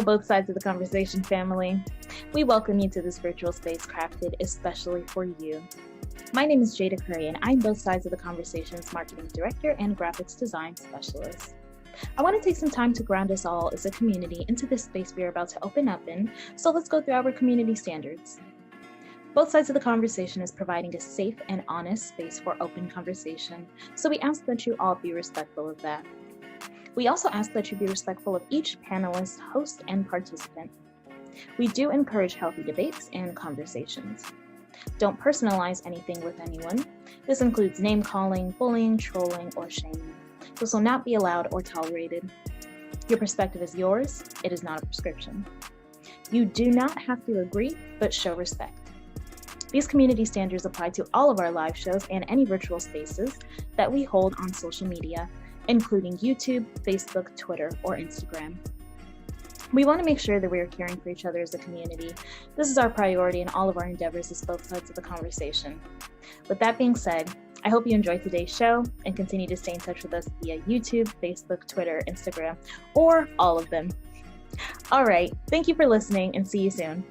Hello, both sides of the conversation family. We welcome you to this virtual space crafted especially for you. My name is Jada Curry, and I'm both sides of the conversation's marketing director and graphics design specialist. I want to take some time to ground us all as a community into this space we are about to open up in, so let's go through our community standards. Both sides of the conversation is providing a safe and honest space for open conversation, so we ask that you all be respectful of that. We also ask that you be respectful of each panelist, host, and participant. We do encourage healthy debates and conversations. Don't personalize anything with anyone. This includes name-calling, bullying, trolling, or shaming. This will not be allowed or tolerated. Your perspective is yours. It is not a prescription. You do not have to agree, but show respect. These community standards apply to all of our live shows and any virtual spaces that we hold on social media, including YouTube, Facebook, Twitter, or Instagram. We want to make sure that we are caring for each other as a community. This is our priority in all of our endeavors as both sides of the conversation. With that being said, I hope you enjoyed today's show and continue to stay in touch with us via YouTube, Facebook, Twitter, Instagram, or all of them. All right, thank you for listening and see you soon.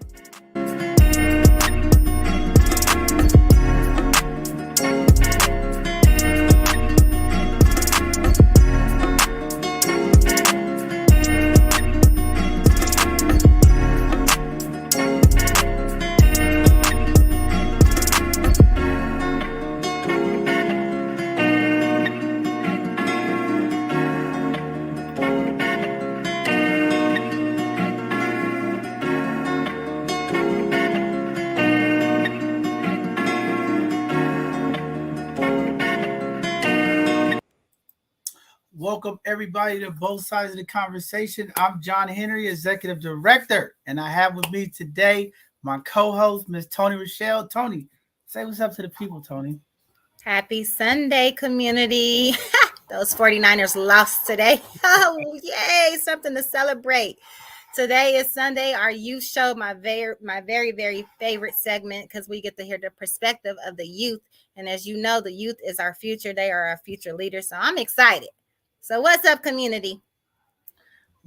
Welcome everybody to both sides of the conversation. I'm John Henry, Executive Director, and I have with me today my co-host, Miss Tony Rochelle. Tony, say what's up to the people, Tony. Happy Sunday, community. Those 49ers lost today. Oh, yay, something to celebrate. Today is Sunday, our youth show, my very favorite segment, because we get to hear the perspective of the youth. And as you know, the youth is our future. They are our future leaders. So I'm excited. So what's up, community?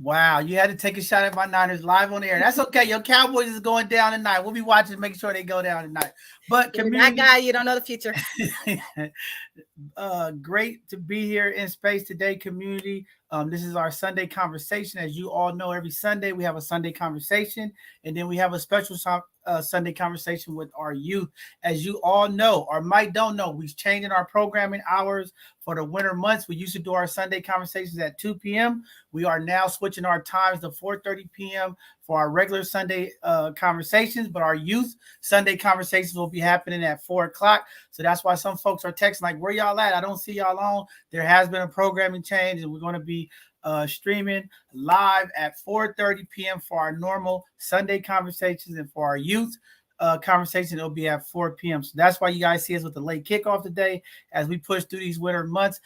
Wow, you had to take a shot at my Niners live on air. That's okay. Your Cowboys is going down tonight. We'll be watching, making sure they go down tonight. But community, that guy, you don't know the future. Great to be here in space today, community. This is our Sunday conversation. As you all know, every Sunday we have a Sunday conversation, and then we have a special Sunday conversation with our youth. As you all know, or might don't know, we're changing our programming hours for the winter months. We used to do our Sunday conversations at 2 p.m. We are now switching our times to 4:30 p.m. for our regular Sunday conversations, but our youth Sunday conversations will be happening at 4 o'clock. So that's why some folks are texting like, where y'all at? I don't see y'all on. There has been a programming change, and we're going to be streaming live at 4:30 p.m. for our normal Sunday conversations, and for our youth conversation, it'll be at 4 p.m. So that's why you guys see us with the late kickoff today as we push through these winter months.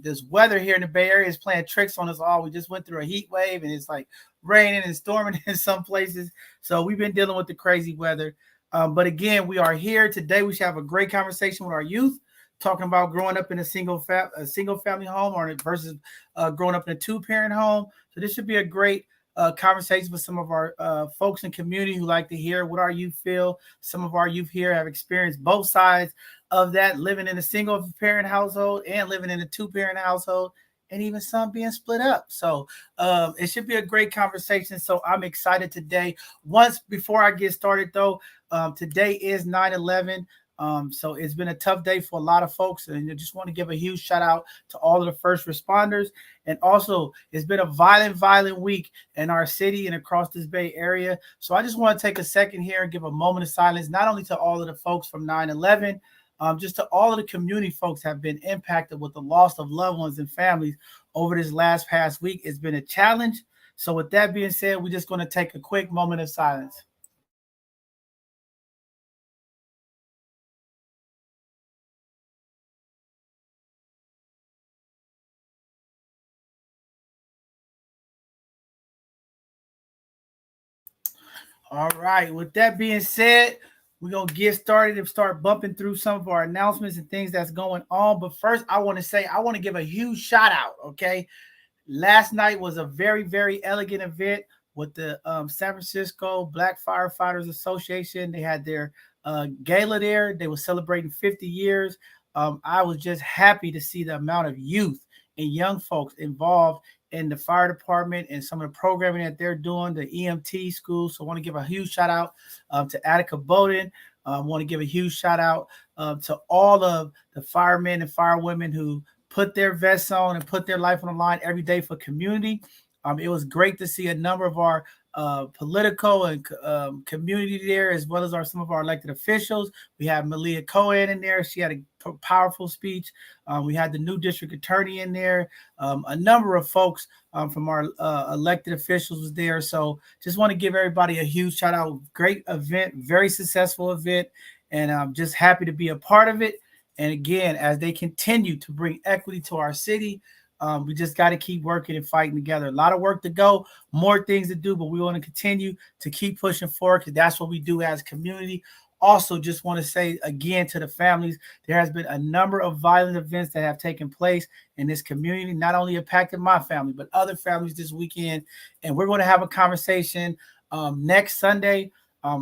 This weather here in the Bay Area is playing tricks on us all. We just went through a heat wave, and it's like raining and storming in some places. So we've been dealing with the crazy weather. But again, we are here today. We should have a great conversation with our youth, talking about growing up in a single family home or versus growing up in a two-parent home. So this should be a great conversation with some of our folks in community who like to hear what our youth feel. Some of our youth here have experienced both sides of that, living in a single-parent household and living in a two-parent household, and even some being split up. So it should be a great conversation. So I'm excited today. Before I get started, though, today is 9/11. So it's been a tough day for a lot of folks, and I just want to give a huge shout out to all of the first responders. And also, it's been a violent week in our city and across this Bay Area. So I just want to take a second here and give a moment of silence, not only to all of the folks from 9/11, just to all of the community folks have been impacted with the loss of loved ones and families over this past week. It's been a challenge. So with that being said, we're just going to take a quick moment of silence. All right. With that being said, we're going to get started and start bumping through some of our announcements and things that's going on. But first, I want to give a huge shout out, okay? Last night was a very, very elegant event with the San Francisco Black Firefighters Association. They had their gala there. They were celebrating 50 years. I was just happy to see the amount of youth and young folks involved in the fire department and some of the programming that they're doing, the EMT schools. So I want to give a huge shout out to Attica Bowden. I want to give a huge shout out to all of the firemen and firewomen who put their vests on and put their life on the line every day for community. It was great to see a number of our political and community there, as well as some of our elected officials. We have Malia Cohen in there. She had a powerful speech. We had the new district attorney in there. A number of folks from our elected officials was there. So just want to give everybody a huge shout out. Great event, very successful event, and I'm just happy to be a part of it. And again, as they continue to bring equity to our city, we just got to keep working and fighting together. A lot of work to go, more things to do, but we want to continue to keep pushing forward because that's what we do as a community. Also, just want to say again to the families, there has been a number of violent events that have taken place in this community, not only impacted my family, but other families this weekend. And we're going to have a conversation next Sunday.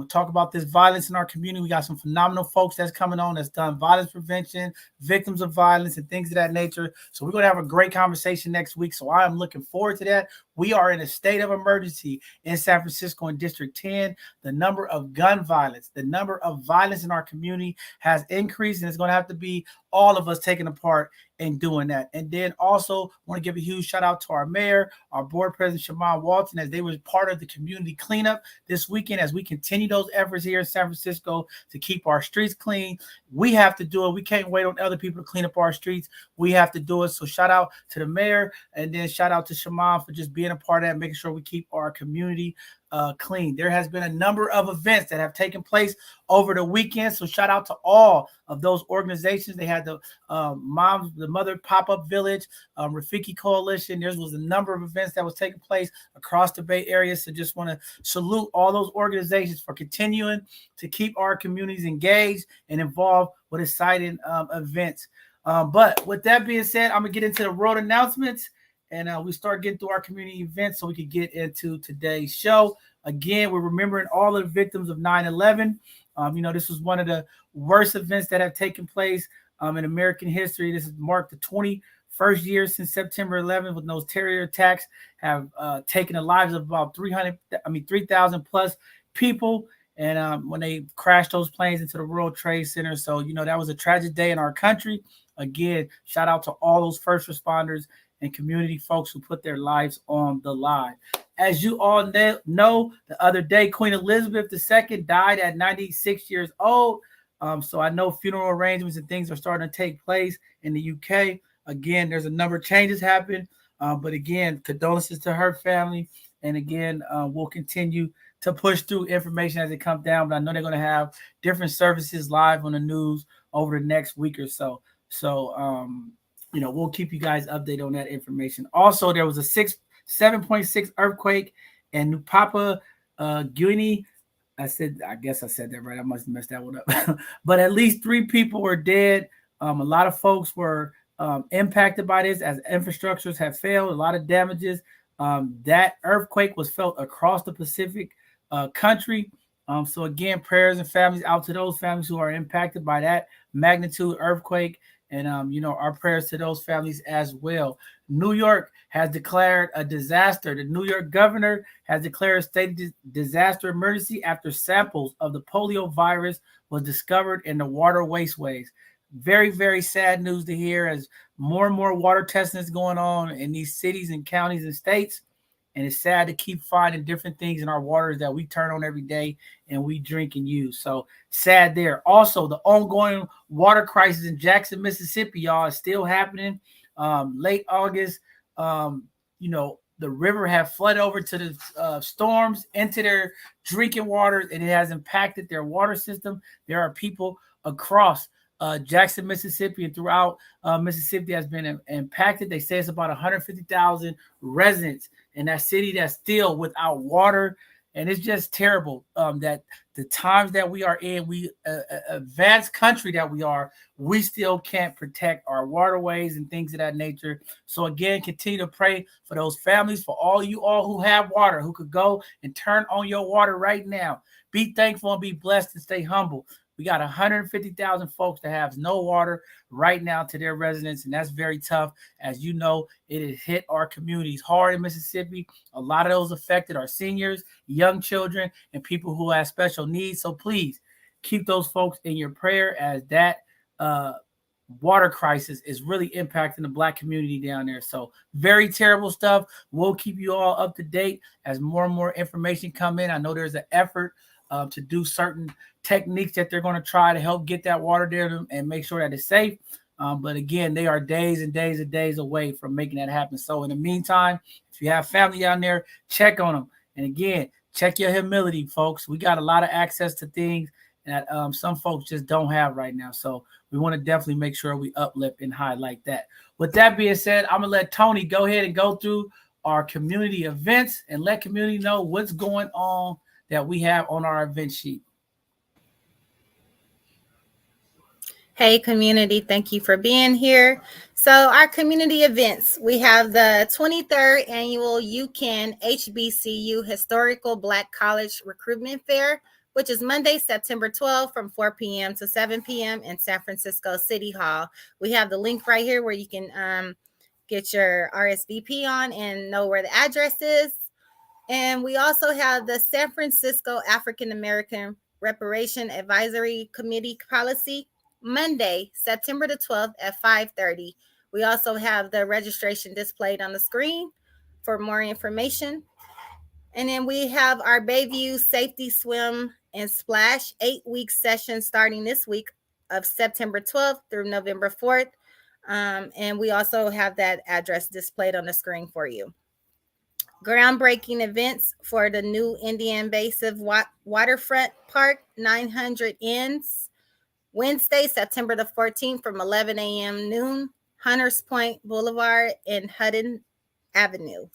Talk about this violence in our community. We got some phenomenal folks that's coming on that's done violence prevention, victims of violence, and things of that nature. So we're going to have a great conversation next week. So I am looking forward to that. We are in a state of emergency in San Francisco in District 10. The number of gun violence, the number of violence in our community has increased, and it's going to have to be all of us taking a part in doing that. And then also want to give a huge shout out to our mayor, our board president, Shaman Walton, as they were part of the community cleanup this weekend as we continue those efforts here in San Francisco to keep our streets clean. We have to do it. We can't wait on other people to clean up our streets. We have to do it. So shout out to the mayor, and then shout out to Shaman for just being a part of that, making sure we keep our community clean. There has been a number of events that have taken place over the weekend. So shout out to all of those organizations. They had the Mother Pop-Up Village, Rafiki Coalition. There was a number of events that was taking place across the Bay Area. So just want to salute all those organizations for continuing to keep our communities engaged and involved with exciting events. But with that being said, I'm going to get into the road announcements. And we start getting through our community events so we can get into today's show. Again, we're remembering all of the victims of 9/11. This was one of the worst events that have taken place in American history. This has marked the 21st year since September 11th, when those terror attacks have taken the lives of about 3,000 plus people. And when they crashed those planes into the World Trade Center. So, that was a tragic day in our country. Again, shout out to all those first responders and community folks who put their lives on the line. As you all know, the other day, Queen Elizabeth II died at 96 years old. So I know funeral arrangements and things are starting to take place in the UK. Again, there's a number of changes happening. But again, condolences to her family. And again, we'll continue to push through information as it comes down. But I know they're going to have different services live on the news over the next week or so. So, we'll keep you guys updated on that information. Also, there was a 7.6 earthquake in New Papua Guinea. I guess I said that right. I must have messed that one up. But at least 3 people were dead. A lot of folks were impacted by this as infrastructures have failed. A lot of damages. That earthquake was felt across the Pacific country. So again, prayers and families out to those families who are impacted by that magnitude earthquake. And, our prayers to those families as well. New York has declared a disaster. The New York governor has declared a state disaster emergency after samples of the polio virus was discovered in the water wasteways. Very, very sad news to hear, as more and more water testing is going on in these cities and counties and states. And it's sad to keep finding different things in our waters that we turn on every day and we drink and use. So sad there. Also, the ongoing water crisis in Jackson, Mississippi, y'all, is still happening. Late August, the river have flooded over to the storms into their drinking water, and it has impacted their water system. There are people across Jackson, Mississippi, and throughout Mississippi has been impacted. They say it's about 150,000 residents in that city that's still without water. And it's just terrible that the times that we are in, we advanced country that we are, we still can't protect our waterways and things of that nature. So again, continue to pray for those families, for all you all who have water, who could go and turn on your water right now. Be thankful and be blessed and stay humble. We got 150,000 folks that have no water right now to their residents, and that's very tough. As you know, it has hit our communities hard in Mississippi. A lot of those affected are seniors, young children, and people who have special needs. So please keep those folks in your prayer, as that uh, water crisis is really impacting the Black community down there. So very terrible stuff. We'll keep you all up to date as more and more information come in. I know there's an effort to do certain techniques that they're going to try to help get that water there and make sure that it's safe. But again, they are days and days and days away from making that happen. So in the meantime, if you have family down there, check on them. And again, check your humility, folks. We got a lot of access to things that some folks just don't have right now. So we want to definitely make sure we uplift and highlight that. With that being said, I'm going to let Tony go ahead and go through our community events and let community know what's going on that we have on our event sheet. Hey, community, thank you for being here. So our community events, we have the 23rd Annual UCAN HBCU Historical Black College Recruitment Fair, which is Monday, September 12th from 4 p.m. to 7 p.m. in San Francisco City Hall. We have the link right here where you can get your RSVP on and know where the address is. And we also have the San Francisco African American Reparation Advisory Committee policy, Monday, September the 12th at 5:30. We also have the registration displayed on the screen for more information. And then we have our Bayview Safety Swim and Splash 8-week session starting this week of September 12th through November 4th. And we also have that address displayed on the screen for you. Groundbreaking events for the new Indian Basin Waterfront Park 900 ends Wednesday, September the 14th from 11 a.m. noon, Hunters Point Boulevard and Hutton Avenue.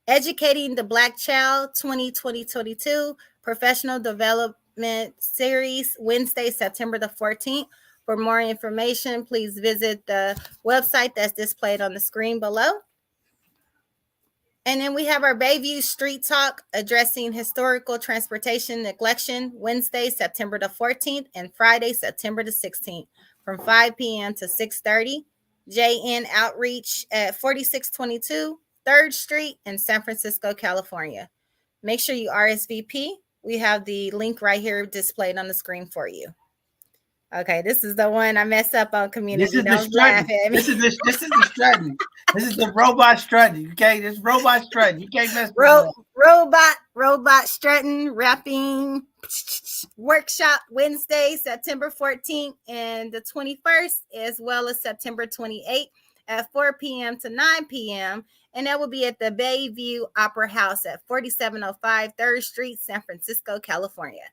Educating the Black Child 2020-22 Professional Development Series, Wednesday, September the 14th. For more information, please visit the website that's displayed on the screen below. And then we have our Bayview Street Talk addressing historical transportation neglection, Wednesday, September the 14th and Friday, September the 16th from 5 p.m. to 6:30. JN Outreach at 4622 3rd Street in San Francisco, California. Make sure you RSVP. We have the link right here displayed on the screen for you. Okay, this is the one I messed up on, community. Don't laugh at me. This is the strutting. This is the robot strutting. Okay, this robot strutting. You can't mess with robot strutting, rapping workshop Wednesday, September 14th and the 21st, as well as September 28th at 4 p.m. to 9 p.m. And that will be at the Bayview Opera House at 4705 3rd Street, San Francisco, California.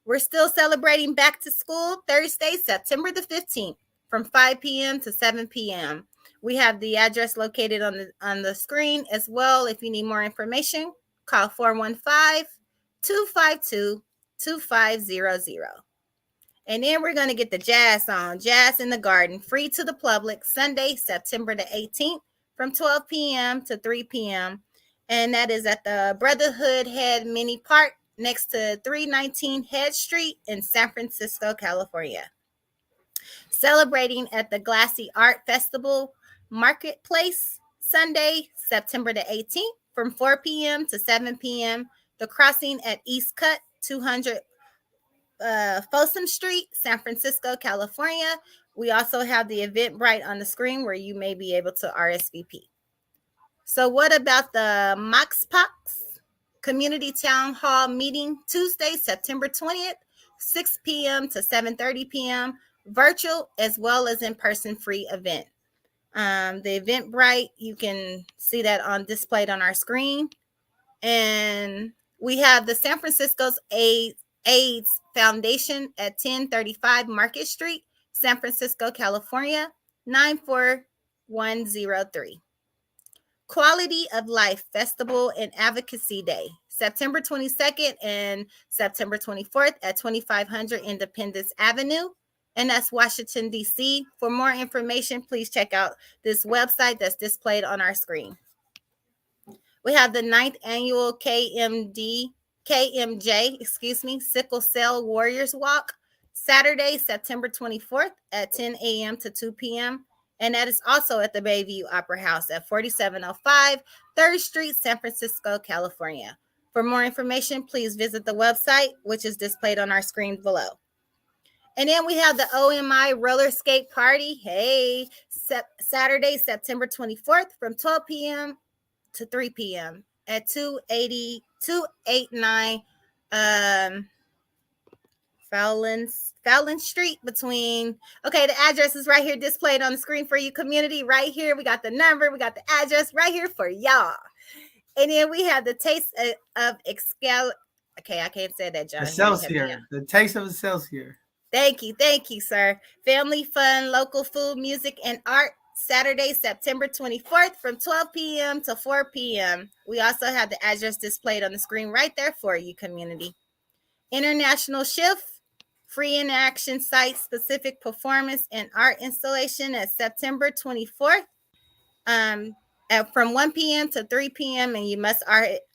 We're still celebrating back to school Thursday, September the 15th from 5 p.m. to 7 p.m. We have the address located on the screen as well. If you need more information, call 415-252-2500. And then we're going to get the jazz on, Jazz in the Garden, free to the public, Sunday, September the 18th from 12 p.m. to 3 p.m. And that is at the Brotherhood Head Mini Park next to 319 Head Street in San Francisco, California. Celebrating at the Glassy Art Festival Marketplace, Sunday, September the 18th from 4 p.m. to 7 p.m. The Crossing at East Cut 200 Folsom Street, San Francisco, California. We also have the Eventbrite on the screen where you may be able to RSVP. So what about the MoxPox Community Town Hall meeting, Tuesday, September 20th, 6 p.m. to 7:30 p.m., virtual as well as in-person free event. The Eventbrite, you can see that displayed on our screen. And we have the San Francisco's AIDS Foundation at 1035 Market Street, San Francisco, California, 94103. Quality of Life Festival and Advocacy Day, September 22nd and September 24th at 2500 Independence Avenue. And that's Washington, D.C. For more information, please check out this website that's displayed on our screen. We have the 9th annual KMJ, Sickle Cell Warriors Walk, Saturday, September 24th at 10 a.m. to 2 p.m. And that is also at the Bayview Opera House at 4705 3rd Street, San Francisco, California. For more information, please visit the website, which is displayed on our screen below. And then we have the OMI Roller Skate Party. Hey, Saturday, September 24th from 12 p.m. to 3 p.m. at 289 Fallon Street between, okay, the address is right here displayed on the screen for you, community, right here. We got the number, we got the address right here for y'all. And then we have the Taste of Excelsior. Okay, I can't say that, John. Excelsior, the Taste of Excelsior. Thank you, sir. Family fun, local food, music, and art. Saturday, September 24th from 12 p.m. to 4 p.m. We also have the address displayed on the screen right there for you, community. International Shift, free in action site specific performance and art installation at September 24th from 1 p.m. to 3 p.m. and you must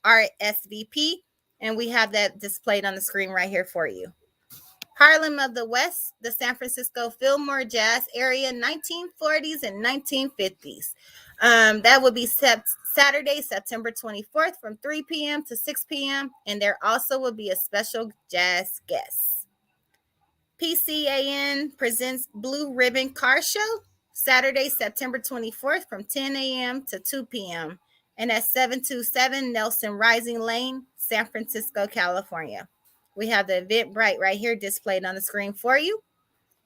RSVP. And we have that displayed on the screen right here for you. Harlem of the West, the San Francisco Fillmore Jazz Area, 1940s and 1950s. That would be Saturday, September 24th from 3 p.m. to 6 p.m. And there also will be a special jazz guest. PCAN presents Blue Ribbon Car Show, Saturday, September 24th from 10 a.m. to 2 p.m. And at 727 Nelson Rising Lane, San Francisco, California. We have the Eventbrite right here displayed on the screen for you.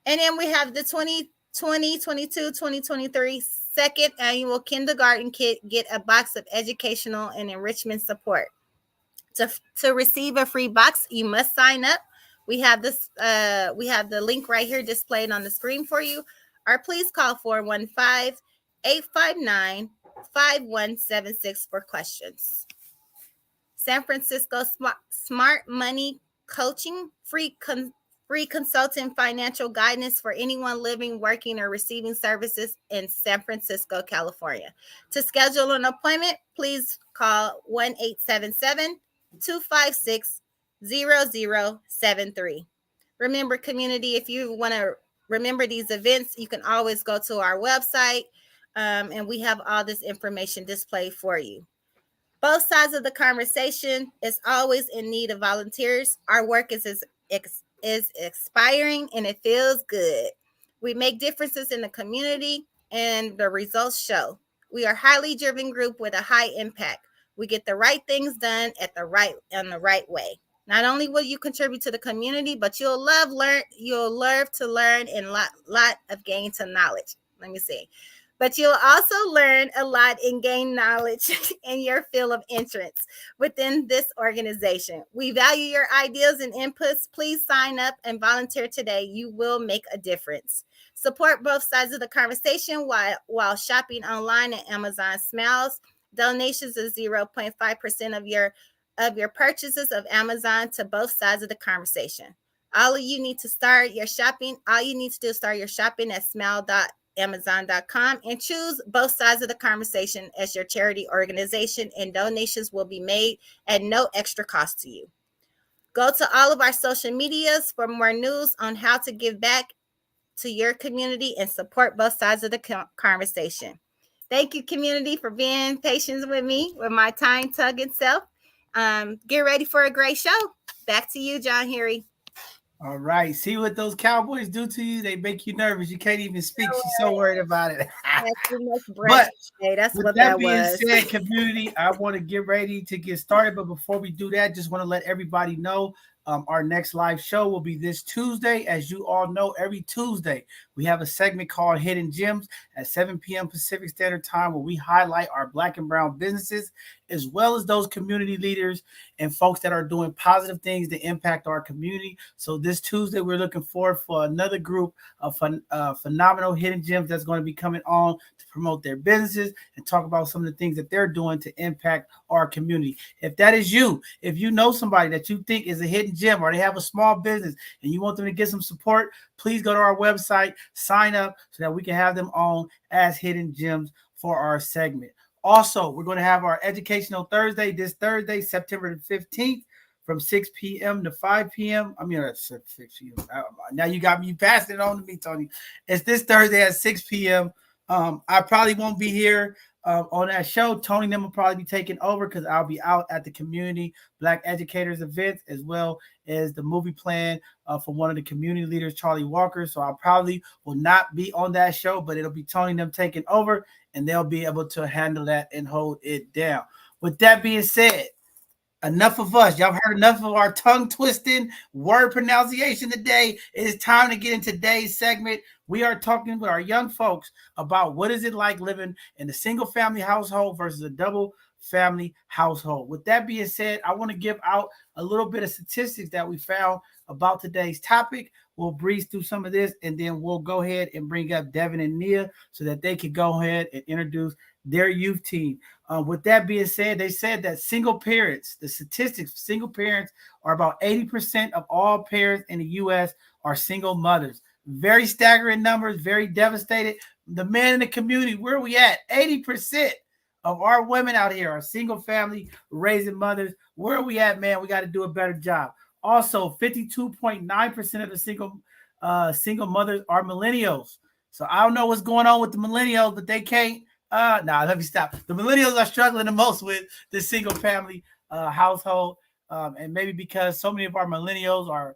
And then we have the 2022-2023 second annual kindergarten kit. Get a box of educational and enrichment support. To receive a free box, you must sign up. We have this. We have the link right here displayed on the screen for you. Or please call 415-859-5176 for questions. San Francisco Smart Money Coaching, free consultant financial guidance for anyone living, working, or receiving services in San Francisco, California. To schedule an appointment, please call 1-877-256-0073. Remember, community, if you want to remember these events, you can always go to our website, and we have all this information displayed for you. Both sides of the conversation is always in need of volunteers. Our work is expiring and it feels good. We make differences in the community and the results show. We are a highly driven group with a high impact. We get the right things done in the right way. Not only will you contribute to the community, but you'll love to learn and lot of gain to knowledge. Let me see. But you'll also learn a lot and gain knowledge in your field of interest within this organization. We value your ideas and inputs. Please sign up and volunteer today. You will make a difference. Support both sides of the conversation while shopping online at Amazon Smiles. Donations is 0.5% of your purchases of Amazon to both sides of the conversation. All you need to do is start your shopping at smile.amazon.com and choose both sides of the conversation as your charity organization, and donations will be made at no extra cost to you. Go to all of our social medias for more news on how to give back to your community and support both sides of the conversation. Thank you, community, for being patient with me with my time-tugging self. Get ready for a great show. Back to you, John Harry. All right. See what those Cowboys do to you? They make you nervous. You can't even speak. She's so worried about it. But that's what that was. Being said, community, I want to get ready to get started. But before we do that, just want to let everybody know Our next live show will be this Tuesday. As you all know, every Tuesday we have a segment called Hidden Gems at 7 p.m. Pacific Standard Time, where we highlight our Black and Brown businesses, as well as those community leaders and folks that are doing positive things to impact our community. So this Tuesday, we're looking forward for another group of phenomenal hidden gems that's going to be coming on to promote their businesses and talk about some of the things that they're doing to impact our community. If that is you, if you know somebody that you think is a hidden gem or they have a small business and you want them to get some support, please go to our website, sign up so that we can have them on as hidden gems for our segment. Also, we're going to have our Educational Thursday this Thursday, September the 15th, from 6 p.m. to 5 p.m. I mean, 6 p.m. Now you got me passing it on to me, Tony. It's this Thursday at 6 p.m. I probably won't be here on that show. Tony and them will probably be taking over because I'll be out at the community Black Educators events, as well as the movie plan for one of the community leaders, Charlie Walker. So I probably will not be on that show, but it'll be Tony and them taking over, and they'll be able to handle that and hold it down. With that being said, enough of us. Y'all heard enough of our tongue twisting word pronunciation today. It is time to get into today's segment. We are talking with our young folks about what is it like living in a single family household versus a double family household. With that being said, I want to give out a little bit of statistics that we found about today's topic. We'll breeze through some of this, and then we'll go ahead and bring up Devin and Nia so that they can go ahead and introduce their youth team. With that being said, they said that single parents, the statistics, single parents are about 80% of all parents in the U.S. are single mothers. Very staggering numbers, very devastated. The men in the community, where are we at? 80% of our women out here are single family raising mothers. Where are we at, man? We got to do a better job. Also, 52.9% of the single mothers are millennials. So I don't know what's going on with the millennials, but they can't. Let me stop. The millennials are struggling the most with the single family household. And maybe because so many of our millennials are,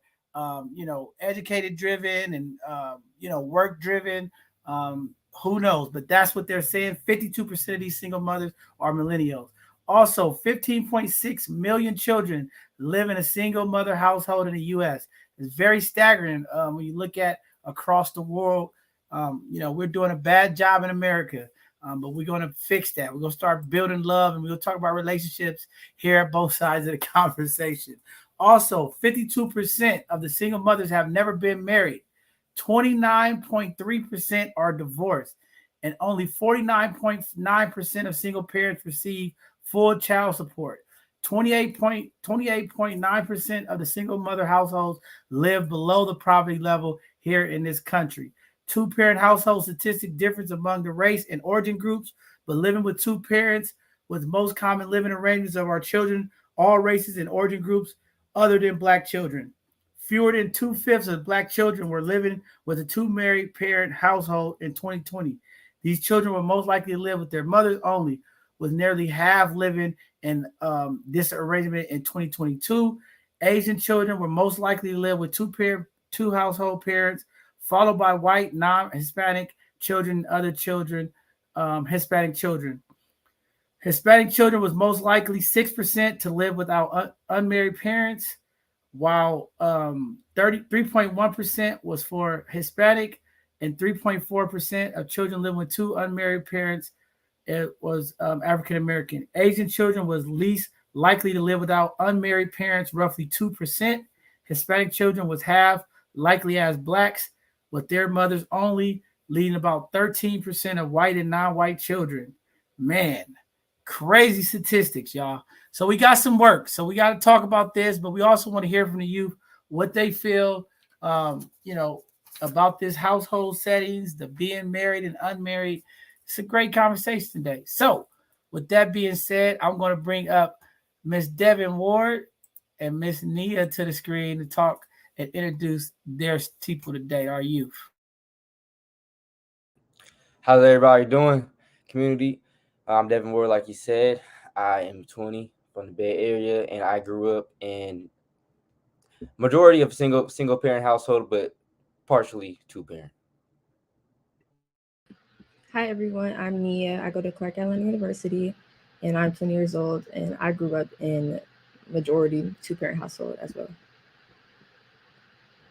educated driven and, work driven. Who knows? But that's what they're saying. 52% of these single mothers are millennials. Also, 15.6 million children live in a single mother household in the U.S. It's very staggering when you look at across the world. We're doing a bad job in America. But we're going to fix that. We're going to start building love, and we're going to talk about relationships here at both sides of the conversation. Also, 52% of the single mothers have never been married. 29.3% are divorced. And only 49.9% of single parents receive full child support. 28.9% of the single mother households live below the poverty level here in this country. Two-parent household statistic difference among the race and origin groups, but living with two parents with most common living arrangements of our children, all races and origin groups other than Black children. Fewer than 2/5 of Black children were living with a two-married parent household in 2020. These children were most likely to live with their mothers only, with nearly half living in this arrangement in 2022. Asian children were most likely to live with two household parents, followed by white, non-Hispanic children, other children, Hispanic children. Hispanic children was most likely 6% to live without unmarried parents, while 33.1% was for Hispanic and 3.4% of children living with two unmarried parents, it was African American. Asian children was least likely to live without unmarried parents, roughly 2%. Hispanic children was half likely as Blacks, with their mothers only, leading about 13% of white and non-white children. Man, crazy statistics, y'all. So we got some work. So we got to talk about this, but we also want to hear from the youth what they feel, about this household settings, the being married and unmarried. It's a great conversation today. So with that being said, I'm going to bring up Miss Devin Ward and Miss Nia to the screen to talk and introduce their people today, our youth. How's everybody doing, community? I'm Devin Ward, like you said. I am 20 from the Bay Area, and I grew up in majority of single parent household, but partially two parent. Hi everyone, I'm Nia. I go to Clark Atlanta University, and I'm 20 years old, and I grew up in majority two-parent household as well.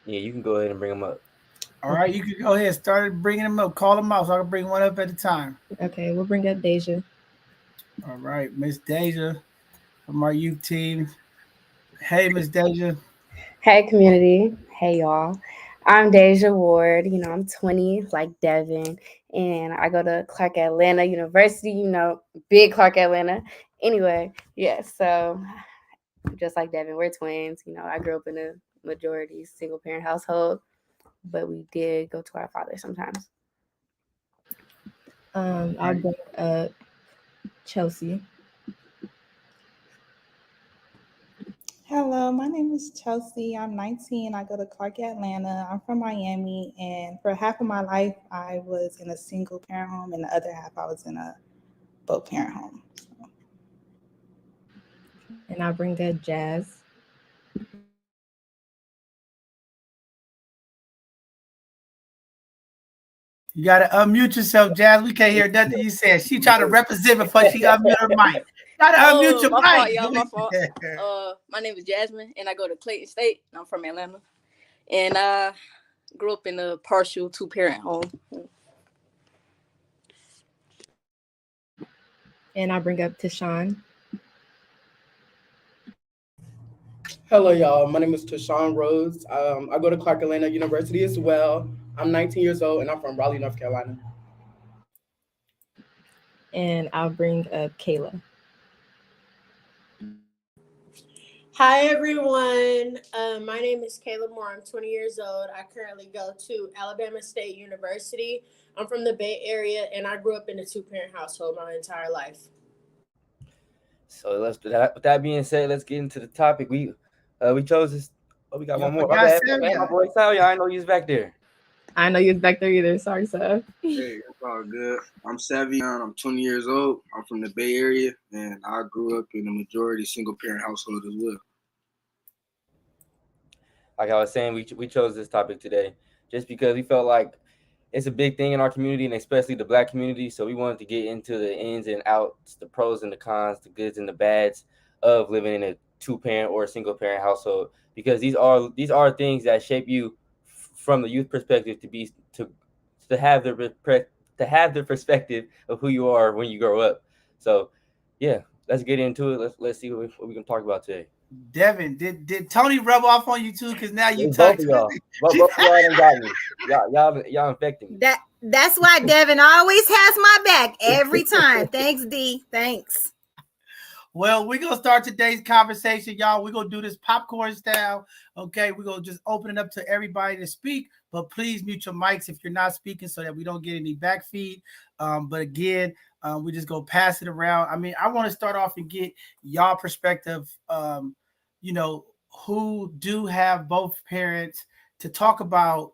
Yeah, you can go ahead and bring them up. All right, you can go ahead, start bringing them up. Call them out so I can bring one up at a time. Okay, we'll bring up Deja. All right, Miss Deja from our youth team. Hey, Miss Deja. Hey, community. Hey, y'all. I'm Deja Ward. I'm 20, like Devin, and I go to Clark Atlanta University, big Clark Atlanta. Anyway, yeah, so just like Devin, we're twins. I grew up in a majority single parent household, but we did go to our father sometimes. I'll bring up Chelsea. Hello, my name is Chelsea. I'm 19. I go to Clark Atlanta. I'm from Miami, and for half of my life, I was in a single parent home, and the other half, I was in a both parent home. And I'll bring up Jazz. You gotta unmute yourself, Jazz. We can't hear nothing you said. She trying to represent before she unmute her mic. Gotta unmute your my mic. fault, y'all. My fault. My name is Jasmine, and I go to Clayton State. I'm from Atlanta, and I grew up in a partial 2-parent home. And I'll bring up Tashawn. Hello, y'all. My name is Tashawn Rose. I go to Clark Atlanta University as well. I'm 19 years old, and I'm from Raleigh, North Carolina. And I'll bring up Kayla. Hi, everyone. My name is Kayla Moore. I'm 20 years old. I currently go to Alabama State University. I'm from the Bay Area, and I grew up in a 2-parent household my entire life. So with that being said, let's get into the topic. We chose this. Oh, we got one more. forgot My boy Sally, I know you was back there. I know you was back there either. Sorry, Seth. Hey, it's all good. I'm Savion. I'm 20 years old. I'm from the Bay Area, and I grew up in a majority single-parent household as well. Like I was saying, we chose this topic today just because we felt like it's a big thing in our community, and especially the Black community. So we wanted to get into the ins and outs, the pros and the cons, the goods and the bads of living in a 2-parent or a single-parent household, because these are things that shape you from the youth perspective to have the perspective of who you are when you grow up. So, yeah, let's get into it. Let's see what we can talk about today. Devin, did Tony rub off on you too? Because now you both of y'all. Both of y'all done got me. Y'all infecting me. That's why Devin always has my back every time. Thanks, D. Thanks. Well, we're going to start today's conversation, y'all. We're going to do this popcorn style. Okay, we're going to just open it up to everybody to speak, but please mute your mics if you're not speaking so that we don't get any backfeed. But again, we just go pass it around. I mean, I want to start off and get y'all perspective, who do have both parents, to talk about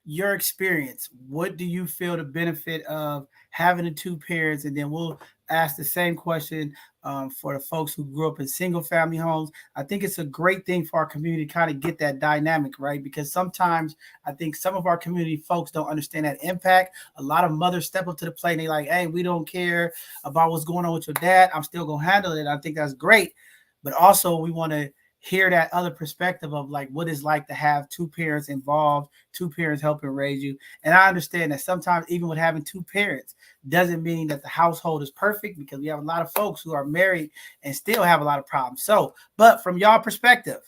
your experience. What do you feel the benefit of having the 2 parents? And then we'll ask the same question for the folks who grew up in single family homes. I think it's a great thing for our community to kind of get that dynamic, right? Because sometimes I think some of our community folks don't understand that impact. A lot of mothers step up to the plate and they're like, hey, we don't care about what's going on with your dad. I'm still going to handle it. I think that's great. But also we want to hear that other perspective of like what it's like to have 2 parents involved, 2 parents helping raise you. And I understand that sometimes even with having 2 parents doesn't mean that the household is perfect, because we have a lot of folks who are married and still have a lot of problems. So, but from y'all perspective,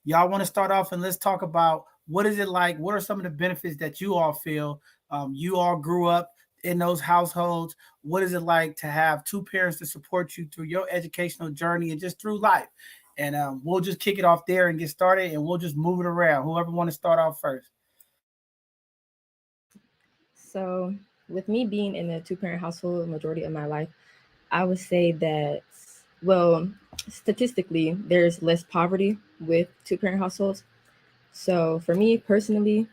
y'all want to start off and let's talk about what is it like? What are some of the benefits that you all feel? You all grew up in those households. What is it like to have 2 parents to support you through your educational journey and just through life? And we'll just kick it off there and get started, and we'll just move it around. Whoever want to start off first. So with me being in a 2-parent household the majority of my life, I would say that, well, statistically, there's less poverty with 2-parent households. So for me personally,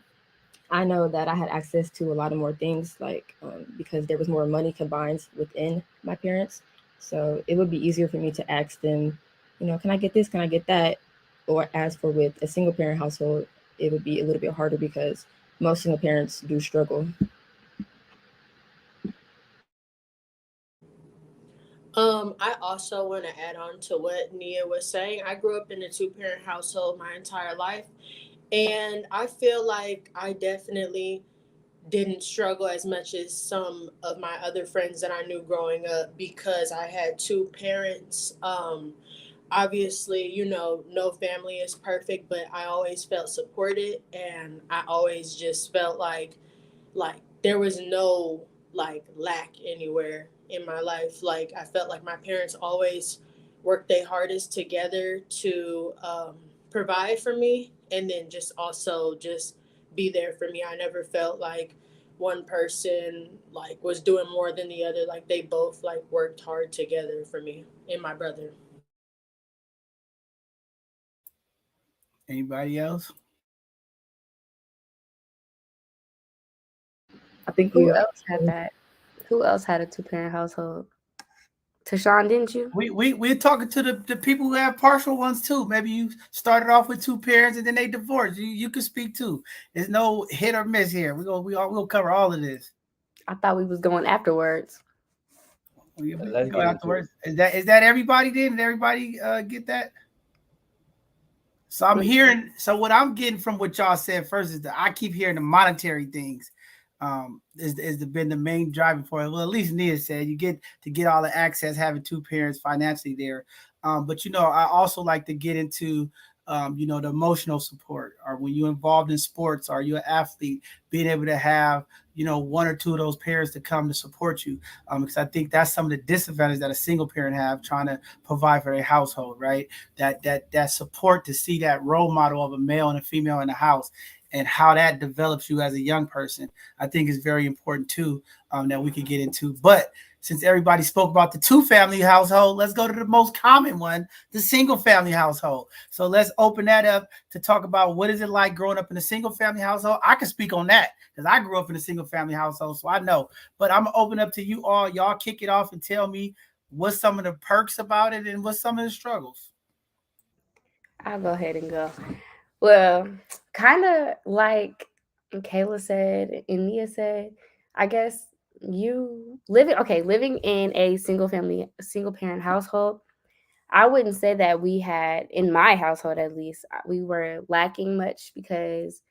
I know that I had access to a lot of more things, like because there was more money combined within my parents. So it would be easier for me to ask them, can I get this? Can I get that? Or as for with a single parent household, it would be a little bit harder because most single parents do struggle. I also want to add on to what Nia was saying. I grew up in a 2-parent household my entire life, And I feel like I definitely didn't struggle as much as some of my other friends that I knew growing up because I had two parents. Obviously, no family is perfect, but I always felt supported, and I always just felt like there was no like lack anywhere in my life. Like I felt like my parents always worked their hardest together to provide for me, and then just also just be there for me. I never felt like one person like was doing more than the other. Like they both like worked hard together for me and my brother. Anybody else? I think we Who all. else had that? Who else had a two-parent household? Tashawn, didn't you? We're talking to the people who have partial ones too. Maybe you started off with two parents and then they divorced. You can speak too. There's no hit or miss here. We'll cover all of this. I thought we was going afterwards. We can Let's go get into it. afterwards. Is that everybody then? Did everybody get that? So I'm hearing. So what I'm getting from what y'all said first is that I keep hearing the monetary things. Been the main driving force. Well, at least Nia said you get to get all the access having two parents financially there. But I also like to get into the emotional support, or when you're involved in sports, or you're an athlete, being able to have one or two of those parents to come to support you. Because I think that's some of the disadvantages that a single parent have trying to provide for their household, right? That support, to see that role model of a male and a female in the house, and how that develops you as a young person, I think is very important too, that we could get into. But since everybody spoke about the two family household, let's go to the most common one, the single family household. So let's open that up to talk about what is it like growing up in a single family household. I can speak on that because I grew up in a single family household, so I know. But I'm gonna open up to you all. Y'all kick it off and tell me what's some of the perks about it and what's some of the struggles. I'll go ahead and go. Well, kind of like Kayla said and Nia said, I guess living in a single parent household, I wouldn't say that we had, in my household at least, we were lacking much because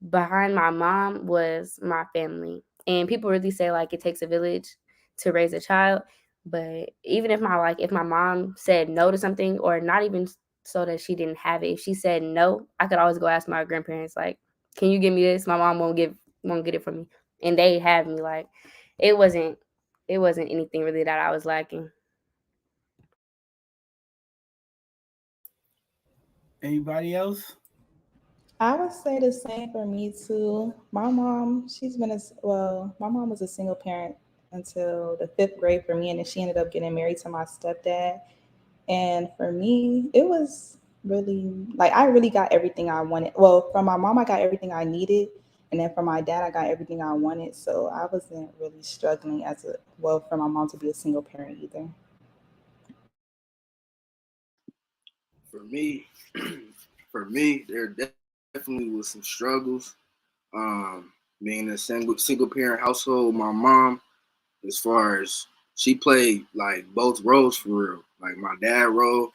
behind my mom was my family. And people really say like it takes a village to raise a child. But even if my mom said no to something, or not even so that she didn't have it, if she said no, I could always go ask my grandparents like, "Can you give me this?" My mom won't get it from me, and they have me. Like it wasn't it wasn't anything really that I was lacking. Anybody else? I would say the same for me too. My mom, my mom was a single parent until the fifth grade for me, and then she ended up getting married to my stepdad. And for me, it was really like I really got everything I wanted. Well, from my mom, I got everything I needed. And then from my dad, I got everything I wanted. So I wasn't really struggling for my mom to be a single parent either. For me, for me, there definitely was some struggles. Um, Being a single parent household, my mom, as far as she played like both roles for real. Like my dad role,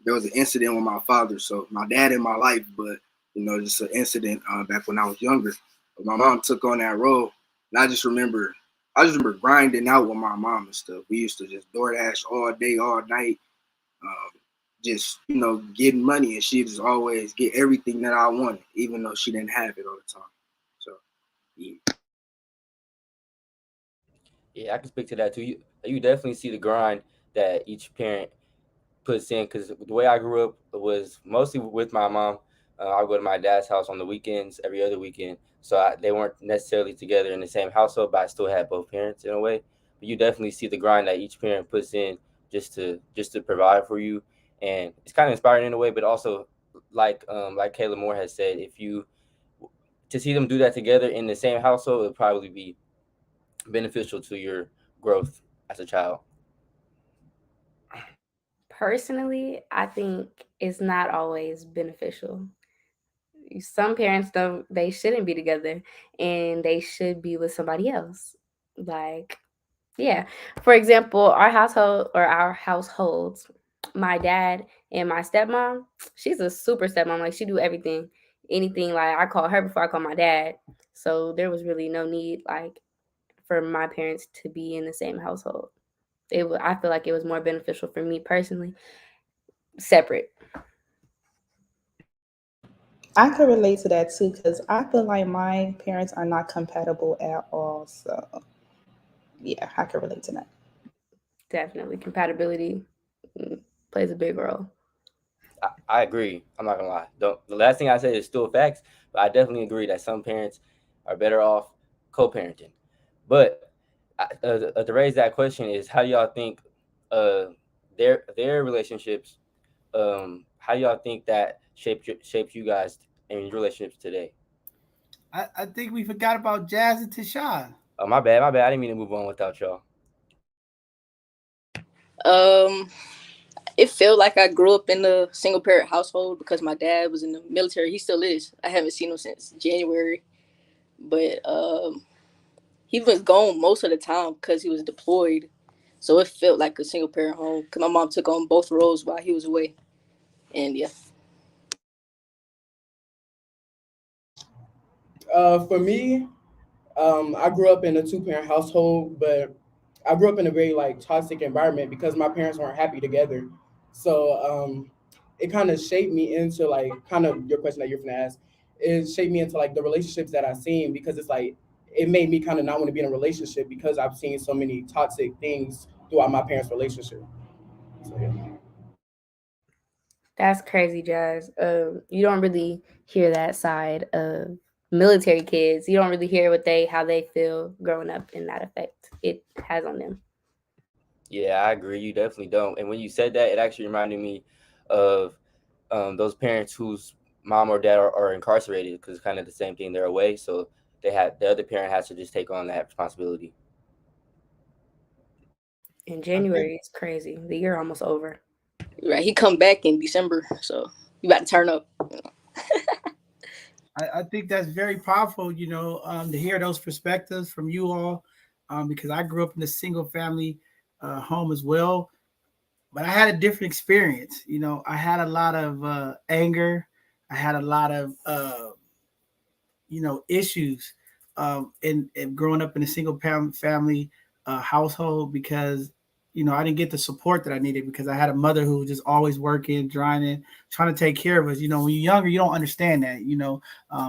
there was an incident with my father, so my dad in my life, but just an incident back when I was younger. But my mom took on that role, and I just remember grinding out with my mom and stuff. We used to just DoorDash all day, all night, just getting money, and she just always get everything that I wanted, even though she didn't have it all the time. So yeah. Yeah, I can speak to that too. You definitely see the grind that each parent puts in, because the way I grew up was mostly with my mom. I would go to my dad's house on the weekends, every other weekend. So they weren't necessarily together in the same household, but I still had both parents in a way. But you definitely see the grind that each parent puts in just to provide for you, and it's kind of inspiring in a way. But also, like Kayla Moore has said, if you to see them do that together in the same household, it would probably be beneficial to your growth as a child. Personally, I think it's not always beneficial. Some parents don't they shouldn't be together, and they should be with somebody else. Like, yeah. For example, our households, my dad and my stepmom, she's a super stepmom. Like she do everything. anything. Like I called her before I called my dad, so there was really no need like for my parents to be in the same household. I feel like it was more beneficial for me personally, separate. I could relate to that too because I feel like my parents are not compatible at all. So yeah, I could relate to that. Definitely, compatibility plays a big role. I agree. I'm not gonna lie. The last thing I said is still facts, but I definitely agree that some parents are better off co-parenting. But to raise that question is, how do y'all think uh, their relationships? How do y'all think that shaped you guys in your relationships today? I think we forgot about Jazz and Tashawn. Oh, my bad, my bad. I didn't mean to move on without y'all. Um, it felt like I grew up in a single parent household because my dad was in the military. He still is. I haven't seen him since January, but he was gone most of the time because he was deployed. So it felt like a single parent home because my mom took on both roles while he was away. And yeah. For me, I grew up in a two-parent household, but I grew up in a very like toxic environment because my parents weren't happy together. So it kind of shaped me into like kind of your question that you're gonna ask. It shaped me into like the relationships that I've seen because it's like it made me kind of not want to be in a relationship because I've seen so many toxic things throughout my parents' relationship. So yeah. That's crazy, Jazz. You don't really hear that side of military kids. You don't really hear how they feel growing up and that effect it has on them. Yeah, I agree. You definitely don't. And when you said that, it actually reminded me of those parents whose mom or dad are incarcerated, because it's kind of the same thing. They're away, so the other parent has to just take on that responsibility. In I think January, it's crazy. The year almost over. Right, he come back in December, so you about to turn up. I think that's very powerful, to hear those perspectives from you all, because I grew up in a single family home as well, but I had a different experience. I had a lot of anger. I had a lot of issues in growing up in a single family household because I didn't get the support that I needed because I had a mother who was just always working, driving, trying to take care of us. When you're younger, you don't understand that.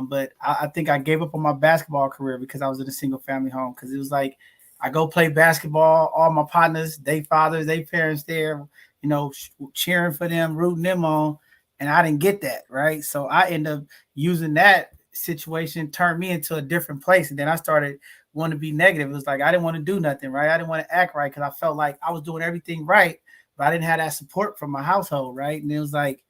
But I think I gave up on my basketball career because I was in a single family home because it was like I go play basketball, all my partners, they fathers, they parents there, cheering for them, rooting them on, and I didn't get that, right. So I end up using that situation turned me into a different place. And then I started wanting to be negative. It was like I didn't want to do nothing, right? I didn't want to act right because I felt like I was doing everything right, but I didn't have that support from my household, right? And it was like,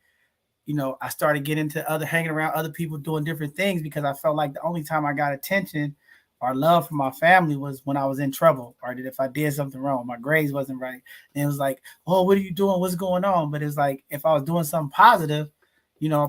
I started getting into hanging around other people doing different things because I felt like the only time I got attention or love from my family was when I was in trouble or if I did something wrong, my grades wasn't right. And it was like, oh, what are you doing? What's going on? But it's like if I was doing something positive,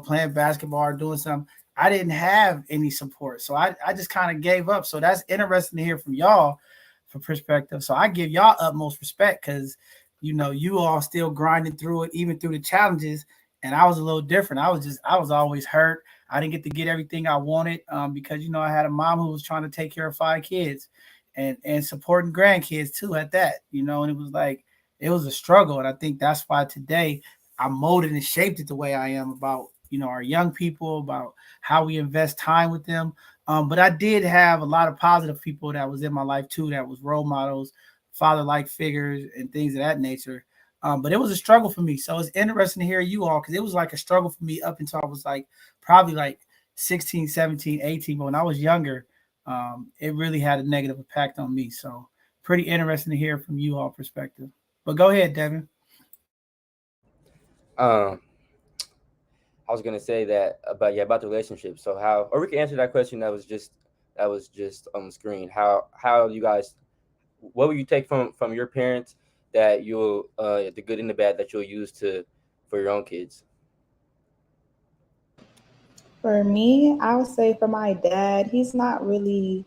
playing basketball or doing something, I didn't have any support. So I just kind of gave up. So that's interesting to hear from y'all for perspective. So I give y'all utmost respect because, you all still grinding through it, even through the challenges. And I was a little different. I was always hurt. I didn't get everything I wanted because, I had a mom who was trying to take care of 5 kids and supporting grandkids too at that, and it was like, it was a struggle. And I think that's why today I molded and shaped it the way I am about, our young people, about how we invest time with them. But I did have a lot of positive people that was in my life too, that was role models, father-like figures and things of that nature. But it was a struggle for me. So it's interesting to hear you all because it was like a struggle for me up until I was like probably like 16, 17, 18. But when I was younger, it really had a negative impact on me. So pretty interesting to hear from you all perspective. But go ahead, Devin. Um, I was gonna say that about the relationship. So how, or we can answer that question that was just on the screen. How you guys, what will you take from your parents that you'll the good and the bad that you'll use to for your own kids? For me, I would say for my dad, he's not really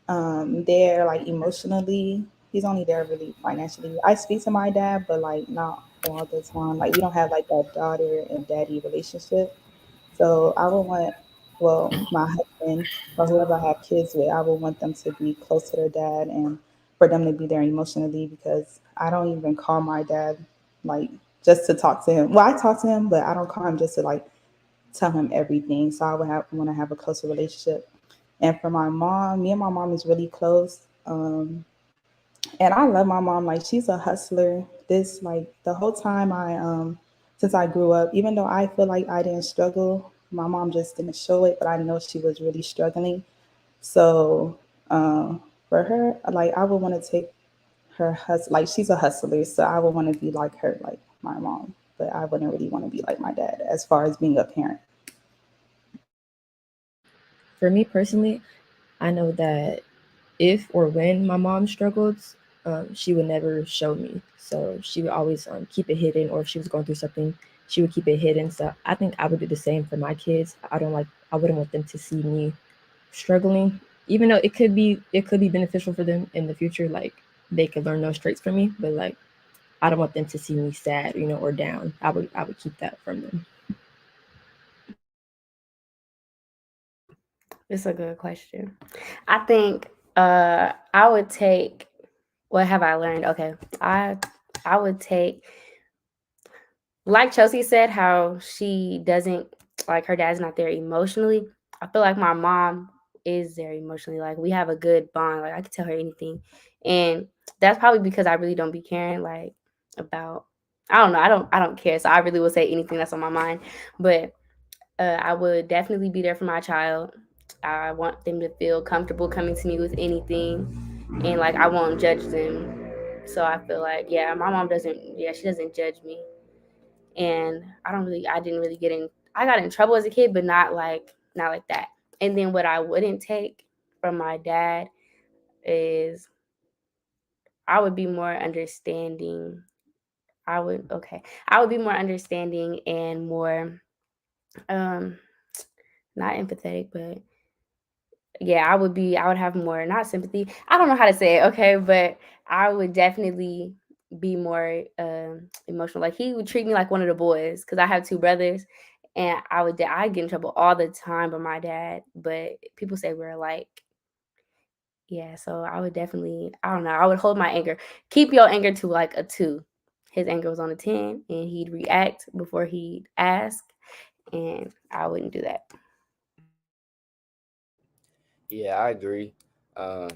there like emotionally. He's only there really financially. I speak to my dad, but like not all the time. Like we don't have like that daughter and daddy relationship. So I would want well, my husband or whoever I have kids with, I would want them to be close to their dad and for them to be there emotionally because I don't even call my dad like just to talk to him. Well, I talk to him, but I don't call him just to like tell him everything. So I would have want to have a closer relationship. And for my mom, me and my mom is really close. And I love my mom. Like she's a hustler. This like the whole time I since I grew up, even though I feel like I didn't struggle, my mom just didn't show it, but I know she was really struggling. So for her, like I would want to take her hustle like she's a hustler, so I would want to be like her, like my mom. But I wouldn't really want to be like my dad as far as being a parent. For me personally, I know that if or when my mom struggled, she would never show me. So she would always keep it hidden, or if she was going through something, she would keep it hidden. So I think I would do the same for my kids. I wouldn't want them to see me struggling, even though it could be beneficial for them in the future. Like they could learn those traits from me, but like I don't want them to see me sad, or down. I would keep that from them. It's a good question. I think I would take what have I learned? Okay. I would take like Chelsea said, how she doesn't like her dad's not there emotionally. I feel like my mom is there emotionally. Like we have a good bond. Like I could tell her anything. And that's probably because I really don't be caring like about I don't know. I don't care. So I really will say anything that's on my mind. But I would definitely be there for my child. I want them to feel comfortable coming to me with anything, and like I won't judge them. So I feel like yeah, my mom doesn't. Yeah, she doesn't judge me, and I didn't really get in. I got in trouble as a kid, but not like that. And then what I wouldn't take from my dad is I would be more understanding. I would be more understanding and more um not empathetic, but yeah, I would have more not sympathy. I don't know how to say it, okay, but I would definitely be more emotional. Like he would treat me like one of the boys because I have two brothers, and I get in trouble all the time by my dad. But people say we're alike. Yeah, so I would definitely I don't know. I would hold my anger. Keep your anger to like a 2. His anger was on a 10, and he'd react before he'd ask, and I wouldn't do that. Yeah, I agree. Um,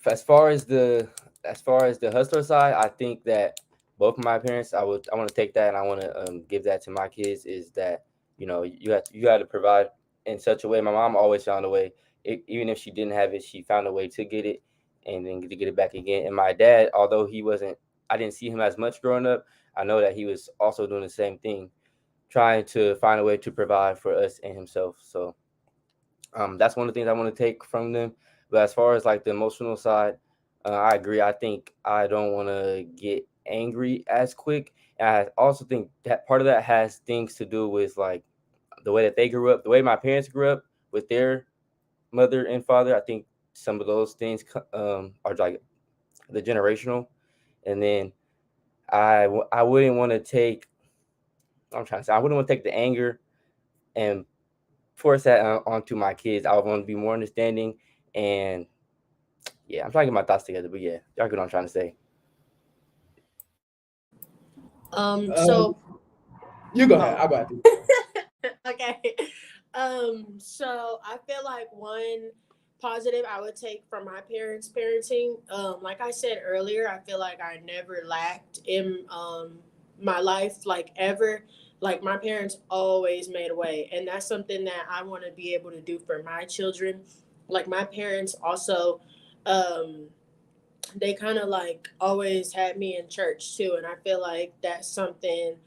as far as the hustler side, I think that both of my parents, I want to take that and I want to give that to my kids. Is that you had to provide in such a way. My mom always found a way, even if she didn't have it, she found a way to get it and then to get it back again. And my dad, although I didn't see him as much growing up. I know that he was also doing the same thing, trying to find a way to provide for us and himself. So that's one of the things I want to take from them. But as far as like the emotional side, I agree. I think I don't want to get angry as quick. And I also think that part of that has things to do with like the way that they grew up, the way my parents grew up with their mother and father. I think some of those things are like the generational. And then I wouldn't want to take. I'm trying to say I wouldn't want to take the anger and force that onto my kids. I would want to be more understanding and yeah, I'm trying to get my thoughts together, but yeah, y'all get what I'm trying to say. So You go ahead. oh, I'll go after you. okay. So I feel like one positive I would take from my parents' parenting, like I said earlier, I feel like I never lacked in my life, like ever. Like my parents always made a way, and that's something that I want to be able to do for my children. Like my parents also, um, they kind of like always had me in church too, and I feel like that's something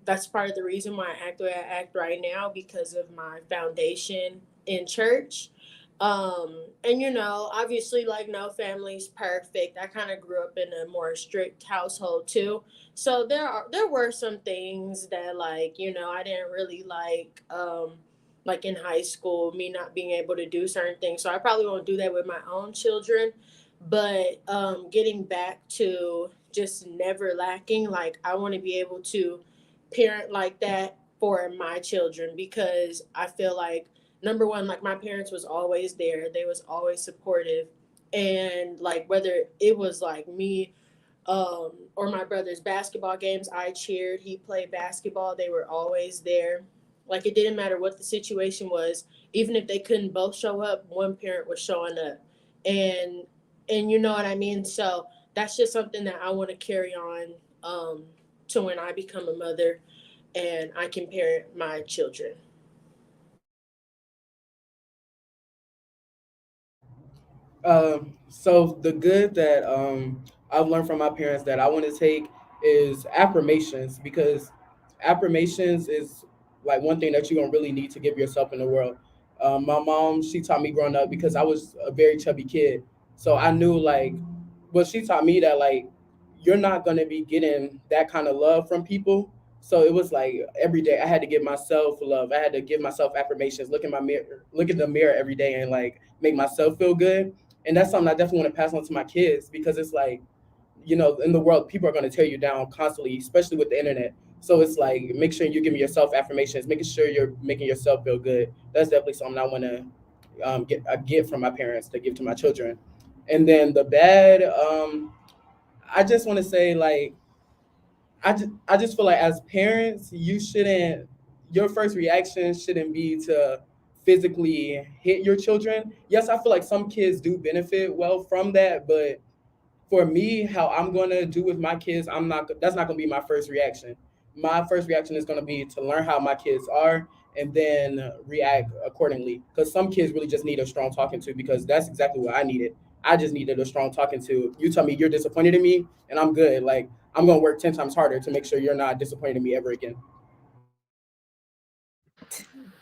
that's part of the reason why I act the way I act right now because of my foundation in church. And obviously, like no family's perfect. I kind of grew up in a more strict household too, so there were some things that I didn't really like in high school, me not being able to do certain things. So I probably won't do that with my own children. But getting back to just never lacking, like I want to be able to parent like that for my children, because I feel like, number one, like my parents was always there, they was always supportive, and like whether it was like me or my brother's basketball games, I cheered, he played basketball, they were always there. Like it didn't matter what the situation was, even if they couldn't both show up, one parent was showing up. And you know what I mean? So that's just something that I want to carry on to when I become a mother and I can parent my children. So the good that I've learned from my parents that I want to take is affirmations, because affirmations is like one thing that you're gonna really need to give yourself in the world. My mom, she taught me growing up because I was a very chubby kid, so I knew like, well, she taught me that like you're not gonna be getting that kind of love from people. So it was like every day I had to give myself love. I had to give myself affirmations. Look in my mirror, look in the mirror every day, and like make myself feel good. And that's something I definitely want to pass on to my kids, because it's like, in the world, people are going to tear you down constantly, especially with the internet. So it's like, make sure you're giving yourself affirmations, making sure you're making yourself feel good. That's definitely something I want to get from my parents to give to my children. And then the bad, I just want to say like, I just feel like as parents, your first reaction shouldn't be to physically hit your children. Yes, I feel like some kids do benefit well from that, but for me, how I'm gonna do with my kids, I'm not. That's not gonna be my first reaction. My first reaction is gonna be to learn how my kids are and then react accordingly. Because some kids really just need a strong talking to. Because that's exactly what I needed. I just needed a strong talking to. You tell me you're disappointed in me, and I'm good. Like I'm gonna work 10 times harder to make sure you're not disappointed in me ever again.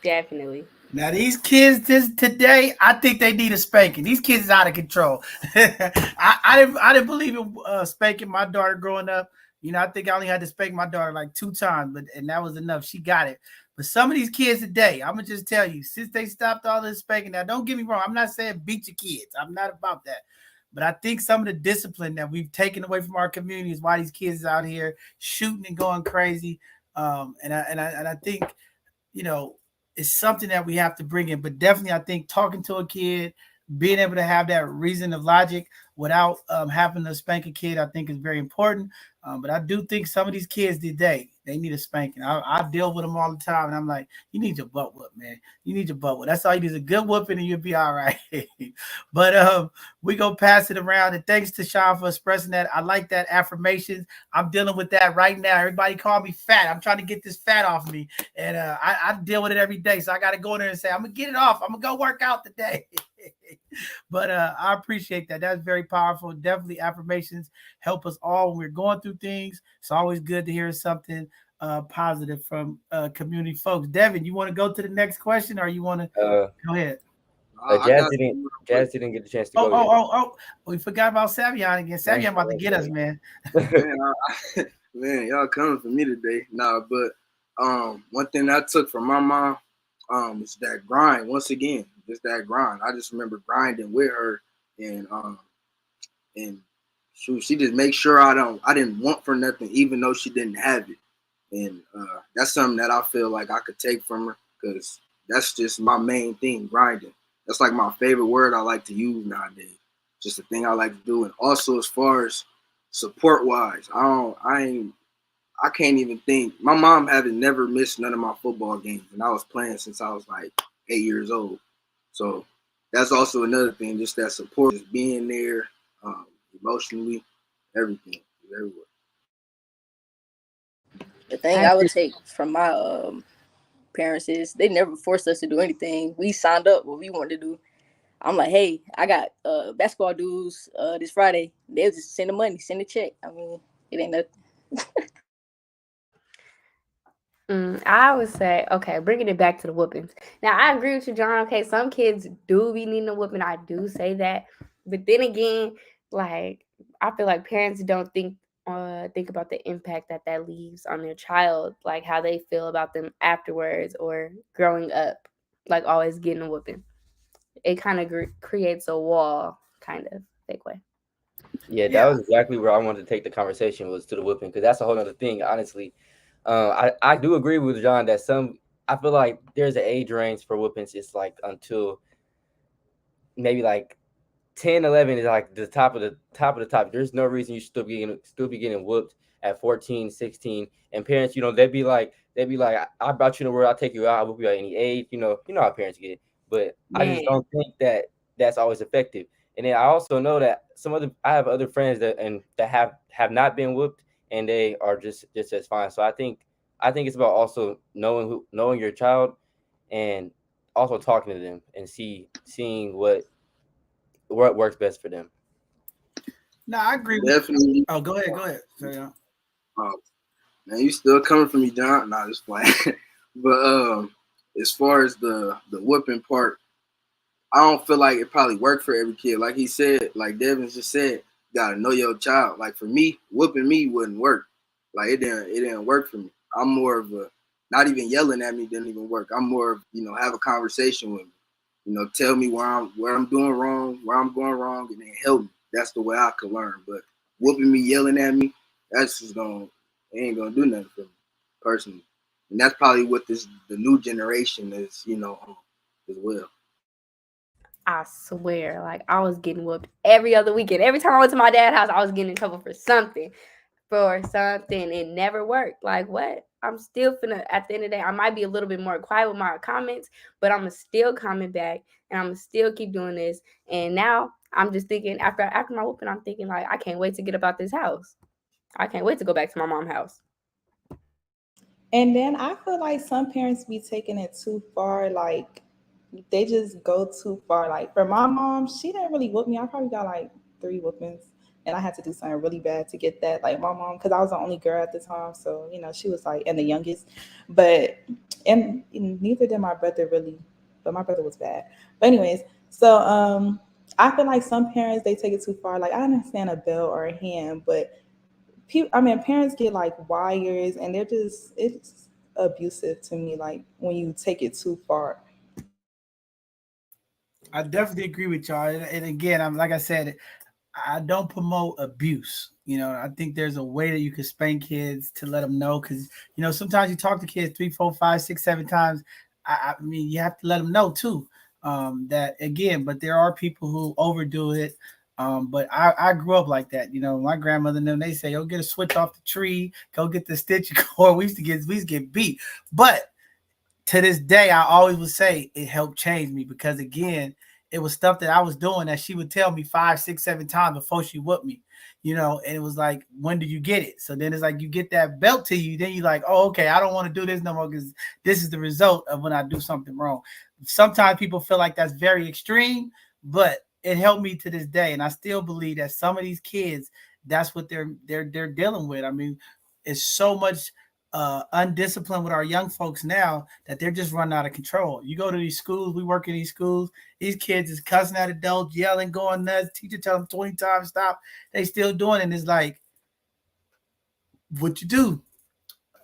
Definitely. Now these kids today, I think they need a spanking. These kids is out of control. I didn't believe in spanking my daughter growing up. I think I only had to spank my daughter like 2 times, and that was enough. She got it. But some of these kids today, I'm gonna just tell you, since they stopped all this spanking. Now, don't get me wrong. I'm not saying beat your kids. I'm not about that. But I think some of the discipline that we've taken away from our community is why these kids is out here shooting and going crazy. And I think you know, it's something that we have to bring in. But definitely, I think talking to a kid, being able to have that reason of logic without having to spank a kid, I think is very important. But I do think some of these kids today, they need a spanking. I deal with them all the time, and I'm like, you need your butt whoop, man. You need your butt whoop. That's all you need is a good whooping, and you'll be all right. But we go pass it around, and thanks to Sean for expressing that. I like that affirmations. I'm dealing with that right now. Everybody call me fat. I'm trying to get this fat off me, and I deal with it every day. So I got to go in there and say, I'm gonna get it off. I'm gonna go work out today. But I appreciate that. That's very powerful. Definitely affirmations help us all when we're going through things. It's always good to hear something positive from community folks. Devin, you want to go to the next question, or you want to go ahead? I Jazz got didn't some real quick. Jazz didn't get the chance to Oh, go oh, yet. oh, oh. We forgot about Savion again. Savion about to get us, man. Man, man, y'all coming for me today. Nah, but one thing I took from my mom is that grind. Once again, just that grind. I just remember grinding with her, and and she just make sure I didn't want for nothing, even though she didn't have it. And that's something that I feel like I could take from her, because that's just my main thing, grinding. That's like my favorite word I like to use nowadays. Just a thing I like to do. And also, as far as support wise, I can't even think. My mom haven't never missed none of my football games, and I was playing since I was like 8 years old. So that's also another thing, just that support, just being there, emotionally, everything, everywhere. The thing I I would take from my parents is they never forced us to do anything. We signed up what we wanted to do. I'm like, hey, I got basketball dues this Friday. They'll just send the money, send the check. I mean, it ain't nothing. I would say, okay, bringing it back to the whoopings. Now, I agree with you, John. Okay, some kids do be needing a whooping. I do say that. But then again, like, I feel like parents don't think about the impact that leaves on their child, like how they feel about them afterwards or growing up, like always getting a whooping. It kind of creates a wall, kind of, fake way. Yeah, that Yeah. was exactly where I wanted to take the conversation, was to the whipping, because that's a whole other thing, honestly. I do agree with John that I feel like there's an age range for whoopings. It's like until maybe like 10, 11 is like the top of the top. There's no reason you should still be getting whooped at 14, 16. And parents, they'd be like, I brought you in the world, I'll take you out, I'll whoop you at any age. You know how parents get. But I just Man. don't think that that's always effective. And then I also know that I have other friends that have not been whooped and they are just as fine. So I think it's about also knowing your child and also talking to them and seeing what works best for them. No, I agree with. Definitely. Oh, go ahead. So, yeah. Man, you still coming for me, John? Nah, just playing. But as far as the whooping part, I don't feel like it probably worked for every kid. Like he said, like Devin just said, you gotta know your child. Like for me, whooping me wouldn't work. Like it didn't work for me. I'm more of a not even yelling at me didn't even work. I'm more of, have a conversation with me. Tell me where I'm doing wrong, where I'm going wrong, and then help me. That's the way I could learn. But whooping me, yelling at me, that's just it ain't gonna do nothing for me personally. And that's probably what the new generation is, as well. I swear, like I was getting whooped every other weekend. Every time I went to my dad's house, I was getting in trouble for something. It never worked. Like what? I'm still finna, at the end of the day, I might be a little bit more quiet with my comments, but I'm still comment back and I'm gonna still keep doing this. And now I'm just thinking after my whooping, I'm thinking like I can't wait to get about this house. I can't wait to go back to my mom's house. And then I feel like some parents be taking it too far. Like they just go too far. Like for my mom, she didn't really whoop me. I probably got like 3 whoopings, and I had to do something really bad to get that. Like my mom, because I was the only girl at the time, so she was like and the youngest. But and neither did my brother really, but my brother was bad. But anyways, so I feel like some parents they take it too far. Like I understand a bell or a hand, but parents get like wires, and it's abusive to me. Like when you take it too far. I definitely agree with y'all. And again, I'm like I said, I don't promote abuse. I think there's a way that you can spank kids to let them know because sometimes you talk to kids 3, 4, 5, 6, 7 times. I mean, you have to let them know too. That again, but there are people who overdo it. But I grew up like that. My grandmother and them, they say, go get a switch off the tree, go get the stitch cord. We used to get beat. But to this day, I always would say it helped change me because again, it was stuff that I was doing that she would tell me 5, 6, 7 times before she whooped me, and it was like, when do you get it? So then it's like you get that belt to you, then you're like, oh, okay, I don't want to do this no more because this is the result of when I do something wrong. Sometimes people feel like that's very extreme, but it helped me to this day. And I still believe that some of these kids, that's what they're dealing with. I mean, it's so much undisciplined with our young folks now that they're just running out of control. You go to these schools, we work in these schools, these kids is cussing at adults, yelling, going nuts, teacher tell them 20 times stop, they still doing it. And it's like, what you do?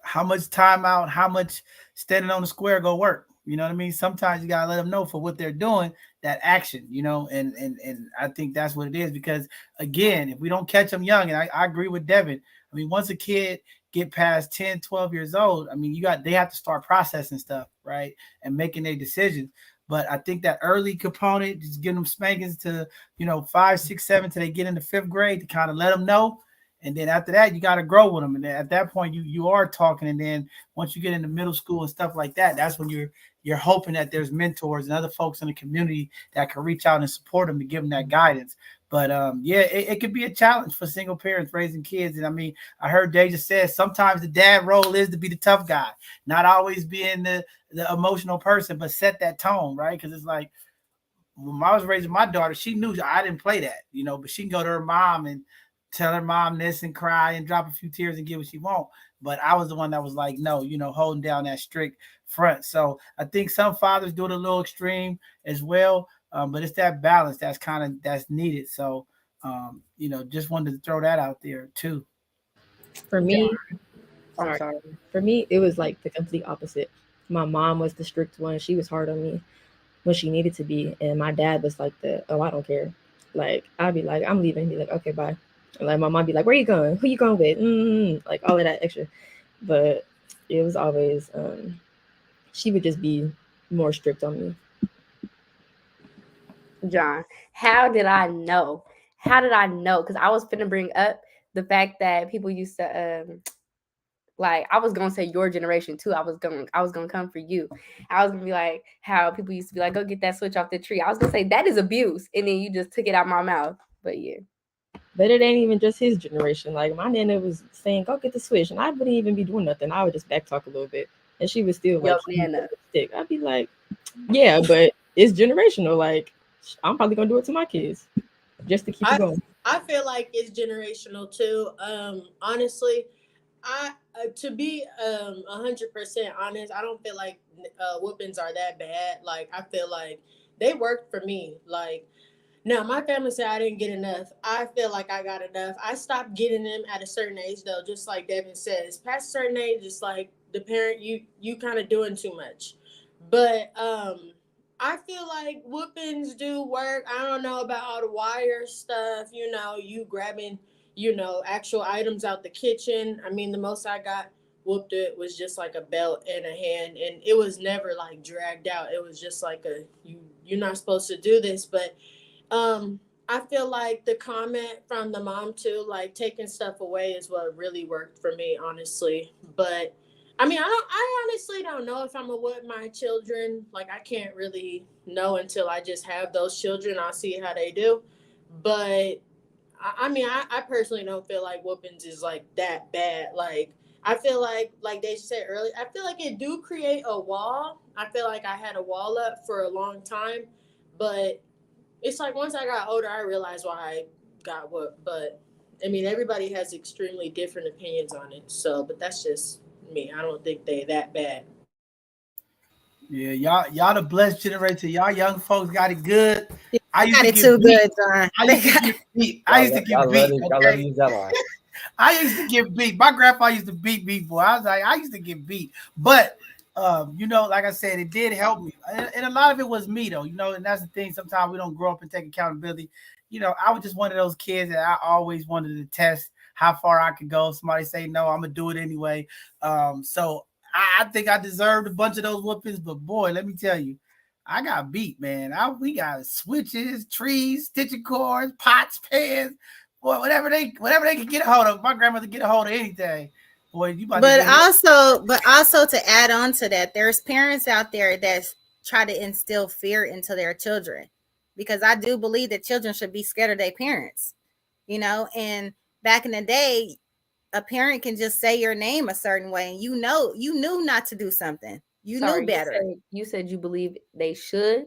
How much time out, how much standing on the square go work? You know what I mean? Sometimes you gotta let them know for what they're doing, that action, and I think that's what it is because again, if we don't catch them young, and I agree with Devin. I mean, once a kid get past 10, 12 years old, I mean, they have to start processing stuff, right? And making their decisions. But I think that early component, just giving them spankings to, 5, 6, 7 till they get into 5th grade to kind of let them know. And then after that, you got to grow with them. And then at that point, you are talking. And then once you get into middle school and stuff like that, that's when you're hoping that there's mentors and other folks in the community that can reach out and support them to give them that guidance. But yeah, it could be a challenge for single parents raising kids. And I mean, I heard Deja said sometimes the dad role is to be the tough guy, not always being the emotional person, but set that tone, right? Because it's like when I was raising my daughter, she knew I didn't play that, but she can go to her mom and tell her mom this and cry and drop a few tears and get what she want. But I was the one that was like, no, holding down that strict front. So I think some fathers do it a little extreme as well. But it's that balance that's needed. So, just wanted to throw that out there too. For me, I'm sorry. sorry. For me, it was like the complete opposite. My mom was the strict one. She was hard on me when she needed to be. And my dad was like oh, I don't care. Like, I'd be like, I'm leaving. He'd be like, okay, bye. And like my mom be like, where you going? Who you going with? Like all of that extra. But it was always she would just be more strict on me. John, how did I know? How did I know? Because I was finna bring up the fact that people used to like, I was gonna say your generation too. I was gonna come for you. I was gonna be like how people used to be like, go get that switch off the tree. I was gonna say that is abuse, and then you just took it out my mouth. But yeah. But it ain't even just his generation. Like my nana was saying, "Go get the switch," and I wouldn't even be doing nothing. I would just back talk a little bit, and she was still Yo, like, Nana. "Stick." I'd be like, "Yeah, but it's generational. Like I'm probably gonna do it to my kids just to keep it going." I feel like it's generational too. Honestly, I to be 100% honest, I don't feel like whoopings are that bad. Like I feel like they worked for me. Like now, my family said I didn't get enough. I feel like I got enough. I stopped getting them at a certain age, though. Just like Devin says, past a certain age, it's like the parent you kind of doing too much. But I feel like whoopings do work. I don't know about all the wire stuff. You know, you grabbing actual items out the kitchen. I mean, the most I got whooped it was just like a belt and a hand, and it was never like dragged out. It was just like you're not supposed to do this, but I feel like the comment from the mom too, like taking stuff away is what really worked for me, honestly. But I mean, I honestly don't know if I'm gonna whip my children. Like I can't really know until I just have those children. I'll see how they do. But I mean, I personally don't feel like whoopings is like that bad. Like I feel like they said earlier, I feel like it do create a wall. I feel like I had a wall up for a long time, but it's like once I got older, I realized why I got whooped. But I mean, everybody has extremely different opinions on it. So, but that's just me. I don't think they that bad. Yeah, y'all the blessed generation. Y'all young folks got it good. I They used got to it get too beat. good, John. I They used to got get beat. I used to get beat. Y'all love to Okay. use that line. I used to get beat. My grandpa used to beat me, boy. I was like, I used to get beat. But like I said, it did help me. And a lot of it was me though, and that's the thing. Sometimes we don't grow up and take accountability. I was just one of those kids that I always wanted to test how far I could go. If somebody say no, I'm gonna do it anyway. So I think I deserved a bunch of those whoopings, but boy, let me tell you, I got beat, man. We got switches, trees, stitching cords, pots, pans, boy, whatever they can get a hold of. My grandmother get a hold of anything. Boy, you about to But get hit. also to add on to that, there's parents out there that try to instill fear into their children, because I do believe that children should be scared of their parents. And back in the day, a parent can just say your name a certain way, and you knew not to do something. You knew Sorry, better. you said you believe they should.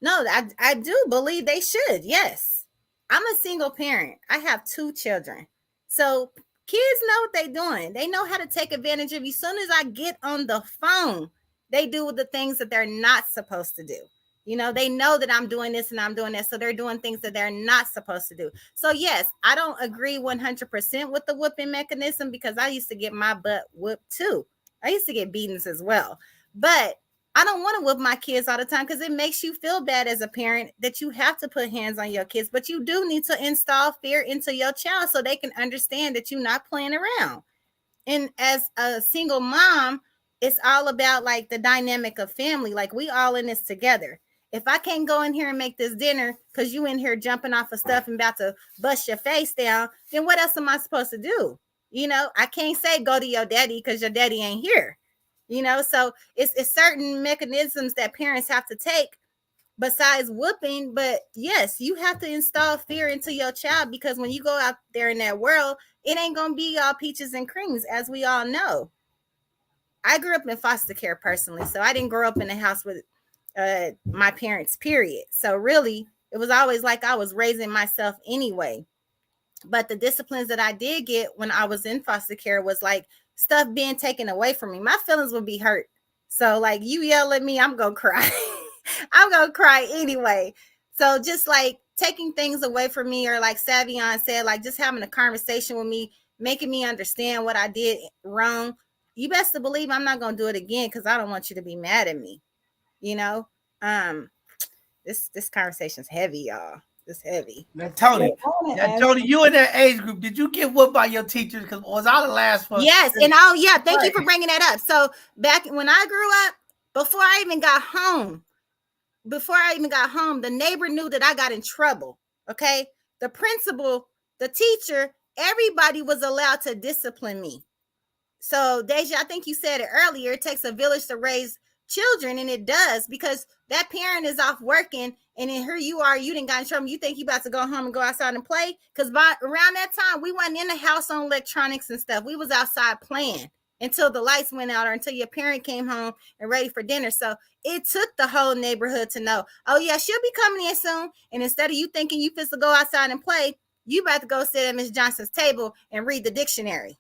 No, I do believe they should. Yes. I'm a single parent. I have 2 children. So kids know what they're doing. They know how to take advantage of you. As soon as I get on the phone, they do the things that they're not supposed to do. They know that I'm doing this and I'm doing that. So they're doing things that they're not supposed to do. So yes, I don't agree 100% with the whooping mechanism, because I used to get my butt whooped too. I used to get beatings as well. But I don't want to whip my kids all the time, because it makes you feel bad as a parent that you have to put hands on your kids. But you do need to install fear into your child so they can understand that you're not playing around. And as a single mom, it's all about like the dynamic of family. Like we all in this together. If I can't go in here and make this dinner because you in here jumping off of stuff and about to bust your face down, then what else am I supposed to do? I can't say go to your daddy because your daddy ain't here. So it's certain mechanisms that parents have to take besides whooping. But yes, you have to install fear into your child, because when you go out there in that world, it ain't gonna be all peaches and creams, as we all know. I grew up in foster care personally, so I didn't grow up in a house with my parents, period. So really, it was always like I was raising myself anyway. But the disciplines that I did get when I was in foster care was like stuff being taken away from me. My feelings would be hurt. So like you yell at me, I'm gonna cry. I'm gonna cry anyway. So just like taking things away from me, or like Savion said, like just having a conversation with me, making me understand what I did wrong. You best to believe I'm not gonna do it again, because I don't want you to be mad at me. You know, um, this conversation's heavy, y'all. was heavy. Now, Tony, I wanna now, ask Tony, you in that age group, did you get whooped by your teachers? Because was I the last one? Yes, and oh yeah, thank you for bringing that up. So back when I grew up, before I even got home, the neighbor knew that I got in trouble. Okay, the principal, the teacher, everybody was allowed to discipline me. So Deja, I think you said it earlier, it takes a village to raise children, and it does, because that parent is off working, and then here you are, you didn't got in trouble. You think you about to go home and go outside and play? Because by around that time, we wasn't in the house on electronics and stuff. We was outside playing until the lights went out or until your parent came home and ready for dinner. So it took the whole neighborhood to know, oh yeah, she'll be coming in soon. And instead of you thinking you supposed to go outside and play, you about to go sit at Miss Johnson's table and read the dictionary.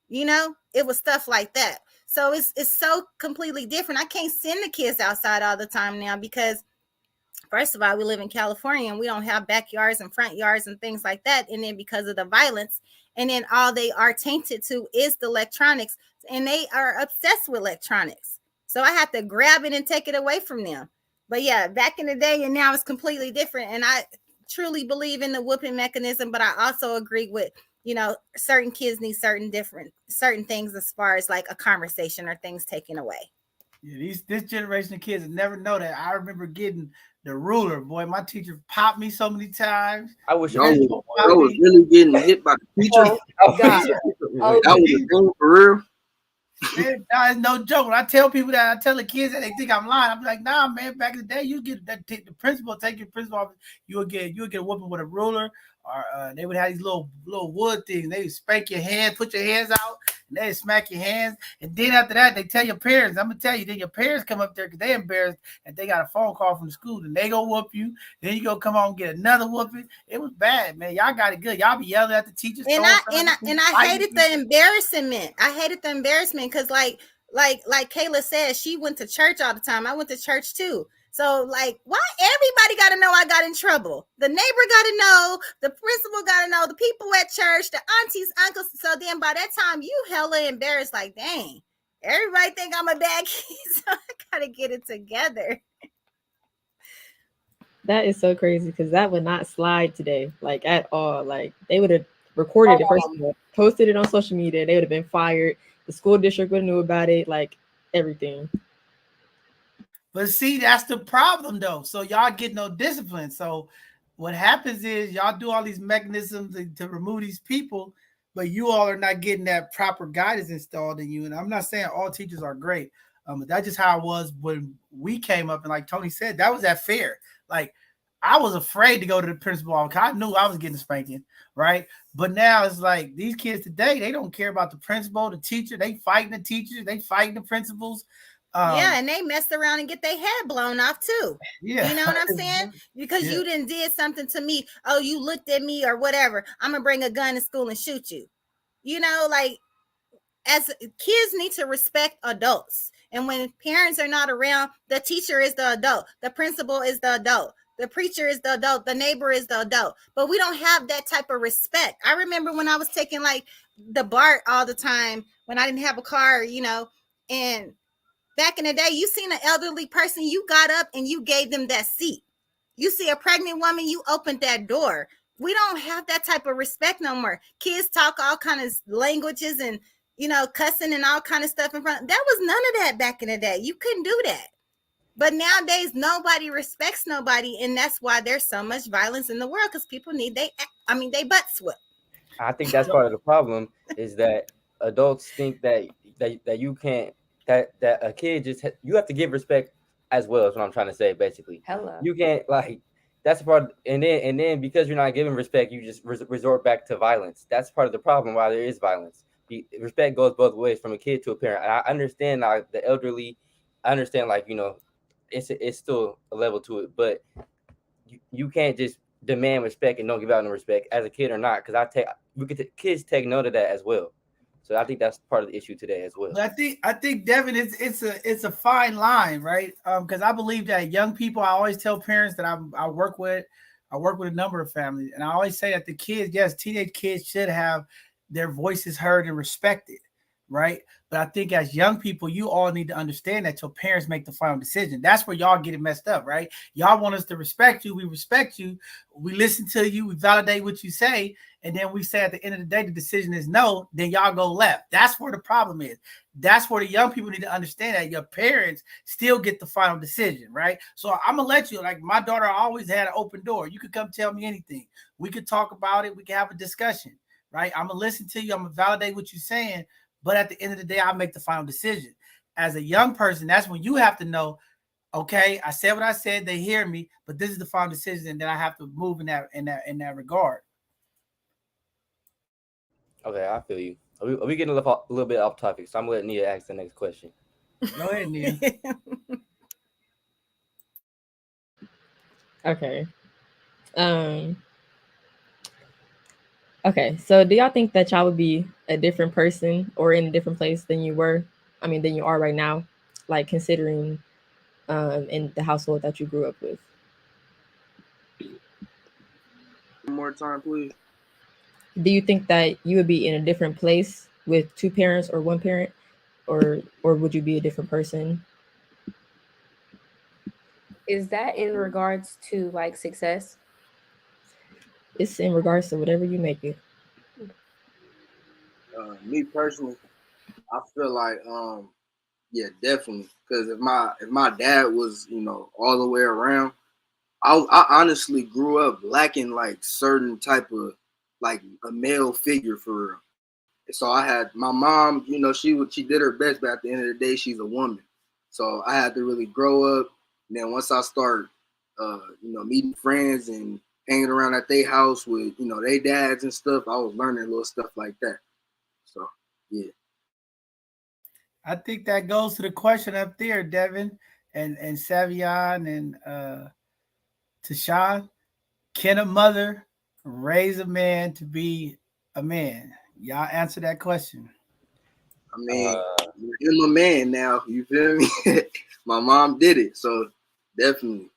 You know, it was stuff like that. So it's so completely different. I can't send the kids outside all the time now because, first of all, we live in California and we don't have backyards and front yards and things like that. And then because of the violence, and then all they are tainted to is the electronics, and they are obsessed with electronics. So I have to grab it and take it away from them. But yeah, back in the day and now it's completely different. And I truly believe in the whooping mechanism, but I also agree with, you know, certain kids need certain things as far as like a conversation or things taken away. Yeah, this generation of kids never know that. I remember getting the ruler. Boy, my teacher popped me so many times. I wish I was really getting hit by the teacher. Oh, God. Oh, That was a thing for real. Man, nah, it's no joke. When I tell people that, I tell the kids that they think I'm lying. I'm like, nah, man. Back in the day, you get that the principal, take your principal off. You would get a whooping with a ruler, or they would have these little wood things. They would spank your hands, put your hands out, and they would smack your hands. And then after that, they tell your parents. I'm gonna tell you. Then your parents come up there because they embarrassed that they got a phone call from the school, and they go whoop you. Then you go come on and get another whooping. It was bad, man. Y'all got it good. Y'all be yelling at the teachers. And I hated the embarrassment. I hated the embarrassment because like Kayla said, she went to church all the time. I went to church too. So like, why everybody got to know I got in trouble? The neighbor got to know, the principal got to know, the people at church, the aunties, uncles. So then by that time, you hella embarrassed. Like, dang, everybody think I'm a bad kid, so I gotta get it together. That is so crazy because that would not slide today, like at all. Like they would have recorded it first of all, posted it on social media. They would have been fired. The school district would have knew about it, like everything. But see, that's the problem though. So y'all get no discipline. So what happens is y'all do all these mechanisms to remove these people, but you all are not getting that proper guidance installed in you. And I'm not saying all teachers are great, but that's just how it was when we came up. And like Tony said, that was that fear. Like I was afraid to go to the principal office. I knew I was getting spanking, right? But now it's like these kids today, they don't care about the principal, the teacher. They fighting the teachers. They fighting the principals. Yeah, and they messed around and get their head blown off too. Yeah, you know what I'm saying? Because you did something to me. Oh, you looked at me or whatever. I'm gonna bring a gun to school and shoot you. You know, like as kids need to respect adults, and when parents are not around, the teacher is the adult, the principal is the adult, the preacher is the adult, the neighbor is the adult. But we don't have that type of respect. I remember when I was taking like the BART all the time when I didn't have a car, you know, and back in the day, you seen an elderly person, you got up and you gave them that seat. You see a pregnant woman, you opened that door. We don't have that type of respect no more. Kids talk all kind of languages and, you know, cussing and all kind of stuff in front. There was none of that back in the day. You couldn't do that. But nowadays, nobody respects nobody. And that's why there's so much violence in the world, because people need they butts whipped. I think that's part of the problem is that adults think that you can't, that a kid just you have to give respect as well. Is what I'm trying to say. Basically, Hello. You can't, like, that's part. And then because you're not giving respect, you just resort back to violence. That's part of the problem. Why there is violence. Respect goes both ways, from a kid to a parent. I understand the elderly. I understand, like, you know, it's still a level to it, but you can't just demand respect and don't give out no respect as a kid or not. Because kids take note of that as well. So I think that's part of the issue today as well. But I think Devin, it's a fine line, right? Because I believe that young people, I always tell parents that I work with a number of families, and I always say that the kids, yes, teenage kids should have their voices heard and respected. right? But I think as young people, you all need to understand that your parents make the final decision. That's where y'all get it messed up, right? Y'all want us to respect you. We respect you. We listen to you. We validate what you say. And then we say at the end of the day, the decision is no, then y'all go left. That's where the problem is. That's where the young people need to understand that your parents still get the final decision, right? So I'm going to let you, like my daughter always had an open door. You could come tell me anything. We could talk about it. We can have a discussion, right? I'm going to listen to you. I'm going to validate what you're saying. But at the end of the day, I make the final decision. As a young person, that's when you have to know, okay, I said what I said, they hear me, but this is the final decision, and then I have to move in that regard. Okay, I feel you. Are we getting a little bit off topic? So I'm letting Nia ask the next question. Go ahead, Nia. Okay. Okay, so do y'all think that y'all would be a different person or in a different place than you were? I mean, than you are right now, like considering in the household that you grew up with. One more time, please. Do you think that you would be in a different place with two parents or one parent, or would you be a different person? Is that in regards to like success? It's in regards to whatever you make it. Me personally, I feel like yeah, definitely. Because if my dad was all the way around, I honestly grew up lacking like certain type of like a male figure for real. So I had my mom, she did her best, but at the end of the day, she's a woman. So I had to really grow up. And then once I start, meeting friends and hanging around at their house with their dads and stuff, I was learning little stuff like that. So yeah. I think that goes to the question up there, Devin and Savion and Tashawn. Can a mother raise a man to be a man? Y'all answer that question. I mean, Uh, I'm a man now. You feel me? My mom did it, so definitely.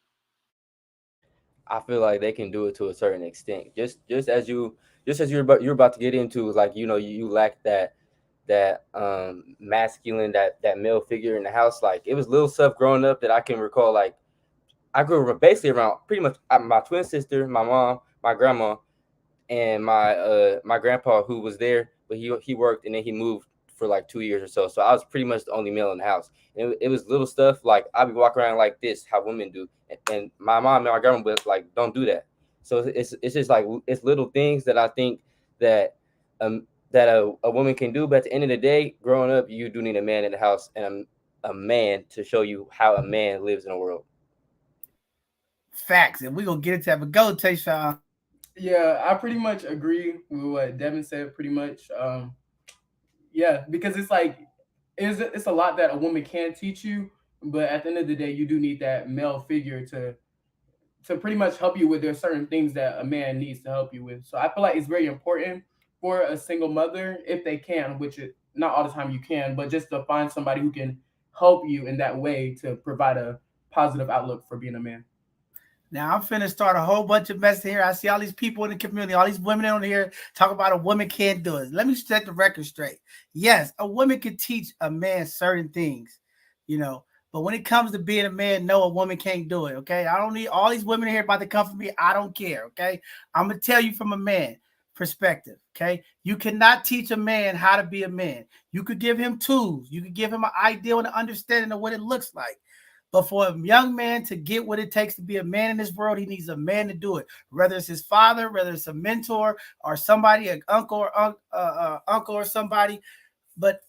I feel like they can do it to a certain extent. Just as you're about to get into, like you lack that masculine, that male figure in the house. Like it was little stuff growing up that I can recall. Like I grew up basically around pretty much my twin sister, my mom, my grandma, and my grandpa who was there, but he worked and then he moved for like 2 years or so. So I was pretty much the only male in the house. And it was little stuff like I'd be walking around like this, how women do, and my mom and my grandma was like, "Don't do that." So it's just like it's little things that I think that a woman can do. But at the end of the day, growing up, you do need a man in the house and a man to show you how a man lives in the world. Facts, and we're gonna get into that. But go, Tayshawn. Yeah, I pretty much agree with what Devin said. Pretty much, yeah, because it's like it's a lot that a woman can teach you, but at the end of the day, you do need that male figure to pretty much help you with. There's certain things that a man needs to help you with. So I feel like it's very important for a single mother if they can, which it not all the time you can, but just to find somebody who can help you in that way to provide a positive outlook for being a man. Now I'm finna start a whole bunch of mess here. I see all these people in the community, all these women on here talk about a woman can't do it. Let me set the record straight. Yes, a woman can teach a man certain things, but when it comes to being a man, no, a woman can't do it. Okay, I don't need all these women here about to come for me. I don't care. Okay, I'm gonna tell you from a man perspective. Okay, you cannot teach a man how to be a man. You could give him tools. You could give him an idea and an understanding of what it looks like. But for a young man to get what it takes to be a man in this world, he needs a man to do it. Whether it's his father, whether it's a mentor or somebody, an uncle or uncle or somebody. But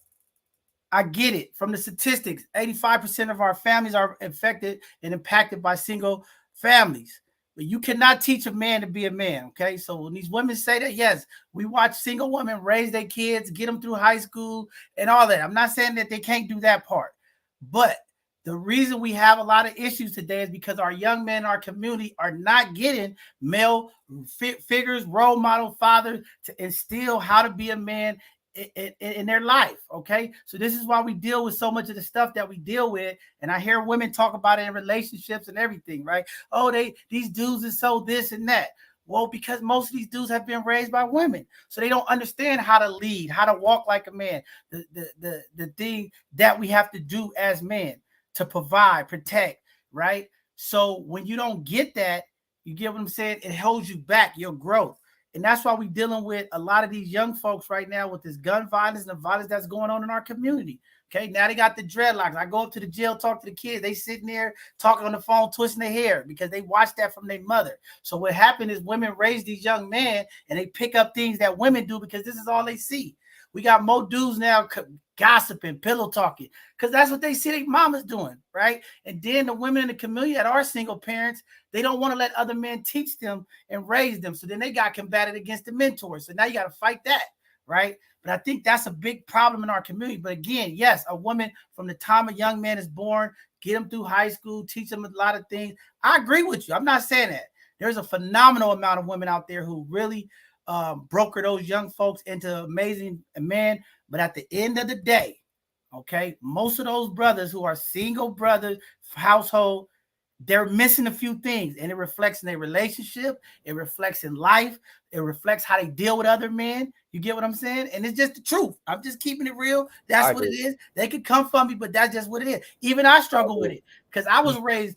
I get it from the statistics. 85% of our families are affected and impacted by single families. But you cannot teach a man to be a man. Okay. So when these women say that, yes, we watch single women raise their kids, get them through high school and all that. I'm not saying that they can't do that part. But the reason we have a lot of issues today is because our young men in our community are not getting male figures, role model fathers to instill how to be a man in their life. Okay, so this is why we deal with so much of the stuff that we deal with, and I hear women talk about it in relationships and everything, right? Oh, these dudes are so this and that. Well, because most of these dudes have been raised by women, so they don't understand how to lead, how to walk like a man, the thing that we have to do as men to provide, protect, right? So when you don't get that, you get what I'm saying? It holds you back, your growth. And that's why we're dealing with a lot of these young folks right now with this gun violence and the violence that's going on in our community. Okay, now they got the dreadlocks. I go up to the jail, talk to the kids. They sitting there talking on the phone, twisting their hair because they watched that from their mother. So what happened is women raise these young men and they pick up things that women do because this is all they see. We got more dudes now gossiping, pillow talking, because that's what they see their mamas doing, right? And then the women in the community that are single parents, they don't want to let other men teach them and raise them. So then they got combated against the mentors. So now you got to fight that, right? But I think that's a big problem in our community. But again, yes, a woman from the time a young man is born, get him through high school, teach him a lot of things. I agree with you. I'm not saying that. There's a phenomenal amount of women out there who really broker those young folks into amazing men. But at the end of the day, okay, most of those brothers who are single brothers, household, they're missing a few things, and it reflects in their relationship. It reflects in life. It reflects how they deal with other men. You get what I'm saying? And it's just the truth. I'm just keeping it real. That's what it is. They could come from me, but that's just what it is. Even I struggle with it because I was raised,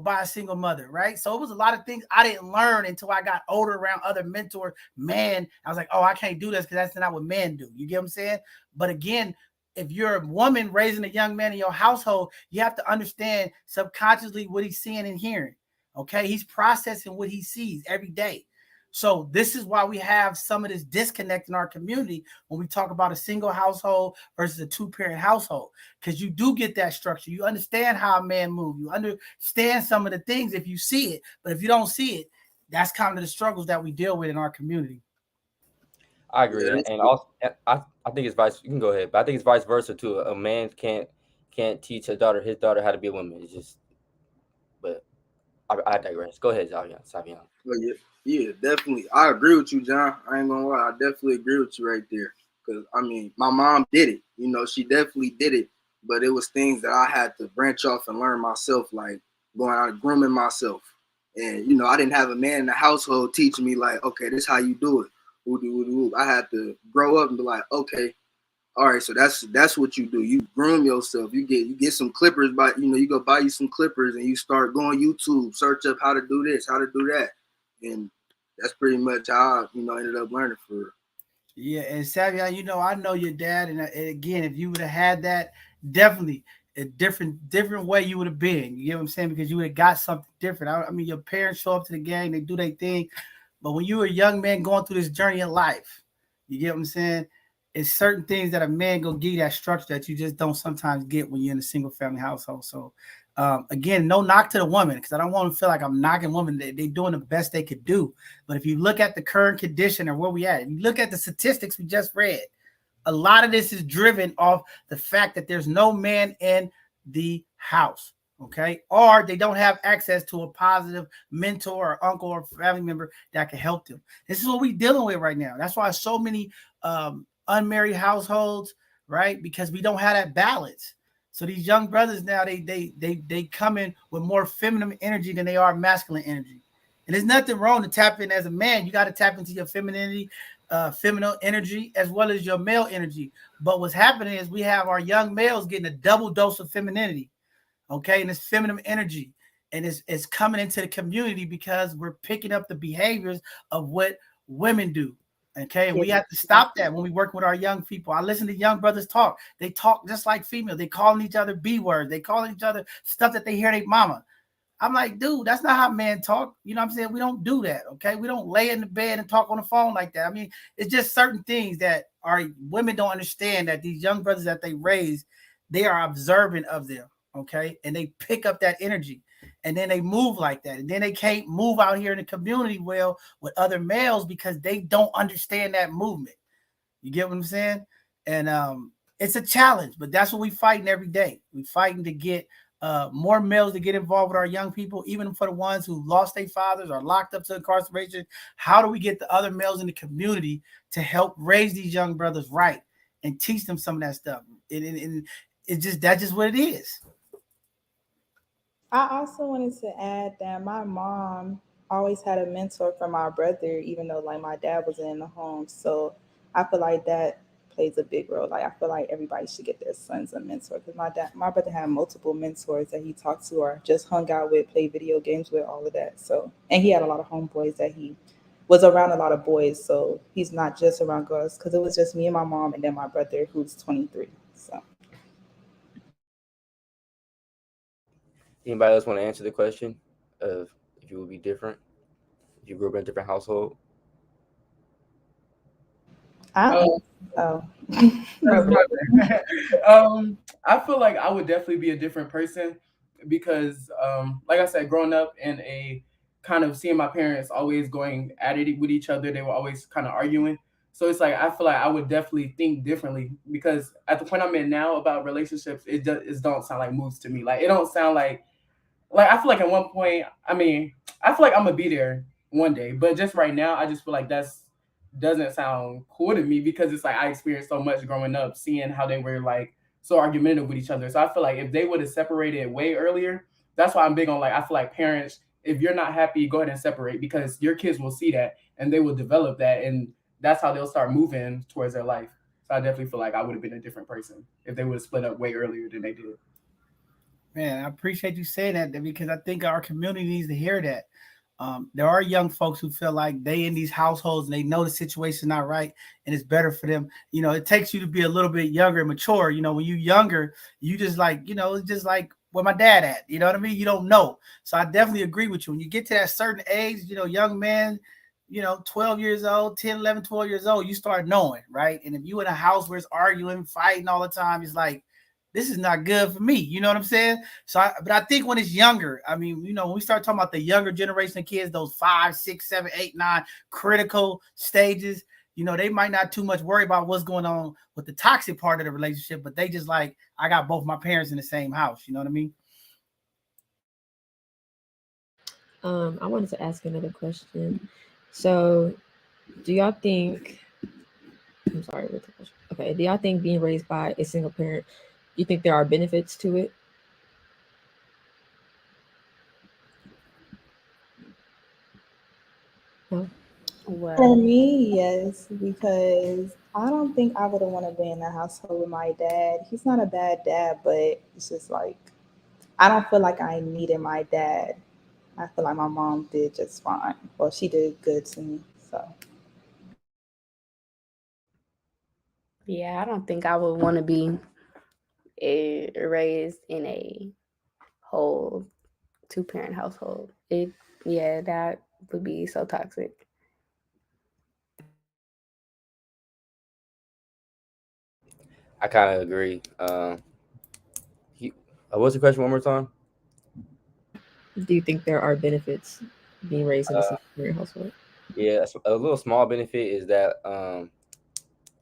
by a single mother, right? So it was a lot of things I didn't learn until I got older around other mentor men. I was like, oh, I can't do this because that's not what men do. You get what I'm saying? But again, if you're a woman raising a young man in your household, you have to understand subconsciously what he's seeing and hearing. Okay. He's processing what he sees every day. So this is why we have some of this disconnect in our community when we talk about a single household versus a two-parent household, because you do get that structure. You understand how a man moves. You understand some of the things if you see it, but if you don't see it, that's kind of the struggles that we deal with in our community. I agree, and also I think it's vice. You can go ahead, but I think it's vice versa too. A man can't teach his daughter how to be a woman. It's just, but I digress. Go ahead, Savion. Well, yeah, definitely. I agree with you, John. I ain't gonna lie. I definitely agree with you right there. Because I mean, my mom did it. She definitely did it. But it was things that I had to branch off and learn myself, like going out and grooming myself. And I didn't have a man in the household teaching me like, okay, this is how you do it. I had to grow up and be like, okay, all right, so that's what you do. You groom yourself. You get some clippers, you go buy you some clippers and you start going YouTube, search up how to do this, how to do that, and that's pretty much how I ended up learning for real. Yeah, and Savion, I know your dad, and again, if you would have had that, definitely a different way you would have been. You get what I'm saying? Because you would have got something different. I mean, your parents show up to the game, they do their thing, but when you were a young man going through this journey in life, you get what I'm saying? It's certain things that a man gonna give you that structure that you just don't sometimes get when you're in a single family household. So again, no knock to the woman, because I don't want to feel like I'm knocking women. They're doing the best they could do. But if you look at the current condition and where we at, you look at the statistics we just read, a lot of this is driven off the fact that there's no man in the house. Okay. Or they don't have access to a positive mentor or uncle or family member that can help them. This is what we're dealing with right now. That's why so many unmarried households, right? Because we don't have that balance. So these young brothers now, they come in with more feminine energy than they are masculine energy. And there's nothing wrong to tap in as a man. You got to tap into your femininity, feminine energy, as well as your male energy. But what's happening is we have our young males getting a double dose of femininity, okay? And it's feminine energy. And it's coming into the community because we're picking up the behaviors of what women do. Okay, and we have to stop that when we work with our young people. I listen to young brothers talk. They talk just like females. They calling each other B words. They calling each other stuff that they hear their mama. I'm like, dude, that's not how men talk. You know what I'm saying? We don't do that, okay? We don't lay in the bed and talk on the phone like that. I mean, it's just certain things that our women don't understand, that these young brothers that they raise, they are observant of them, okay? And they pick up that energy, and then they move like that. And then they can't move out here in the community well with other males because they don't understand that movement. You get what I'm saying? And it's a challenge, but that's what we fighting every day. We fighting to get more males to get involved with our young people, even for the ones who lost their fathers or locked up to incarceration. How do we get the other males in the community to help raise these young brothers right and teach them some of that stuff? And it's just, that's just what it is. I also wanted to add that my mom, always had a mentor for my brother, even though like my dad wasn't in the home. So I feel like that plays a big role. Like I feel like everybody should get their sons a mentor because my brother had multiple mentors that he talked to or just hung out with, played video games with, all of that. So and he had a lot of homeboys that he was around a lot of boys. So he's not just around girls because it was just me and my mom and then my brother who's 23. So Anybody else want to answer the question of if you would be different if you grew up in a different household? I Um, oh That's no, my bad. I feel like I would definitely be a different person because, like I said, growing up in a kind of seeing my parents always going at it with each other, they were always kind of arguing. So it's like I feel like I would definitely think differently because at the point I'm in now about relationships, it don't sound like moves to me. Like it don't sound like I feel like at one point, I mean, I feel like I'm gonna be there one day, but just right now, I just feel like that's doesn't sound cool to me because it's like I experienced so much growing up, seeing how they were like so argumentative with each other. So I feel like if they would have separated way earlier, that's why I'm big on like I feel like parents, if you're not happy, go ahead and separate because your kids will see that and they will develop that, and that's how they'll start moving towards their life. So I definitely feel like I would have been a different person if they would have split up way earlier than they did. Man, I appreciate you saying that because I think our community needs to hear that. There are young folks who feel like they in these households and they know the situation not right and it's better for them. You know, it takes you to be a little bit younger and mature. You know, when you're younger, you just like, it's just like where my dad at. You know what I mean? You don't know. So I definitely agree with you. When you get to that certain age, young man, 12 years old, 10, 11, 12 years old, you start knowing, right? And if you in a house where it's arguing, fighting all the time, it's like, this is not good for me. You know what I'm saying? But I think when it's younger, I mean, when we start talking about the younger generation of kids, those 5, 6, 7, 8, 9 critical stages, they might not too much worry about what's going on with the toxic part of the relationship, but they just like, I got both my parents in the same house. You know what I mean? I wanted to ask another question. So, do y'all think? I'm sorry, with the question. Okay, do y'all think being raised by a single parent, you think there are benefits to it? No. for Well, me, yes, because I don't think I would have want to be in a household with my dad. He's not a bad dad, but it's just like I don't feel like I needed my dad. I feel like my mom did just fine. Well, she did good to me. So yeah, I don't think I would want to be raised in a whole two-parent household. Yeah, that would be so toxic. I kind of agree. He, what's the question one more time? Do you think there are benefits being raised in a Uh, single parent household? yeah, a little small benefit is that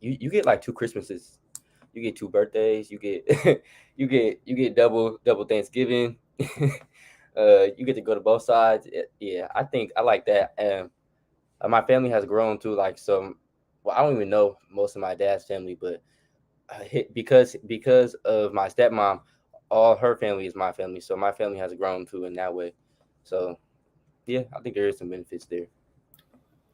you get like two Christmases, you get two birthdays, you get you get double Thanksgiving. You get to go to both sides. Yeah, I think I like that. My family has grown to like some. Well, I don't even know most of my dad's family, but because of my stepmom, all her family is my family. So my family has grown too in that way. So yeah, I think there is some benefits there.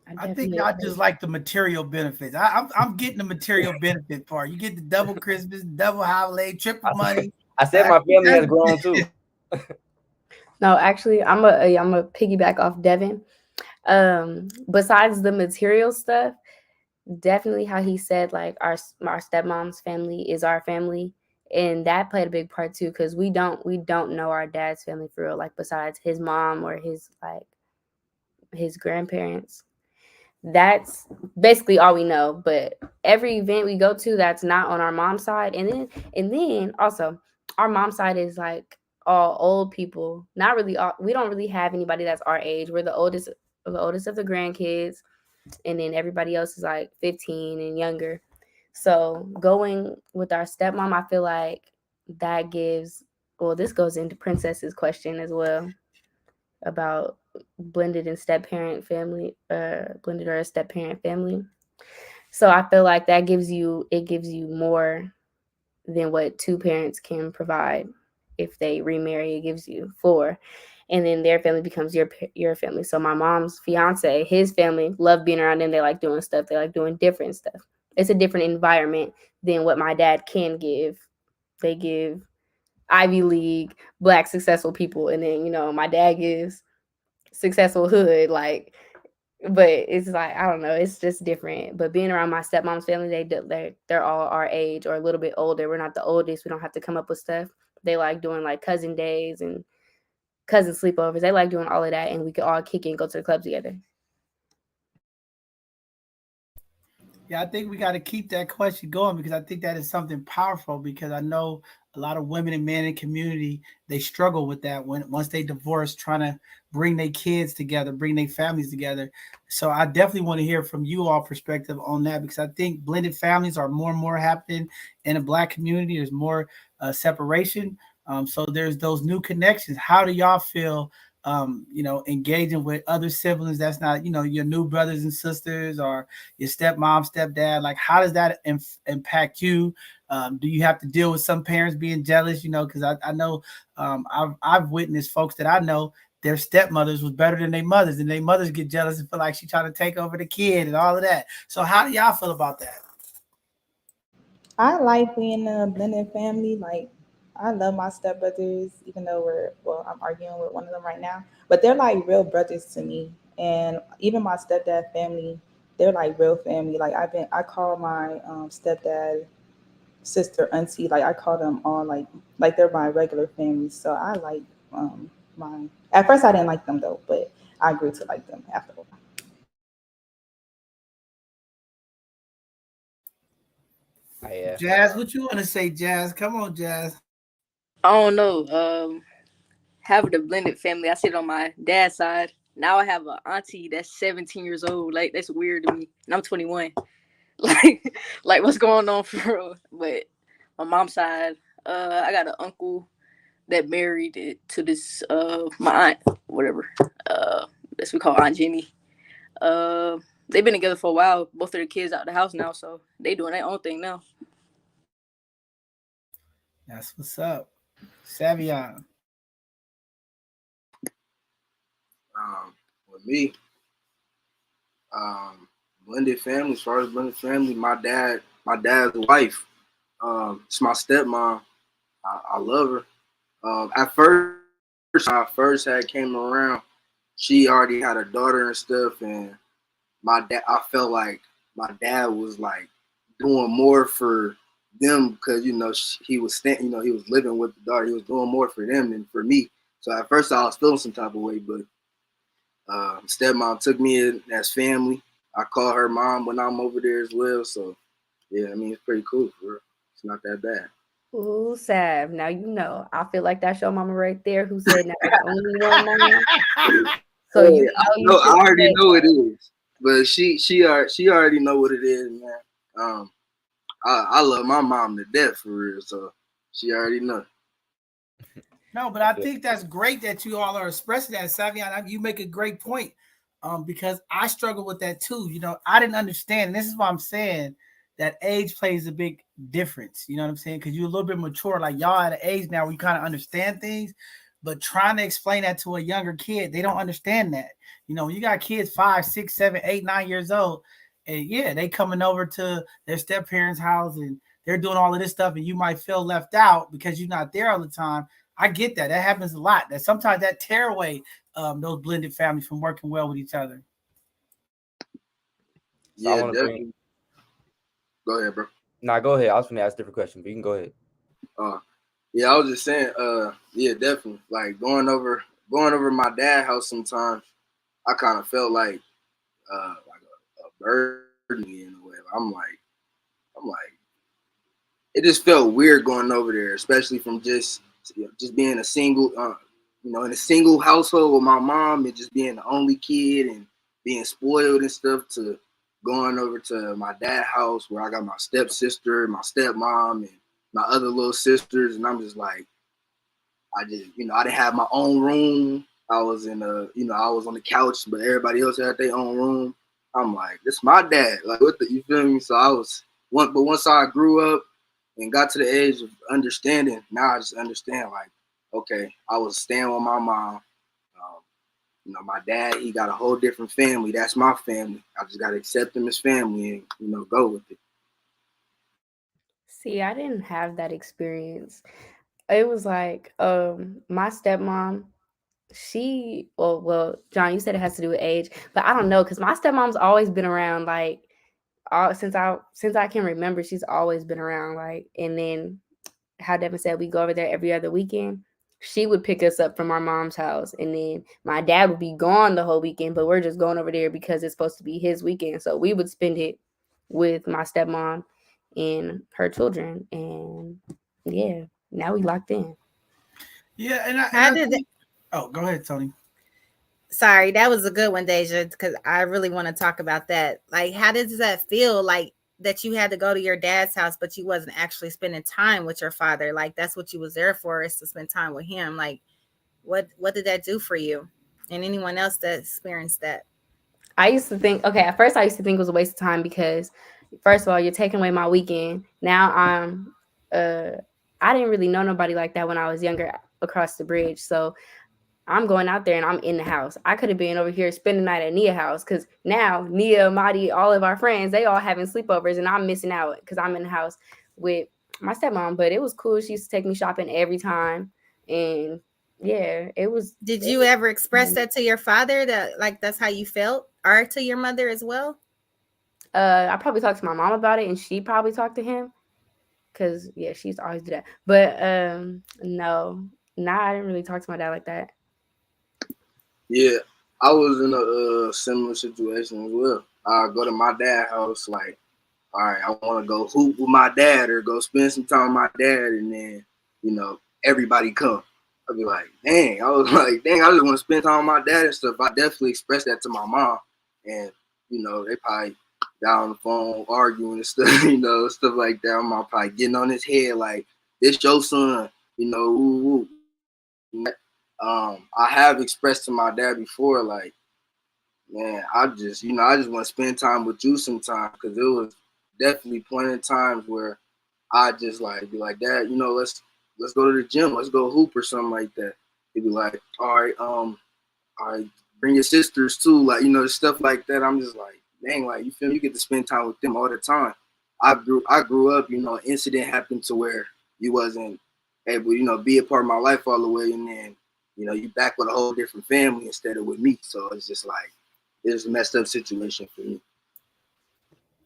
I I think definitely y'all agree. just like the material benefits. I'm getting the material benefit part. You get the double Christmas, double holiday, triple money. I said my family has grown too. No, actually, I'm a piggyback off Devin. Besides the material stuff, definitely how he said like our stepmom's family is our family, and that played a big part too because we don't know our dad's family for real. Like besides his mom or his grandparents, that's basically all we know. But every event we go to that's not on our mom's side, and then also our mom's side is like all old people. Not really all, we don't really have anybody that's our age. We're the oldest of the grandkids, and then everybody else is like 15 and younger. So going with our stepmom, I feel like that gives, well, this goes into Princess's question as well about blended or a step parent family. So I feel like it gives you more than what two parents can provide. If they remarry, it gives you four. and then their family becomes your family. So my mom's fiance, his family love being around them. They like doing stuff. They like doing different stuff. It's a different environment than what my dad can give. They give Ivy League, Black successful people, and then my dad gives successful hood, like. But it's like, I don't know, it's just different. But being around my stepmom's family, they're all our age or a little bit older. We're not the oldest. We don't have to come up with stuff. They like doing like cousin days and cousin sleepovers. They like doing all of that, and we could all kick it and go to the club together. Yeah, I think we got to keep that question going because I think that is something powerful because I know a lot of women and men in community, they struggle with that once they divorce, trying to bring their kids together, bring their families together. So I definitely want to hear from you all perspective on that because I think blended families are more and more happening in the Black community. There's more separation. So there's those new connections. How do y'all feel engaging with other siblings that's not, your new brothers and sisters or your stepmom, stepdad? Like, how does that impact you? Do you have to deal with some parents being jealous? Because I know I've witnessed folks that I know their stepmothers was better than their mothers, and their mothers get jealous and feel like she trying to take over the kid and all of that. So how do y'all feel about that? I like being a blended family. Like, I love my stepbrothers, even though I'm arguing with one of them right now. But they're like real brothers to me. And even my stepdad family, they're like real family. Like I call my stepdad sister, auntie. Like I call them all like they're my regular family. So I like my. At first, I didn't like them though, but I grew to like them after a while. Yeah. Jazz, what you want to say, Jazz? Come on, Jazz. I don't know. Having a blended family, I sit on my dad's side. Now I have an auntie that's 17 years old. Like, that's weird to me. And I'm 21. Like what's going on for real? But my mom's side, I got an uncle that married to this my aunt, whatever. That's we call Aunt Jenny. Uh, they've been together for a while. Both of the kids out the house now, so they doing their own thing now. That's what's up. Savion. With me, blended family. As far as blended family, my dad's wife, it's my stepmom. I love her. At first, when I first had came around, she already had a daughter and stuff, and I felt like my dad was like doing more for them because he was he was living with the daughter. He was doing more for them than for me. So at first I was feeling some type of way, but stepmom took me in as family. I call her mom when I'm over there as well. So yeah, I mean it's pretty cool for her. It's not that bad. Ooh, Sav. Now I feel like that's your mama right there who said now it's only one mama. So Hey, I already know it is, but she already know what it is, man. I love my mom to death for real, so she already know. No, but I think that's great that you all are expressing that, Savion. You make a great point, because I struggle with that too. I didn't understand, and this is why I'm saying that age plays a big difference. You know what I'm saying? Because you're a little bit mature, like y'all at an age now where you kind of understand things, but trying to explain that to a younger kid, they don't understand that. When you got kids 5, 6, 7, 8, 9 years old, and yeah, they coming over to their step parents' house and they're doing all of this stuff, and you might feel left out because you're not there all the time. I get that. That happens a lot. That sometimes that tear away those blended families from working well with each other. So Yeah, definitely. Go ahead, bro. Nah, go ahead. I was going to ask a different question, but you can go ahead. Yeah, I was just saying, yeah, definitely. Like going over my dad's house sometimes, I kind of felt like a burden in a way. I'm like, it just felt weird going over there, especially from just being a single, in a single household with my mom and just being the only kid and being spoiled and stuff to going over to my dad's house where I got my stepsister, my stepmom, and my other little sisters, and I'm just like, I just, I didn't have my own room. I was I was on the couch, but everybody else had their own room. I'm like, this my dad. Like, you feel me? So but once I grew up and got to the age of understanding, now I just understand, like, okay, I was staying with my mom. You know, my dad, he got a whole different family. That's my family. I just got to accept them as family and, you know, go with it. See, I didn't have that experience. It was like my stepmom, John, you said it has to do with age, but I don't know, because my stepmom's always been around, like since I can remember. She's always been around, like, and then how Devin said, we go over there every other weekend. She would pick us up from our mom's house, and then my dad would be gone the whole weekend, but we're just going over there because it's supposed to be his weekend. So we would spend it with my stepmom and her children, and yeah, now we locked in. Yeah, How did that? Oh, go ahead, Tony. Sorry, that was a good one, Deja, because I really want to talk about that. Like, how does that feel? Like that you had to go to your dad's house, but you wasn't actually spending time with your father. Like that's what you was there for, is to spend time with him. Like, what did that do for you? And anyone else that experienced that? I used to think, okay, at first I used to think it was a waste of time because, first of all, you're taking away my weekend. Now I didn't really know nobody like that when I was younger across the bridge. So I'm going out there and I'm in the house. I could have been over here spending the night at Nia's house, because now Nia, Madi, all of our friends, they all having sleepovers, and I'm missing out because I'm in the house with my stepmom. But it was cool. She used to take me shopping every time. And yeah, it was. Did you ever express that to your father, that like that's how you felt, or to your mother as well? I probably talked to my mom about it, and she probably talked to him, because yeah, she used to always do that. But no, I didn't really talk to my dad like that. Yeah, I was in a similar situation as well. I go to my dad's house, like, all right, I want to go hoop with my dad or go spend some time with my dad, and then, you know, everybody come. I'd be like, dang, I was like, dang, I just want to spend time with my dad and stuff. I definitely expressed that to my mom, and, you know, they probably got on the phone arguing and stuff, you know, stuff like that. My mom probably getting on his head like, this your son, you know, woo woo. I have expressed to my dad before, like, man, I just want to spend time with you sometime, because it was definitely plenty of times where I just like be like, Dad, you know, let's go to the gym, let's go hoop or something like that. He'd be like, all right, bring your sisters too, like, you know, stuff like that. I'm just like, dang, like, you feel me? You get to spend time with them all the time. I grew up, you know, an incident happened to where you wasn't able, you know, be a part of my life all the way, and then, you know, you back with a whole different family instead of with me. So it's just like, it's a messed up situation for me.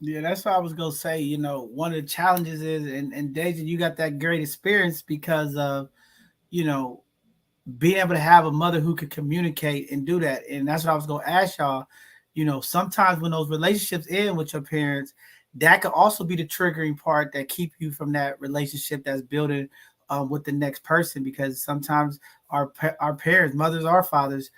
Yeah, that's what I was gonna say. You know, one of the challenges is, and Deja, you got that great experience because of, you know, being able to have a mother who could communicate and do that. And that's what I was gonna ask y'all. You know, sometimes when those relationships end with your parents, that could also be the triggering part that keep you from that relationship that's building with the next person. Because sometimes our parents, mothers or fathers,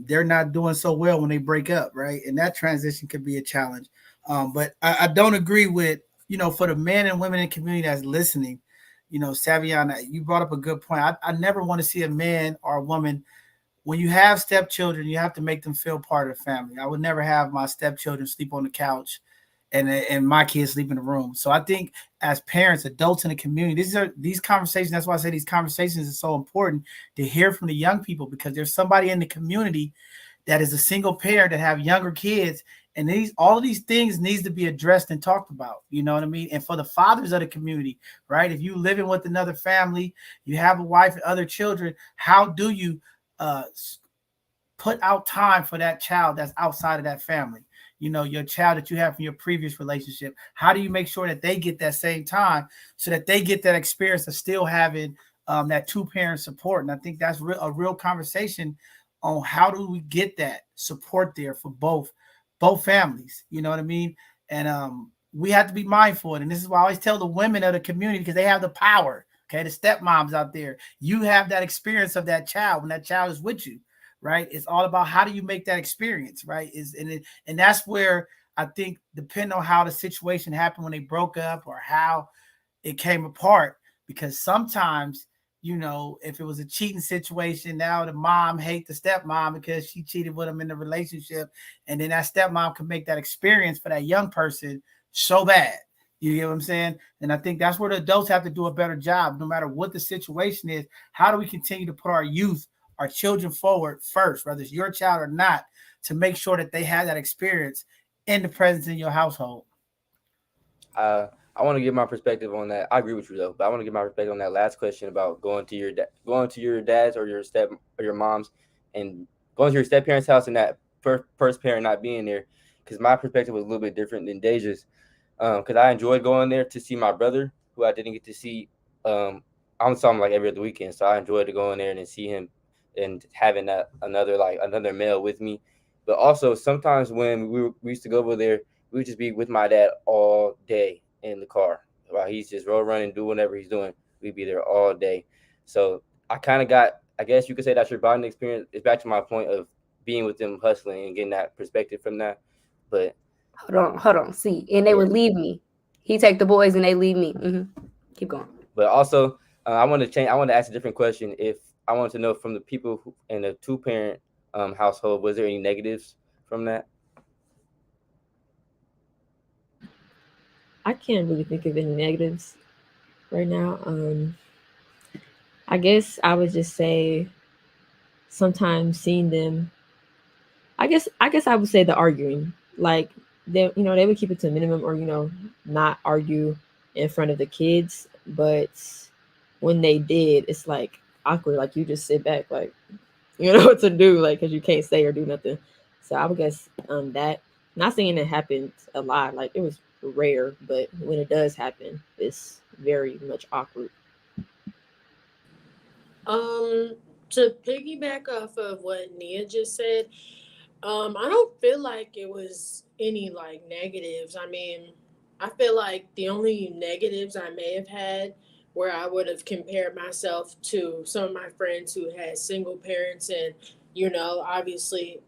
they're not doing so well when they break up, right? And that transition could be a challenge. But I don't agree with, you know, for the men and women in the community that's listening, you know, Saviana, you brought up a good point. I never want to see a man or a woman, when you have stepchildren, you have to make them feel part of the family. I would never have my stepchildren sleep on the couch and my kids sleep in the room. So I think as parents, adults in the community, these conversations. That's why I say these conversations are so important to hear from the young people, because there's somebody in the community that is a single parent that have younger kids, and all of these things needs to be addressed and talked about. You know what I mean? And for the fathers of the community, right? If you living with another family, you have a wife and other children, how do you uh put out time for that child that's outside of that family? You know, your child that you have from your previous relationship, how do you make sure that they get that same time, so that they get that experience of still having that two-parent support? And I think that's a real conversation on how do we get that support there for both families. You know what I mean? And we have to be mindful. And this is why I always tell the women of the community, because they have the power. Okay, the stepmoms out there, you have that experience of that child when that child is with you, right? It's all about how do you make that experience, right? And that's where I think, depending on how the situation happened when they broke up or how it came apart, because sometimes, you know, if it was a cheating situation, now the mom hate the stepmom because she cheated with him in the relationship, and then that stepmom can make that experience for that young person so bad. You get what I'm saying? And I think that's where the adults have to do a better job, no matter what the situation is. How do we continue to put our youth our children forward first, whether it's your child or not, to make sure that they have that experience in the presence in your household? I want to give my perspective on that. I agree with you though, but I want to give my perspective on that last question about going to your dad's or your step or your mom's, and going to your step parents' house and that first parent not being there. Because my perspective was a little bit different than Deja's. Because I enjoyed going there to see my brother, who I didn't get to see. I saw him like every other weekend, so I enjoyed to go in there and see him and having that another male with me. But also sometimes when we used to go over there, we would just be with my dad all day in the car while he's just roll running, do whatever he's doing. We'd be there all day. So I kind of got, I guess you could say that's your bonding experience. It's back to my point of being with them, hustling and getting that perspective from that. But Hold on. See, and they would leave me. He take the boys and they leave me. Keep going. But also, I want to change. I want to ask a different question. If I want to know from the people in a two-parent household, was there any negatives from that? I can't really think of any negatives right now. I guess I would just say sometimes seeing them. I guess I would say the arguing, like they would keep it to a minimum, or not argue in front of the kids, but when they did, it's like awkward. Like you just sit back, like you know what to do, like because you can't say or do nothing. So I would guess that. Not saying it happened a lot, like it was rare, but when it does happen, it's very much awkward. To piggyback off of what Nia just said, I don't feel like it was any like negatives. I mean, I feel like the only negatives I may have had where I would have compared myself to some of my friends who had single parents, and obviously,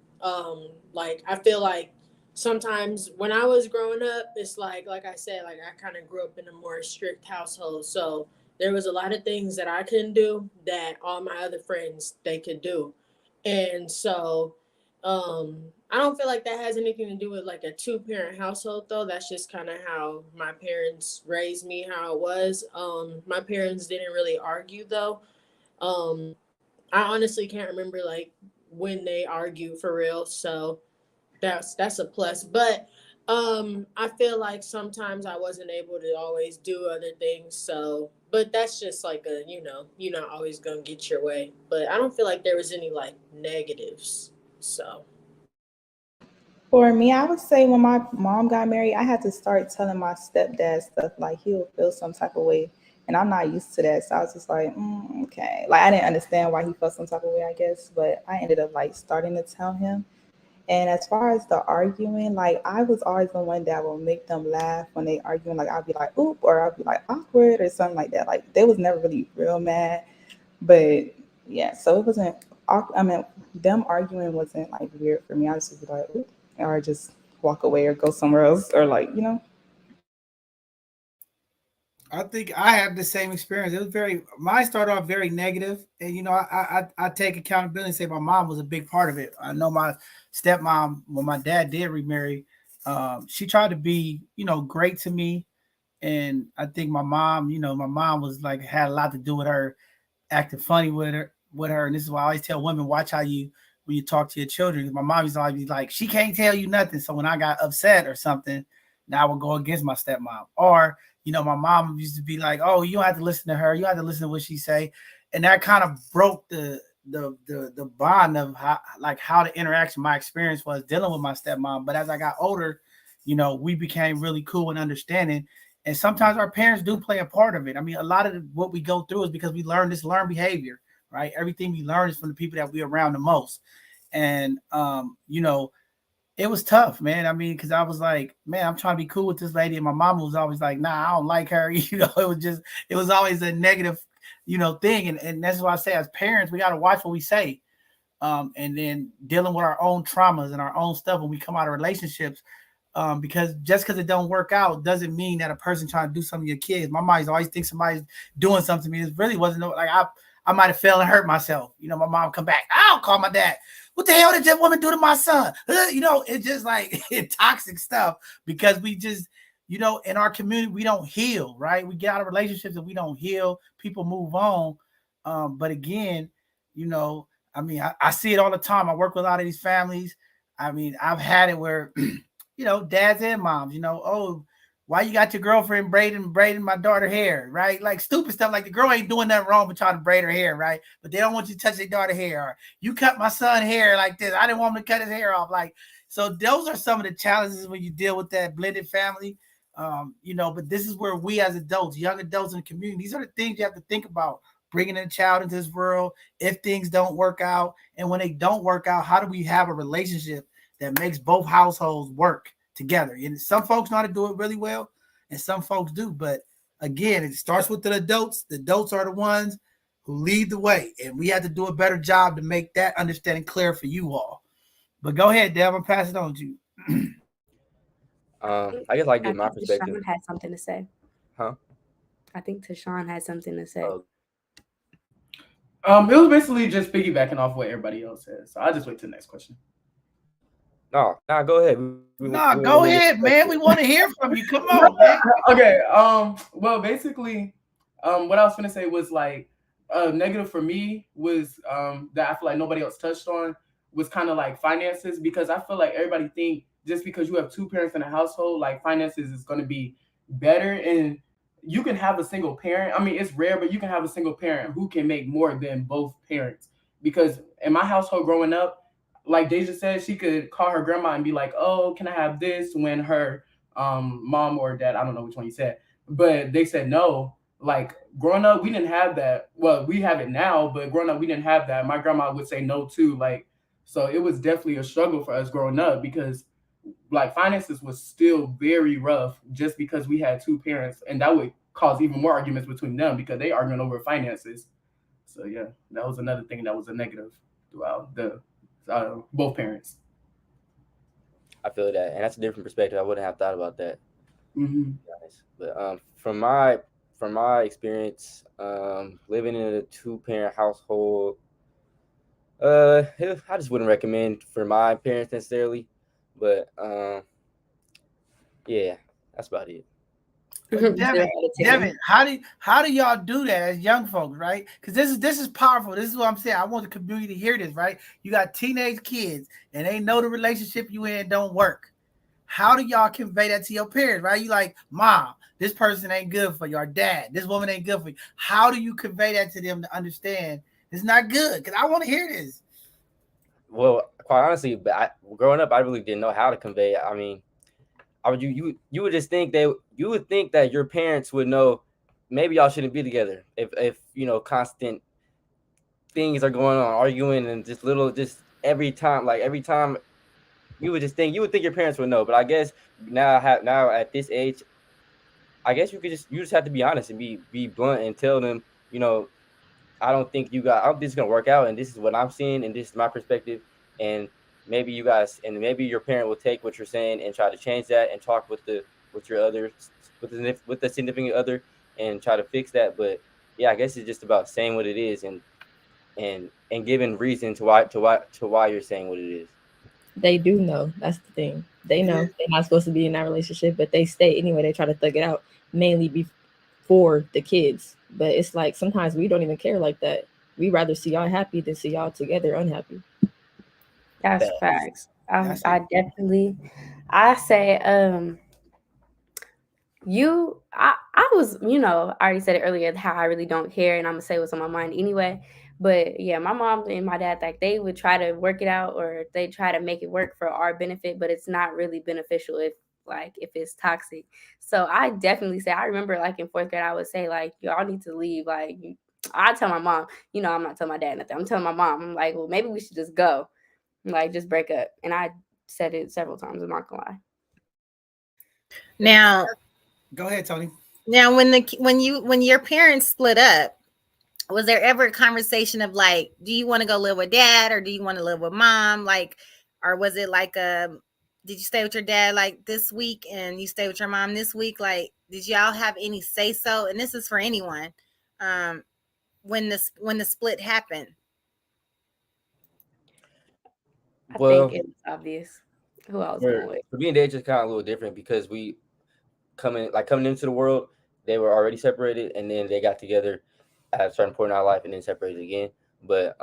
like I feel like sometimes when I was growing up, it's like I said, like I kind of grew up in a more strict household, so there was a lot of things that I couldn't do that all my other friends they could do, and so I don't feel like that has anything to do with like a two-parent household though. That's just kind of how my parents raised me, how it was. My parents didn't really argue though. Um I honestly can't remember like when they argue for real. So that's a plus. But I feel like sometimes I wasn't able to always do other things. So but that's just like you're not always gonna get your way. But I don't feel like there was any like negatives. So For me, I would say when my mom got married, I had to start telling my stepdad stuff like he would feel some type of way. And I'm not used to that. So I was just like, okay. Like I didn't understand why he felt some type of way, I guess. But I ended up like starting to tell him. And as far as the arguing, like I was always the one that would make them laugh when they arguing. Like I'd be like, oop, or I'd be like awkward or something like that. Like they was never really real mad. But yeah, so it wasn't. I mean, them arguing wasn't like weird for me. I just would be like, oop, or just walk away or go somewhere else, or like I think I have the same experience. It was mine started off very negative, and I take accountability and say my mom was a big part of it. I know my stepmom, when my dad did remarry, she tried to be great to me, and I think my mom was like had a lot to do with her acting funny with her. And this is why I always tell women, watch how you when you talk to your children. My mom used to always be like, she can't tell you nothing. So when I got upset or something, now I would go against my stepmom. Or, my mom used to be like, oh, you don't have to listen to her. You have to listen to what she say. And that kind of broke the bond of how the interaction, my experience was dealing with my stepmom. But as I got older, we became really cool and understanding. And sometimes our parents do play a part of it. I mean, a lot of what we go through is because we learn learned behavior, right? Everything we learn is from the people that we're around the most. And it was tough, man. I mean, because I was like, man, I'm trying to be cool with this lady, and my mom was always like, nah, I don't like her. It was always a negative, thing. And that's why I say, as parents, we got to watch what we say. And then dealing with our own traumas and our own stuff when we come out of relationships, because just because it don't work out doesn't mean that a person trying to do something to your kids. My mind always thinks somebody's doing something to me. It really wasn't like I might have failed and hurt myself. My mom come back. I'll call my dad. What the hell did that woman do to my son? It's just like toxic stuff because we just, in our community, we don't heal, right? We get out of relationships and we don't heal. People move on. But again, I mean, I see it all the time. I work with a lot of these families. I mean, I've had it where, dads and moms, oh, why you got your girlfriend braiding my daughter hair, right? Like stupid stuff. Like the girl ain't doing nothing wrong but trying to braid her hair, right? But they don't want you to touch their daughter hair. Or you cut my son hair like this. I didn't want him to cut his hair off. Like, so those are some of the challenges when you deal with that blended family. But this is where we as adults, young adults in the community, these are the things you have to think about bringing a child into this world if things don't work out. And when they don't work out, how do we have a relationship that makes both households work together? And some folks know how to do it really well, and some folks do. But again, it starts with the adults. The adults are the ones who lead the way, and we have to do a better job to make that understanding clear for you all. But go ahead, Deb. I'm passing it on to you. I guess I give my think perspective. Tashawn had something to say. Huh? I think Tashawn had something to say. It was basically just piggybacking off what everybody else says. So I'll just wait till the next question. No, go ahead. Go ahead, man. We want to hear from you. Come on, man. Okay. Well, basically, what I was gonna say was like, negative for me was that I feel like nobody else touched on was kind of like finances, because I feel like everybody think just because you have two parents in a household, like finances is gonna be better. And you can have a single parent. I mean, it's rare, but you can have a single parent who can make more than both parents. Because in my household growing up, like Deja said, she could call her grandma and be like, "Oh, can I have this?" When her mom or dad, I don't know which one you said, but they said no. Like growing up, we didn't have that. Well, we have it now, but growing up, we didn't have that. My grandma would say no too. Like, so it was definitely a struggle for us growing up, because like finances was still very rough just because we had two parents, and that would cause even more arguments between them because they arguing over finances. So yeah, that was another thing that was a negative throughout the both parents. I feel that, and that's a different perspective. I wouldn't have thought about that. Mm-hmm. To be honest. But from my experience, living in a 2-parent household, I just wouldn't recommend for my parents necessarily. But yeah, that's about it. But Devin, how do y'all do that as young folks, right? Because this is powerful. This is what I'm saying. I want the community to hear this, right? You got teenage kids and they know the relationship you in don't work. How do y'all convey that to your parents, right? You like, Mom, this person ain't good for you, or Dad, this woman ain't good for you. How do you convey that to them to understand it's not good? Because I want to hear this. Well, quite honestly, growing up, I really didn't know how to convey it. I mean, you would just think that your parents would know maybe y'all shouldn't be together if constant things are going on, arguing, and just every time you would think your parents would know. But I guess now at this age, I guess you just have to be honest and be blunt and tell them, I don't think this is gonna work out, and this is what I'm seeing, and this is my perspective, and maybe your parent will take what you're saying and try to change that and talk with the significant other and try to fix that. But yeah, I guess it's just about saying what it is and giving reason to why you're saying what it is. They do know. That's the thing. They know they're not supposed to be in that relationship, but they stay anyway. They try to thug it out, mainly before the kids. But it's like sometimes we don't even care like that. We rather see y'all happy than see y'all together unhappy. That's facts. I definitely, I say, I was, I already said it earlier how I really don't care, and I'm gonna say what's on my mind anyway. But yeah, my mom and my dad, like they would try to work it out, or they try to make it work for our benefit, but it's not really beneficial if it's toxic. So I definitely say, I remember like in fourth grade, I would say like, y'all need to leave. Like I tell my mom, I'm not telling my dad nothing. I'm telling my mom, I'm like, well, maybe we should just go, like just break up. And I said it several times. I'm not gonna lie. Now, go ahead, Tony. Now, when your parents split up, was there ever a conversation of like, do you want to go live with dad or do you want to live with mom? Like, or was it like did you stay with your dad like this week and you stay with your mom this week? Like, did y'all have any say so? And this is for anyone. When the split happened. I think it was obvious who I was going with. For me and Dave, just kind of a little different because we coming into the world, they were already separated, and then they got together at a certain point in our life, and then separated again. But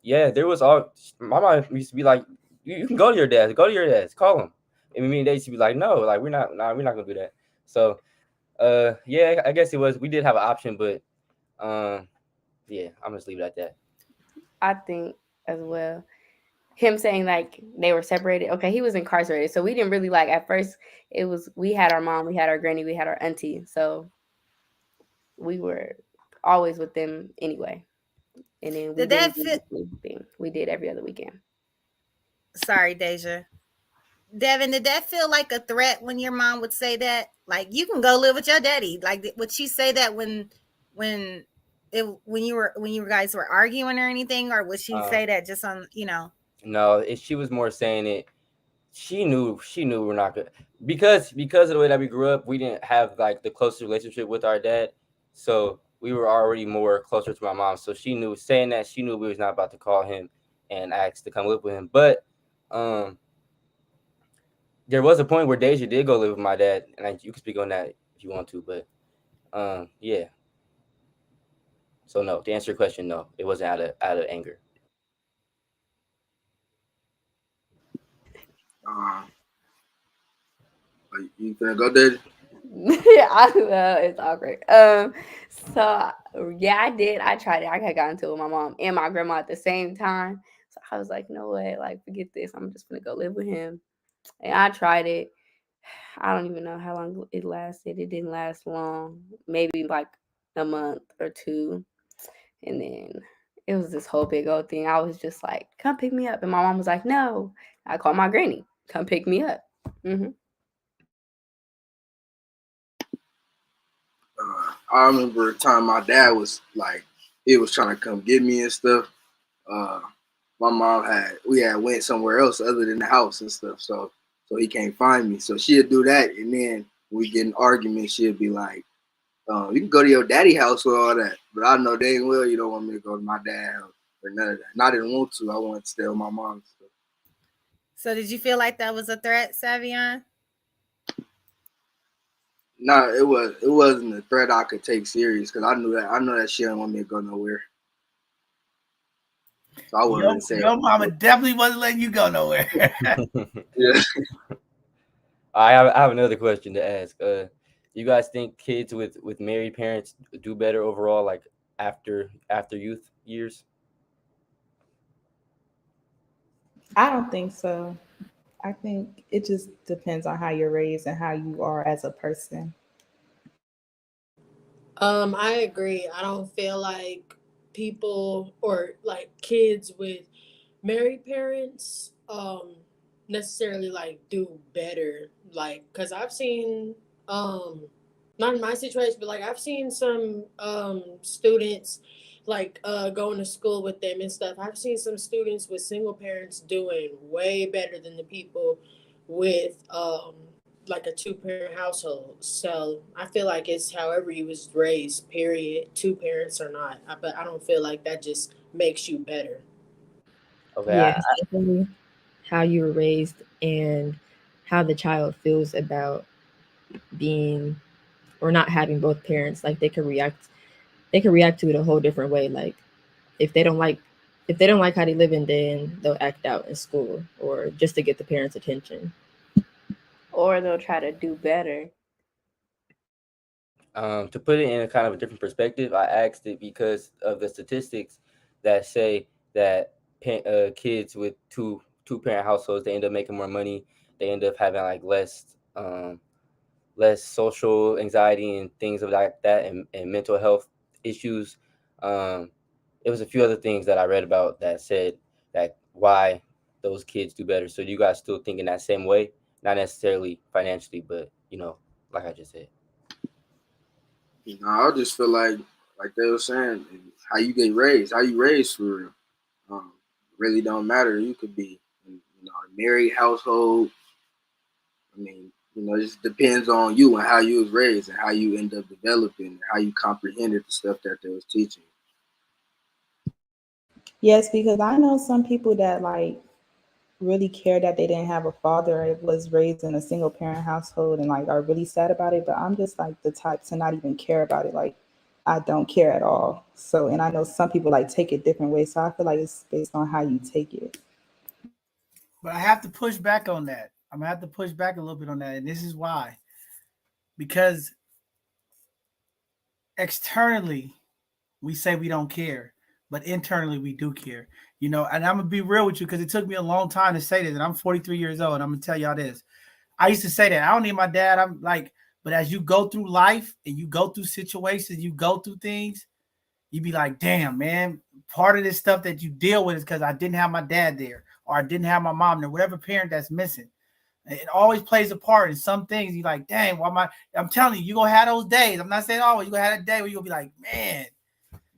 yeah, there was all my mom used to be like, you can go to your dad's, call him. And me and they used to be like, no, like we're not gonna do that. So yeah, I guess it was, we did have an option, but yeah, I'm just leave it at that. I think as well. Him saying like they were separated. Okay, he was incarcerated, so we didn't really like at first. It was we had our mom, we had our granny, we had our auntie, so we were always with them anyway. And then we Did that didn't do feel? the same thing. We did every other weekend. Sorry, Deja. Devin, did that feel like a threat when your mom would say that? Like, you can go live with your daddy. Like, would she say that when when you guys were arguing or anything, or would she Uh, say that just on no, she was more saying it. She knew we're not good because of the way that we grew up. We didn't have like the closest relationship with our dad, so we were already more closer to my mom. So she knew, saying that, she knew we was not about to call him and ask to come live with him. But um, there was a point where Deja did go live with my dad, and you can speak on that if you want to. But yeah. So no, to answer your question, no, it wasn't out of anger. You finna go there? It's awkward. So yeah, I did. I tried it. I got into it with my mom and my grandma at the same time. So I was like, no way, like forget this. I'm just gonna go live with him. And I tried it. I don't even know how long it lasted. It didn't last long. Maybe like a month or two. And then it was this whole big old thing. I was just like, come pick me up. And my mom was like, no. I called my granny. Come pick me up. Mm-hmm. I remember a time my dad was like, he was trying to come get me and stuff. Uh, my mom we had went somewhere else other than the house and stuff, so he can't find me. So she'd do that, and then we get in arguments. She'd be like, "You can go to your daddy house with all that," but I know dang well you don't want me to go to my dad's house or none of that. And I didn't want to. I wanted to stay with my mom. So did you feel like that was a threat, Savion? No, it wasn't a threat I could take serious because I know that she didn't want me to go nowhere. So I wouldn't really say Your mama definitely wasn't letting you go nowhere. yeah. I have another question to ask. You guys think kids with married parents do better overall, like after youth years? I don't think so. I think it just depends on how you're raised and how you are as a person. I agree. I don't feel like people or like kids with married parents necessarily like do better, like because I've seen um not in my situation, but like I've seen some students like going to school with them and stuff. I've seen some students with single parents doing way better than the people with like a two parent household. So I feel like it's however you was raised, period, two parents or not. But I don't feel like that just makes you better. Okay, Yeah, it's definitely how you were raised and how the child feels about being or not having both parents. Like they could react to it a whole different way. Like if they don't like how they live in, then they'll act out in school or just to get the parents' attention. Or they'll try to do better. to put it in a kind of a different perspective, I asked it because of the statistics that say that kids with two parent households, they end up making more money. They end up having like less social anxiety and things of that and mental health issues. Um, it was a few other things that I read about that said that why those kids do better. So you guys still think in that same way, not necessarily financially, but like I just said. I just feel like they were saying, how you get raised, how you raised for real. Really don't matter. You could be, a married household. I mean, it just depends on you and how you was raised and how you end up developing and how you comprehended the stuff that they was teaching. Yes, because I know some people that like really care that they didn't have a father or was raised in a single parent household and like are really sad about it. But I'm just like the type to not even care about it. Like I don't care at all. So, and I know some people like take it different ways. So I feel like it's based on how you take it. But I have to push back on that. I'm gonna have to push back a little bit on that, and this is why. Because externally, we say we don't care, but internally we do care. You know, and I'm gonna be real with you because it took me a long time to say this, and I'm 43 years old, and I'm gonna tell y'all this. I used to say that I don't need my dad. I'm like, but as you go through life and you go through situations, you go through things, you be like, damn, man, part of this stuff that you deal with is because I didn't have my dad there or I didn't have my mom there, whatever parent that's missing. It always plays a part in some things. You like, dang, why am I? I'm telling you, you gonna have those days. I'm not saying always. You gonna have a day where you'll be like, man,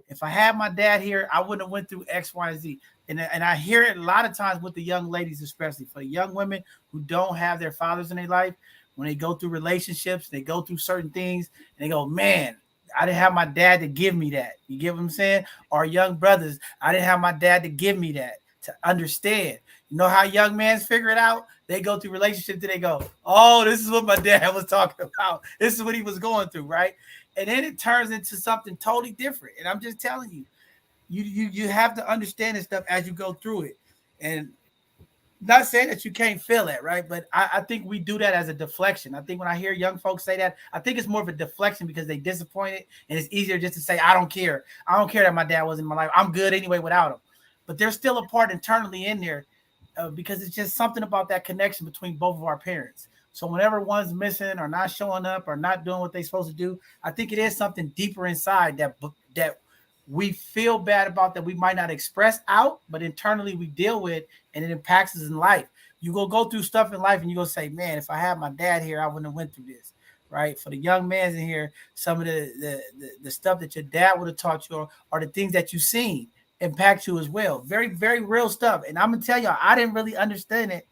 if I had my dad here, I wouldn't have went through X, Y, and Z. And I hear it a lot of times with the young ladies, especially for the young women who don't have their fathers in their life. When they go through relationships, they go through certain things, and they go, man, I didn't have my dad to give me that. You get what I'm saying? Or young brothers, I didn't have my dad to give me that, to understand. You know how young men figure it out? They go through relationships and they go, oh, this is what my dad was talking about. This is what he was going through, right? And then it turns into something totally different. And I'm just telling you, you have to understand this stuff as you go through it. And not saying that you can't feel it, right? But I think we do that as a deflection. I think when I hear young folks say that, I think it's more of a deflection because they disappointed, and it's easier just to say, I don't care. I don't care that my dad was in my life. I'm good anyway without him. But there's still a part internally in there because it's just something about that connection between both of our parents. So whenever one's missing or not showing up or not doing what they're supposed to do, I think it is something deeper inside that we feel bad about that we might not express out, but internally we deal with, and it impacts us in life. You go through stuff in life, and you go say, "Man, if I had my dad here, I wouldn't have went through this." Right? For the young men in here, some of the stuff that your dad would have taught you, or the things that you've seen, impact you as well. Very, very real stuff. And I'm gonna tell y'all, I didn't really understand it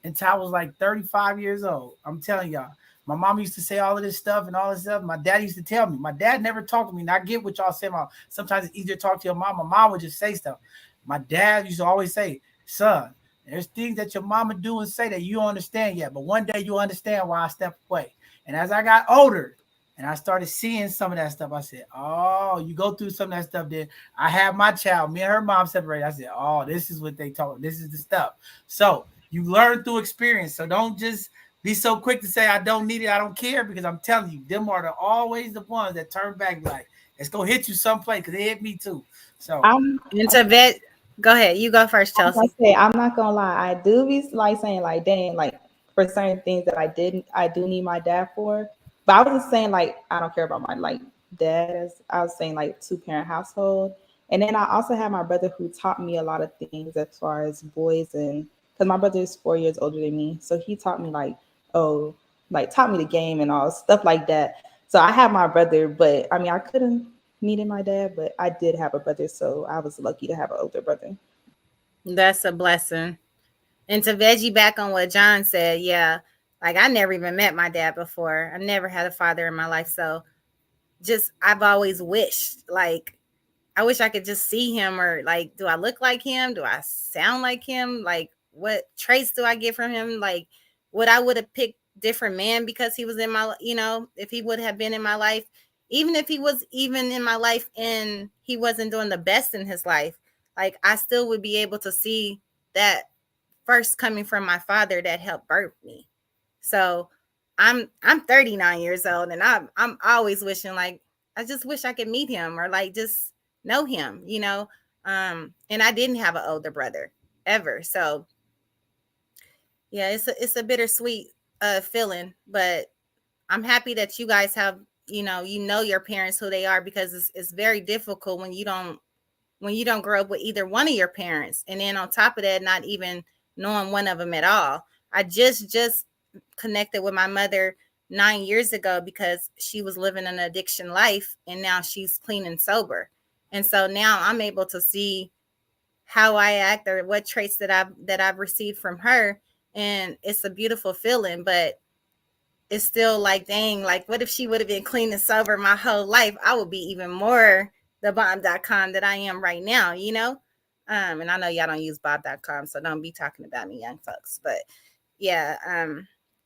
until I was like 35 years old. I'm telling y'all. My mom used to say all of this stuff and all this stuff. My dad used to tell me. My dad never talked to me. And I get what y'all say about sometimes it's easier to talk to your mom. My mom would just say stuff. My dad used to always say, son, there's things that your mama do and say that you don't understand yet. But one day you'll understand why I stepped away. And as I got older and I started seeing some of that stuff, I said, oh, you go through some of that stuff. Then I have my child, me and her mom separated. I said, oh, this is what they talk. This is the stuff. So you learn through experience. So don't just be so quick to say I don't need it, I don't care, because I'm telling you, them are always the ones that turn back like, it's gonna hit you someplace because it hit me too. So Into vet. Go ahead. You go first, I Chelsea. say I'm not gonna lie. I do be like saying like, dang, like for certain things that I do need my dad for. But I was just saying like I don't care about my like dad. As I was saying like 2-parent household, and then I also have my brother who taught me a lot of things as far as boys, and because my brother is 4 years older than me, so he taught me like, oh, like taught me the game and all stuff like that. So I have my brother, but I mean I couldn't needed my dad, but I did have a brother, so I was lucky to have an older brother. That's a blessing. And to veggie back on what John said, yeah, like I never even met my dad before. I never had a father in my life. So just, I've always wished, like, I wish I could just see him, or like, do I look like him? Do I sound like him? Like, what traits do I get from him? Like, would I would have picked different man because he was in my, if he would have been in my life, even if he was even in my life and he wasn't doing the best in his life, like I still would be able to see that first coming from my father that helped birth me. So I'm 39 years old, and I'm always wishing, like, I just wish I could meet him or like just know him. And I didn't have an older brother ever. So yeah, it's a bittersweet feeling, but I'm happy that you guys have, your parents who they are, because it's very difficult when you don't grow up with either one of your parents, and then on top of that, not even knowing one of them at all. I just connected with my mother 9 years ago because she was living an addiction life, and now she's clean and sober. And so now I'm able to see how I act or what traits that I've received from her. And it's a beautiful feeling, but it's still like, dang, like what if she would have been clean and sober my whole life? I would be even more the bomb.com that I am right now. And I know y'all don't use bob.com, so don't be talking about me, young folks. But yeah,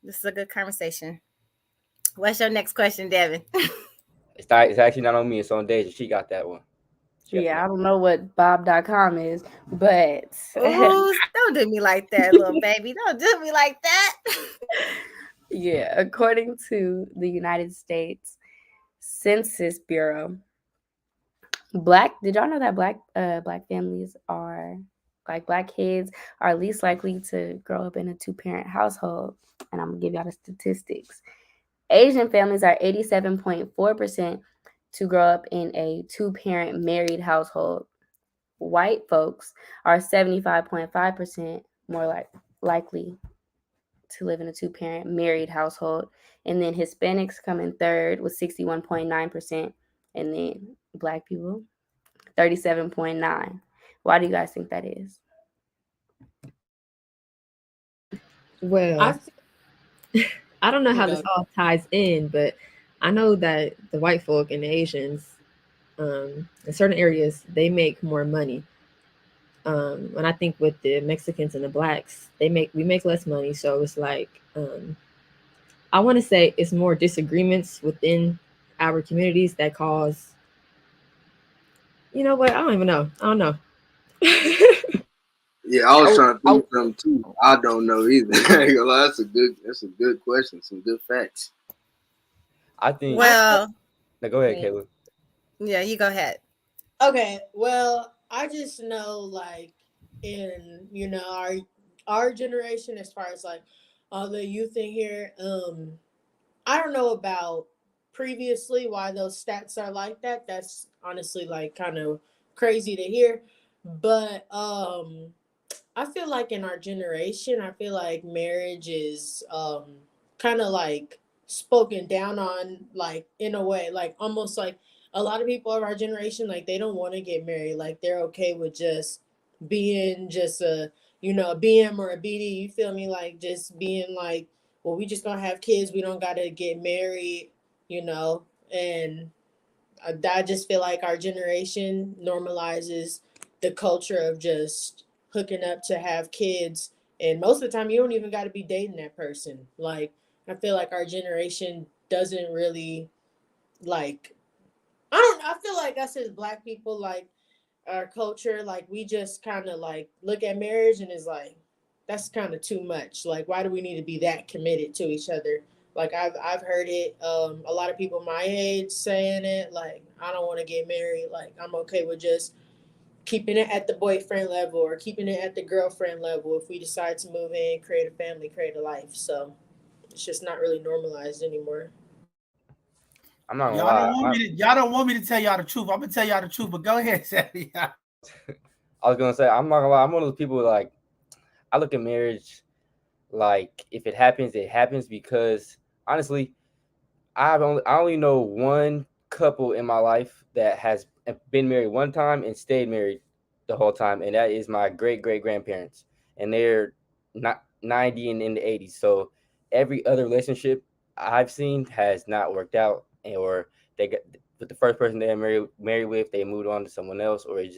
this is a good conversation. What's your next question, Devin? It's actually not on me. It's on Deja. She got that one. Yeah, I don't know what Bob.com is, but Ooh, don't do me like that, little baby. Don't do me like that. yeah, according to the United States Census Bureau, did y'all know that black families are like black kids are least likely to grow up in a two-parent household? And I'm gonna give y'all the statistics. Asian families are 87.4% to grow up in a two-parent married household. White folks are 75.5% more likely to live in a two-parent married household. And then Hispanics come in third with 61.9%. And then Black people, 37.9%. Why do you guys think that is? Well, I don't know how Okay. this all ties in, but I know that the white folk and the Asians, in certain areas, they make more money. And I think with the Mexicans and the blacks, we make less money. So it's like, I want to say it's more disagreements within our communities that cause. You know what? I don't even know. I don't know. Yeah, I was trying to think something too. I don't know either. I ain't gonna lie, that's a good question. Some good facts. I think. Well, Now go ahead, Caleb. yeah, you go ahead. Okay, well, I just know like in our generation, as far as like all the youth in here, I don't know about previously why those stats are like that. That's honestly like kind of crazy to hear, but I feel like in our generation, I feel like marriage is kind of like spoken down on, like in a way, like almost like a lot of people of our generation, like they don't want to get married. Like they're okay with just being just a BM or a BD. You feel me? Like just being like, well, we just gonna have kids. We don't gotta get married, and I just feel like our generation normalizes the culture of just hooking up to have kids. And most of the time, you don't even got to be dating that person. Like, I feel like our generation doesn't really like, I feel like us as Black people, like, our culture, like, we just kind of like look at marriage and is like, that's kind of too much. Like, why do we need to be that committed to each other? Like I've heard it, a lot of people my age saying it. Like I don't want to get married. Like I'm okay with just keeping it at the boyfriend level or keeping it at the girlfriend level. If we decide to move in, create a family, create a life, so it's just not really normalized anymore. I'm not gonna Y'all lie. don't want me to tell y'all the truth. I'm gonna tell y'all the truth, but go ahead, Sally. I was gonna say I'm not gonna lie. I'm one of those people like I look at marriage like if it happens, it happens because honestly, I only know one couple in my life that has been married one time and stayed married the whole time, and that is my great grandparents, and they're not 90 and in the 80s. So every other relationship I've seen has not worked out, or they got with the first person they married with, they moved on to someone else, or it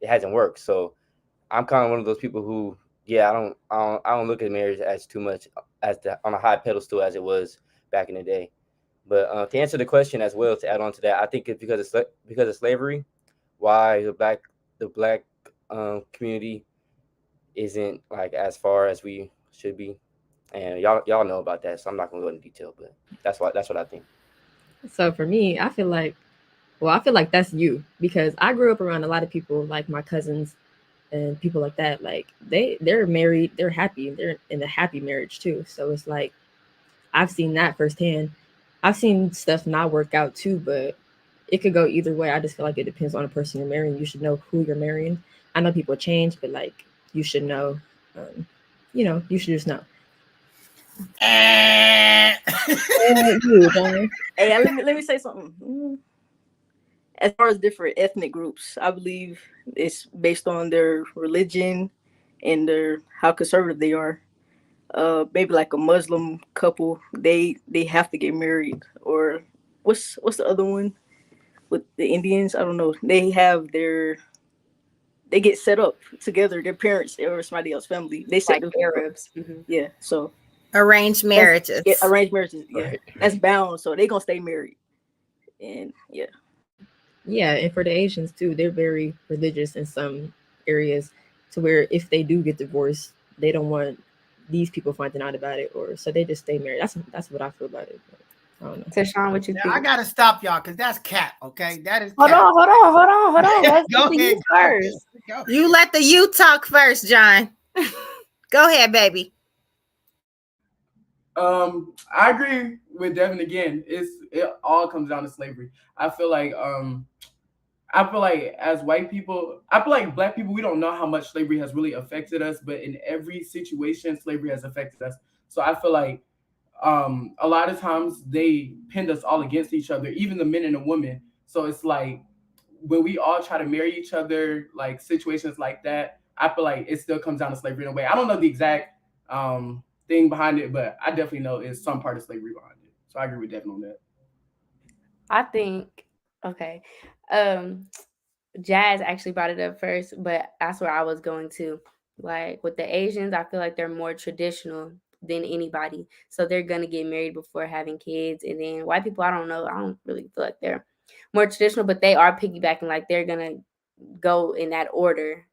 hasn't worked. So I'm kind of one of those people who, yeah, I don't look at marriage as too much on a high pedestal as it was back in the day. But to answer the question as well, to add on to that, I think it's because of slavery, why the black community isn't like as far as we should be, and y'all know about that, so I'm not gonna go into detail, but that's what I think. So for me, I feel like that's you because I grew up around a lot of people like my cousins and people like that. Like they're married, they're happy, they're in a happy marriage too. So it's like I've seen that firsthand. I've seen stuff not work out too, but it could go either way. I just feel like it depends on the person you're marrying. You should know who you're marrying. I know people change, but like you should know. You should just know. You, Johnny. Hey, let me say something. As far as different ethnic groups, I believe it's based on their religion and their how conservative they are. Maybe like a Muslim couple, they have to get married. Or what's the other one with the Indians? I don't know. They get set up together. Their parents or somebody else's family. They set Like them up. Arabs. Yeah. So Arranged marriages. arranged marriages. Yeah, Right. that's bound. So they gonna stay married And yeah. Yeah, and for the Asians too, they're very religious in some areas, to where if they do get divorced, they don't want these people finding out about it, or so they just stay married. That's what I feel about it. But I don't know. Tashawn, what you Now, think? I gotta stop y'all because that's cap. Okay, that is Hold cap. on. Let's Go get to ahead, you first. Go ahead. You let the you talk first, John. Go ahead, baby. I agree with Devin again. It all comes down to slavery. I feel like as white people, I feel like black people, we don't know how much slavery has really affected us, but in every situation, slavery has affected us. So I feel like a lot of times they pinned us all against each other, even the men and the women. So it's like when we all try to marry each other, like situations like that, I feel like it still comes down to slavery in a way. I don't know the exact thing behind it, but I definitely know it's some part of slavery behind it. So I agree with Devin on that. I think okay. Um Jazz actually brought it up first, but that's where I was going to. Like with the Asians, I feel like they're more traditional than anybody. So they're gonna get married before having kids. And then white people, I don't know. I don't really feel like they're more traditional, but they are piggybacking, like they're gonna go in that order.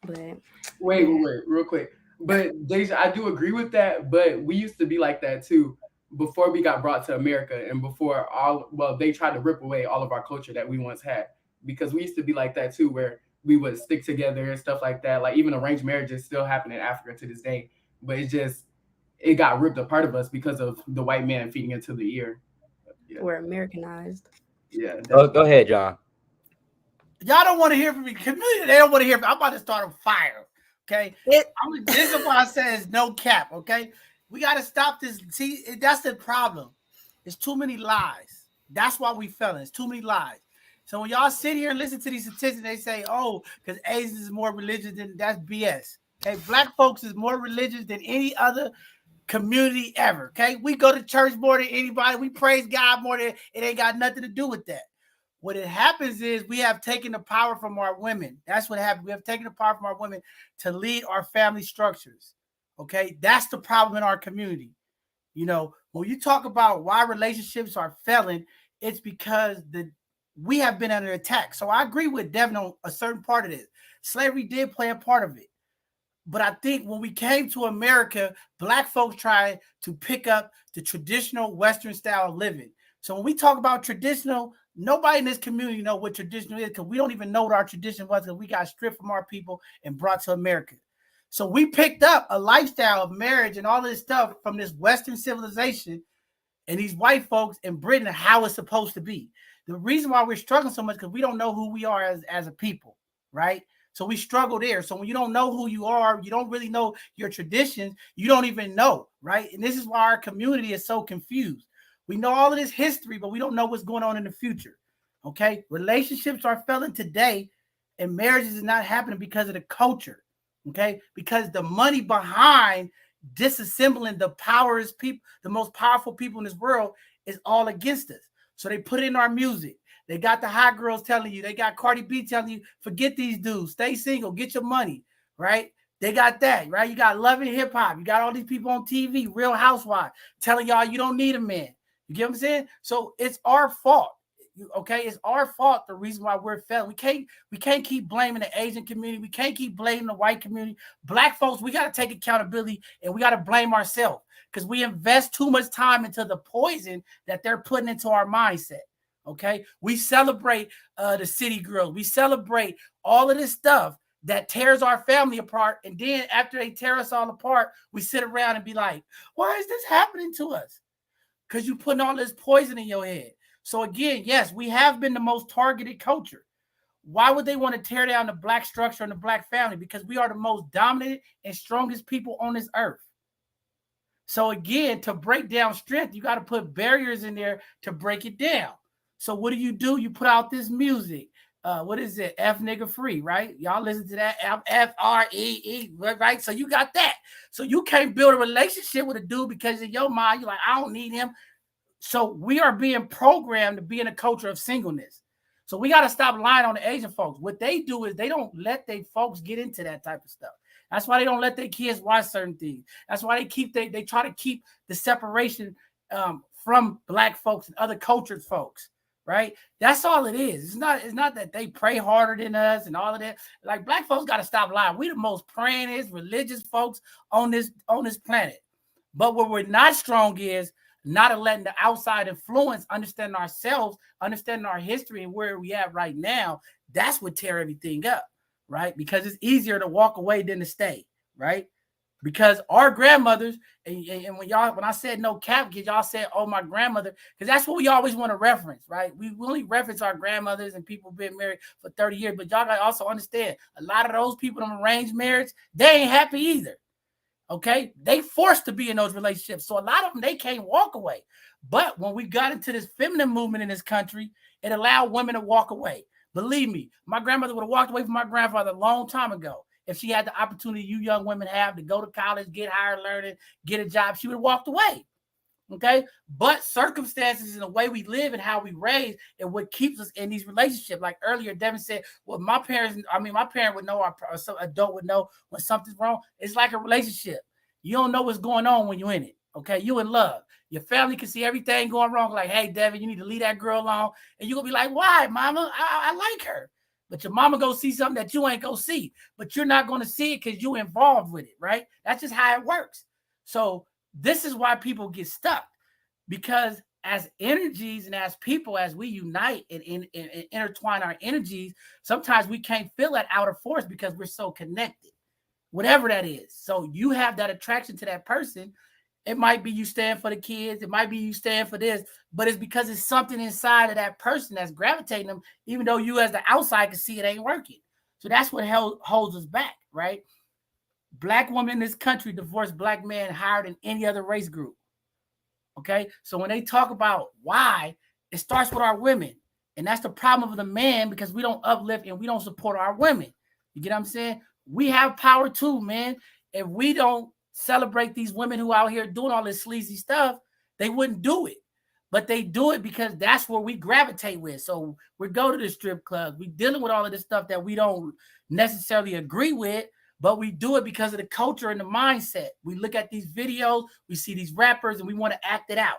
But Wait, real quick. But Deja, I do agree with that, but we used to be like that too before we got brought to America and before they tried to rip away all of our culture that we once had. Because we used to be like that too, where we would stick together and stuff like that. Like even arranged marriages still happen in Africa to this day. But it got ripped apart of us because of the white man feeding into the ear. Yeah. we're Americanized. Yeah. Go ahead, John. Y'all don't want to hear from me. Community, they don't want to hear from me. I'm about to start a fire. Okay. This is why I say it's no cap. Okay. We got to stop this. See, that's the problem. There's too many lies. That's why we fell in. It's too many lies. So when y'all sit here and listen to these statistics, they say, oh, because Asians is more religious than that's BS. Okay. Black folks is more religious than any other community ever. Okay. We go to church more than anybody. We praise God more than it ain't got nothing to do with that. What it happens is we have taken the power from our women. That's what happened. We have taken the power from our women to lead our family structures. Okay. That's the problem in our community. You know, when you talk about why relationships are failing, it's because we have been under attack. So I agree with Devin on a certain part of this. Slavery did play a part of it. But I think when we came to America, Black folks tried to pick up the traditional Western style of living. So when we talk about traditional, nobody in this community know what traditional is because we don't even know what our tradition was because we got stripped from our people and brought to America. So we picked up a lifestyle of marriage and all this stuff from this Western civilization and these white folks in Britain how it's supposed to be. The reason why we're struggling so much because we don't know who we are as a people, right? So we struggle there. So when you don't know who you are, you don't really know your traditions, you don't even know, right? And this is why our community is so confused. We know all of this history, but we don't know what's going on in the future. Okay? Relationships are failing today, and marriages is not happening because of the culture. Okay? Because the money behind disassembling the powerful people, the most powerful people in this world is all against us. So they put it in our music. They got the hot girls telling you, they got Cardi B telling you, forget these dudes, stay single, get your money, right? They got that, right? You got Love and Hip Hop. You got all these people on TV, Real Housewives, telling y'all you don't need a man. You get what I'm saying? So it's our fault. Okay, it's our fault. The reason why we're failing. We can't keep blaming the Asian community. We can't keep blaming the white community. Black folks, we got to take accountability and we got to blame ourselves because we invest too much time into the poison that they're putting into our mindset. Okay, we celebrate the city girls. We celebrate all of this stuff that tears our family apart. And then after they tear us all apart, we sit around and be like, why is this happening to us? Because you're putting all this poison in your head. So again, yes, we have been the most targeted culture. Why would they want to tear down the Black structure and the Black family? Because we are the most dominant and strongest people on this earth. So again, to break down strength, you got to put barriers in there to break it down. So what do? You put out this music. What is it? F nigga free, right? Y'all listen to that. FREE, right? So you got that. So you can't build a relationship with a dude because in your mind, you're like, I don't need him. So we are being programmed to be in a culture of singleness. So we got to stop lying on the Asian folks. What they do is they don't let their folks get into that type of stuff. That's why they don't let their kids watch certain things. That's why they try to keep the separation from Black folks and other cultured folks, right? That's all it is. It's not that they pray harder than us and all of that. Like, black folks got to stop lying. We the most prayingest, religious folks on this planet. But where we're not strong is not letting the outside influence, understanding ourselves, understanding our history and where we at right now. That's what tear everything up, right? Because it's easier to walk away than to stay, right? Because our grandmothers, and when I said no cap, because y'all said, oh, my grandmother, because that's what we always want to reference, right? We only reference our grandmothers and people been married for 30 years, but y'all got to also understand, a lot of those people in arranged marriage, they ain't happy either. Okay, they forced to be in those relationships. So a lot of them, they can't walk away. But when we got into this feminine movement in this country, it allowed women to walk away. Believe me, my grandmother would have walked away from my grandfather a long time ago. If she had the opportunity you young women have to go to college, get higher learning, get a job, she would have walked away. Okay, but circumstances and the way we live and how we raise and what keeps us in these relationships. Like earlier, Devin said, well, my parent would know, or some adult would know when something's wrong. It's like a relationship. You don't know what's going on when you're in it. Okay, you in love. Your family can see everything going wrong. Like, hey, Devin, you need to leave that girl alone. And you're going to be like, why, mama? I like her. But your mama go see something that you ain't go see. But you're not going to see it because you're involved with it, right? That's just how it works. So this is why people get stuck, because as energies and as people, as we unite and intertwine our energies, sometimes we can't feel that outer force because we're so connected, whatever that is. So you have that attraction to that person. It might be you stand for the kids. It might be you stand for this, but it's because it's something inside of that person that's gravitating them, even though you as the outside can see it ain't working. So that's what holds us back, right? Black women in this country divorce black men higher than any other race group. Okay, so when they talk about why, it starts with our women. And that's the problem of the man, because we don't uplift and we don't support our women. You get what I'm saying? We have power too, man. If we don't celebrate these women who out here doing all this sleazy stuff, they wouldn't do it. But they do it because that's where we gravitate with. So we go to the strip clubs. We dealing with all of this stuff that we don't necessarily agree with, but we do it because of the culture and the mindset. We look at these videos, we see these rappers, and we want to act it out,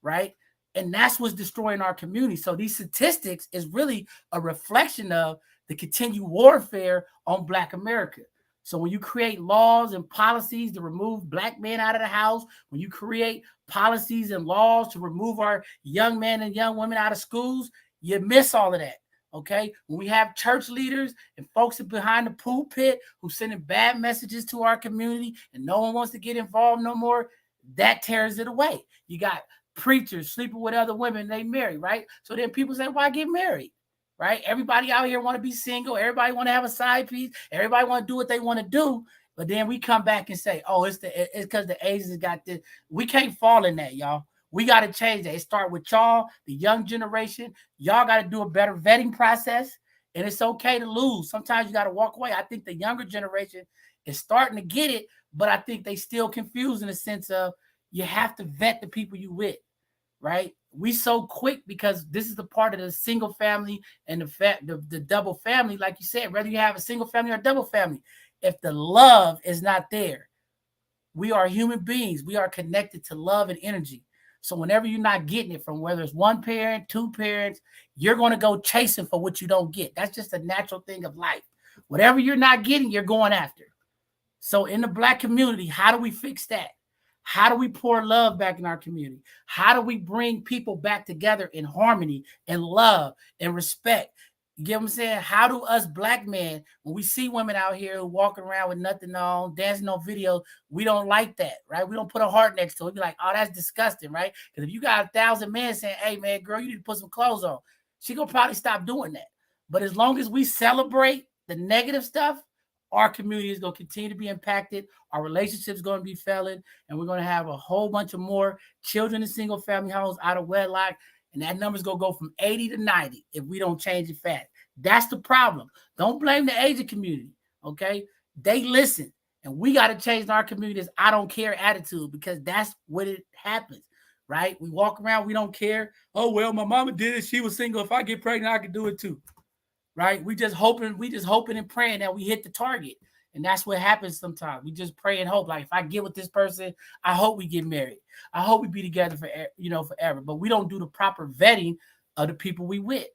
right? And that's what's destroying our community. So these statistics is really a reflection of the continued warfare on Black America. So when you create laws and policies to remove Black men out of the house, when you create policies and laws to remove our young men and young women out of schools, you miss all of that. Okay, when we have church leaders and folks behind the pulpit who sending bad messages to our community and no one wants to get involved no more, that tears it away. You got preachers sleeping with other women they marry, right? So then people say, why get married? Right? Everybody out here want to be single. Everybody want to have a side piece. Everybody want to do what they want to do. But then we come back and say, oh, it's because the Asians got this. We can't fall in that, y'all. We got to change that. It start with y'all, the young generation. Y'all got to do a better vetting process. And it's okay to lose. Sometimes you got to walk away. I think the younger generation is starting to get it, but I think they still confused in the sense of you have to vet the people you with, right? We so quick because this is the part of the single family and the double family, like you said, whether you have a single family or double family. If the love is not there, we are human beings. We are connected to love and energy. So whenever you're not getting it from whether it's one parent, two parents, you're going to go chasing for what you don't get. That's just a natural thing of life. Whatever you're not getting, you're going after. So in the Black community, how do we fix that? How do we pour love back in our community? How do we bring people back together in harmony and love and respect? You get what I'm saying? How do us Black men, when we see women out here walking around with nothing on, dancing on videos, we don't like that, right? We don't put a heart next to it. We be like, oh, that's disgusting, right? Because if you got 1,000 men saying, hey, man, girl, you need to put some clothes on, she gonna probably stop doing that. But as long as we celebrate the negative stuff, our community is going to continue to be impacted. Our relationships going to be failing, and we're going to have a whole bunch of more children in single family homes out of wedlock. And that number is going to go from 80 to 90 if we don't change it fast. That's the problem. Don't blame the Asian community, okay? They listen, and we got to change our community's I don't care attitude, because that's what it happens, right? We walk around, we don't care. Oh, well, my mama did it. She was single. If I get pregnant, I can do it too. Right? We just hoping and praying that we hit the target. And that's what happens sometimes. We just pray and hope. Like, if I get with this person, I hope we get married. I hope we be together for forever. But we don't do the proper vetting of the people we with.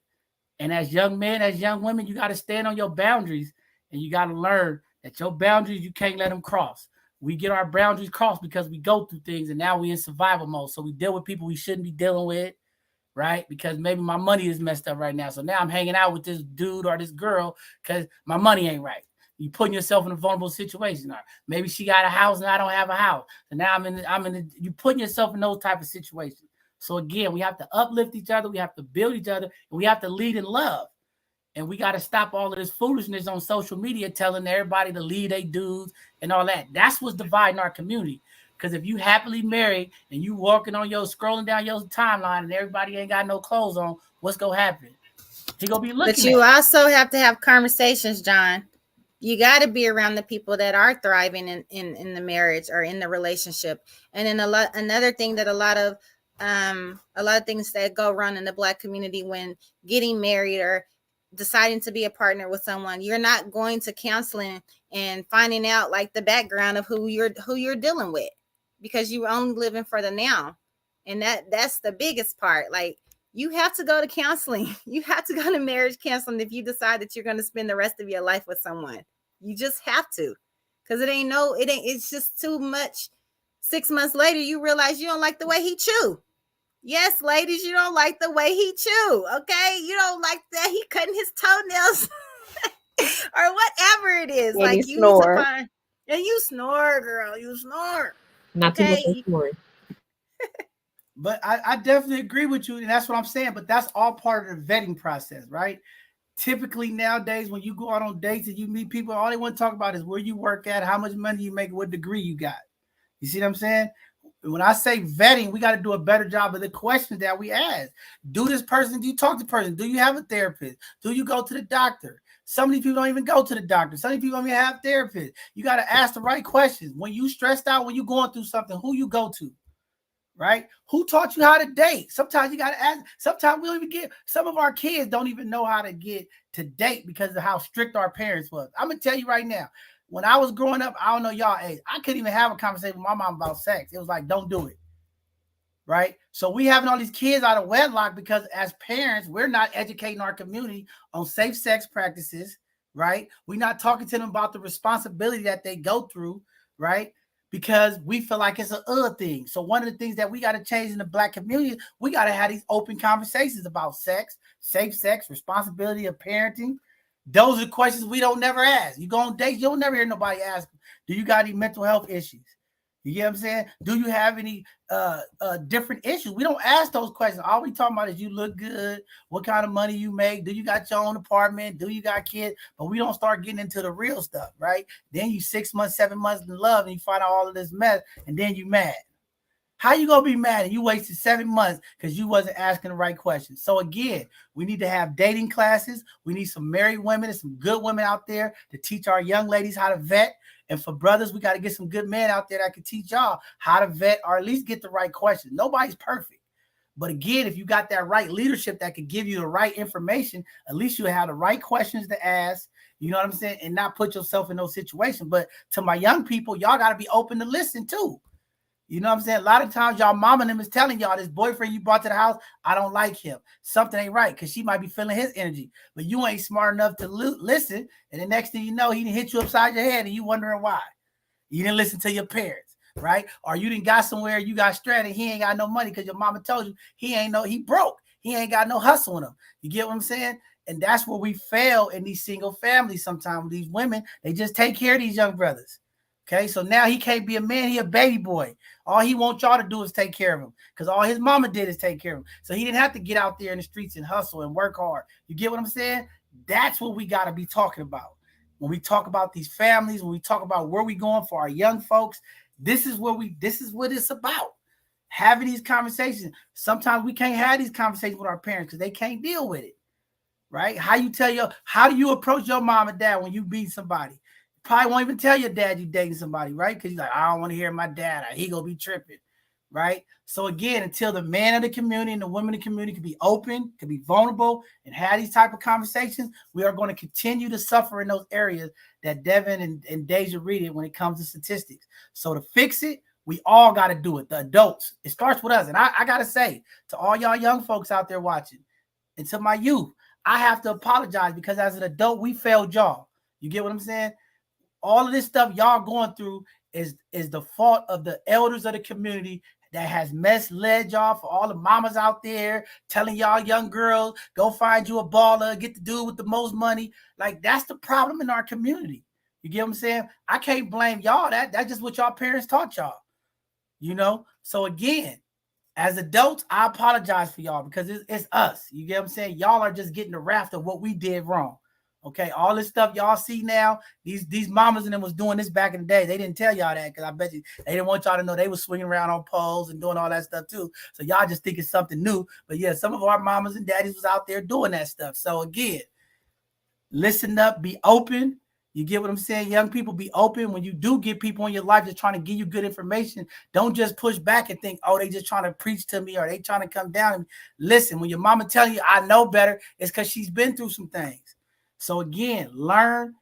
And as young men, as young women, you got to stand on your boundaries, and you got to learn that your boundaries, you can't let them cross. We get our boundaries crossed because we go through things, and now we in survival mode. So we deal with people we shouldn't be dealing with, right? Because maybe my money is messed up right now. So now I'm hanging out with this dude or this girl because my money ain't right. You putting yourself in a vulnerable situation. Or maybe she got a house and I don't have a house. So now you putting yourself in those type of situations. So again, we have to uplift each other. We have to build each other. And we have to lead in love. And we got to stop all of this foolishness on social media telling everybody to lead their dudes and all that. That's what's dividing our community. Because if you happily married and you walking on scrolling down your timeline and everybody ain't got no clothes on, what's going to happen? He going to be looking But you also have to have conversations, John. You got to be around the people that are thriving in the marriage or in the relationship. And then another thing that a lot of things that go wrong in the Black community when getting married or deciding to be a partner with someone, you're not going to counseling and finding out like the background of who you're dealing with, because you're only living for the now. And that's the biggest part. Like, you have to go to counseling. You have to go to marriage counseling if you decide that you're going to spend the rest of your life with someone. You just have to, because it's just too much. 6 months later, you realize you don't like the way he chew. Yes, ladies, you don't like the way he chew. Okay, you don't like that he cutting his toenails or whatever it is. And like, you you snore. need to find, and you snore, girl. You snore. Not too much Okay. snoring. But I definitely agree with you, and that's what I'm saying. But that's all part of the vetting process, right? Typically nowadays, when you go out on dates and you meet people, all they want to talk about is where you work at, how much money you make, what degree you got. You see what I'm saying? When I say vetting, we got to do a better job of the questions that we ask. Do you talk to the person? Do you have a therapist? Do you go to the doctor? Some of these people don't even go to the doctor. Some of these people don't even have therapists. You got to ask the right questions. When you stressed out, when you going through something, who you go to? Right? Who taught you how to date? Sometimes you got to ask. Sometimes we don't even get, some of our kids don't even know how to get to date because of how strict our parents was. I'm going to tell you right now, when I was growing up, I don't know y'all age, I couldn't even have a conversation with my mom about sex. It was like, don't do it. Right? So we having all these kids out of wedlock because as parents, we're not educating our community on safe sex practices. Right? We're not talking to them about the responsibility that they go through. Right? Because we feel like it's an other thing. So one of the things that we got to change in the Black community, we got to have these open conversations about sex, safe sex, responsibility of parenting. Those are questions we don't never ask. You go on dates, you'll never hear nobody ask, do you got any mental health issues? You get what I'm saying? Do you have any different issues? We don't ask those questions. All we talking about is you look good, what kind of money you make, do you got your own apartment, do you got kids? But we don't start getting into the real stuff, right? Then you 6 months, 7 months in love, and you find out all of this mess, and then you mad. How you gonna be mad and you wasted 7 months because you wasn't asking the right questions? So again, we need to have dating classes. We need some married women and some good women out there to teach our young ladies how to vet. And for brothers, we got to get some good men out there that can teach y'all how to vet or at least get the right questions. Nobody's perfect. But again, if you got that right leadership that could give you the right information, at least you have the right questions to ask. You know what I'm saying? And not put yourself in those situations. But to my young people, y'all got to be open to listen too. You know what I'm saying? A lot of times y'all mama and them is telling y'all this boyfriend you brought to the house, I don't like him. Something ain't right because she might be feeling his energy. But you ain't smart enough to listen. And the next thing you know, he didn't hit you upside your head and you wondering why. You didn't listen to your parents, right? Or you didn't got somewhere, you got stranded, he ain't got no money because your mama told you he broke. He ain't got no hustle in him. You get what I'm saying? And that's where we fail in these single families sometimes. These women, they just take care of these young brothers. Okay, so now he can't be a man, he a baby boy. All he wants y'all to do is take care of him because all his mama did is take care of him. So he didn't have to get out there in the streets and hustle and work hard. You get what I'm saying? That's what we got to be talking about. When we talk about these families, when we talk about where we going for our young folks, this is what it's about. Having these conversations. Sometimes we can't have these conversations with our parents because they can't deal with it. Right? How do you approach your mom and dad when you beat somebody? Probably won't even tell your dad you dating somebody, right? Because he's like, I don't want to hear my dad. He gonna be tripping, right? So again, until the man of the community and the women of the community can be open, can be vulnerable, and have these type of conversations, we are going to continue to suffer in those areas that Devin and Deja read when it comes to statistics. So to fix it, we all got to do it. The adults, it starts with us. And I got to say to all y'all young folks out there watching, And to my youth, I have to apologize because as an adult, we failed y'all. You get what I'm saying? All of this stuff y'all going through is the fault of the elders of the community that has misled y'all. For all the mamas out there telling y'all young girls, go find you a baller, get the dude with the most money. Like, that's the problem in our community. You get what I'm saying? I can't blame y'all. That's just what y'all parents taught y'all. You know? So again, as adults, I apologize for y'all because it's us. You get what I'm saying? Y'all are just getting the raft of what we did wrong. Okay, all this stuff y'all see now, these mamas and them was doing this back in the day. They didn't tell y'all that because I bet you they didn't want y'all to know they was swinging around on poles and doing all that stuff too. So y'all just think it's something new. But yeah, some of our mamas and daddies was out there doing that stuff. So again, listen up, be open. You get what I'm saying? Young people, be open. When you do get people in your life that's trying to give you good information, don't just push back and think, oh, they just trying to preach to me or they trying to come down and listen. When your mama telling you, I know better, it's because she's been through some things. So again, learn,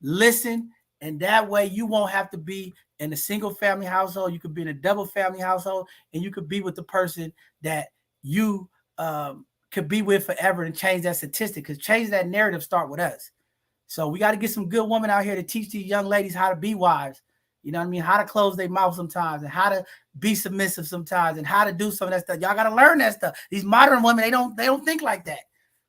listen, and that way you won't have to be in a single family household. You could be in a double family household, and you could be with the person that you could be with forever and change that statistic, because change that narrative start with us. So we got to get some good women out here to teach these young ladies how to be wives. You know what I mean? How to close their mouth sometimes and how to be submissive sometimes and how to do some of that stuff. Y'all got to learn that stuff. These modern women, they don't think like that.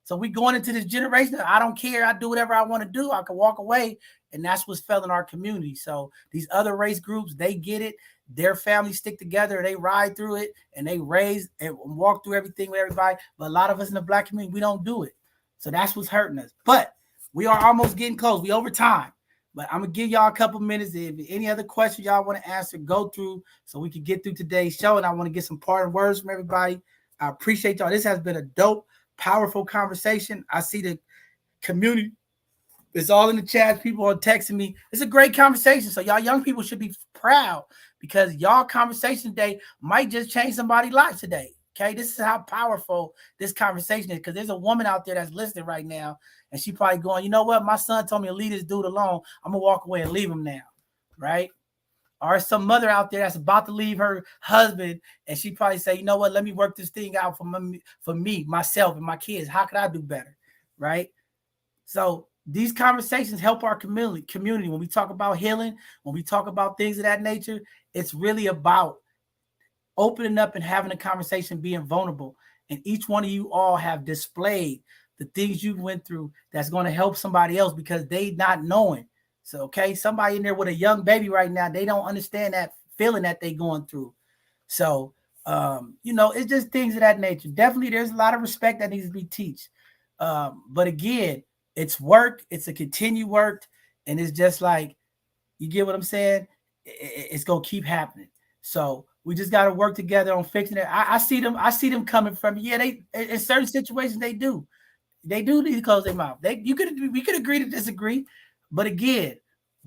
So we going into this generation that I don't care. I do whatever I want to do. I can walk away. And that's what's failing our community. So these other race groups, they get it. Their families stick together. They ride through it and they raise and walk through everything with everybody. But a lot of us in the Black community, we don't do it. So that's what's hurting us. But we are almost getting close. We over time. But I'm going to give y'all a couple minutes. If any other questions y'all want to answer, go through so we can get through today's show. And I want to get some parting words from everybody. I appreciate y'all. This has been a dope, powerful conversation. I see the community. It's all in the chat. People are texting me. It's a great conversation. So y'all young people should be proud because y'all conversation today might just change somebody's life today. Okay, this is how powerful this conversation is, because there's a woman out there that's listening right now, and she probably going, you know what? My son told me to leave this dude alone. I'm going to walk away and leave him now, right? Or some mother out there that's about to leave her husband, and she probably say, you know what? Let me work this thing out for me, myself, and my kids. How could I do better, right? So these conversations help our community. When we talk about healing, when we talk about things of that nature, it's really about opening up and having a conversation, being vulnerable. And each one of you all have displayed the things you went through that's going to help somebody else because they not knowing. So, okay, somebody in there with a young baby right now, they don't understand that feeling that they going through. So, it's just things of that nature. Definitely there's a lot of respect that needs to be taught. But again, it's work. It's a continued work. And it's just like, you get what I'm saying? It's going to keep happening. So we just got to work together on fixing it. I see them coming from, they in certain situations they do need to close their mouth. We could agree to disagree, but again,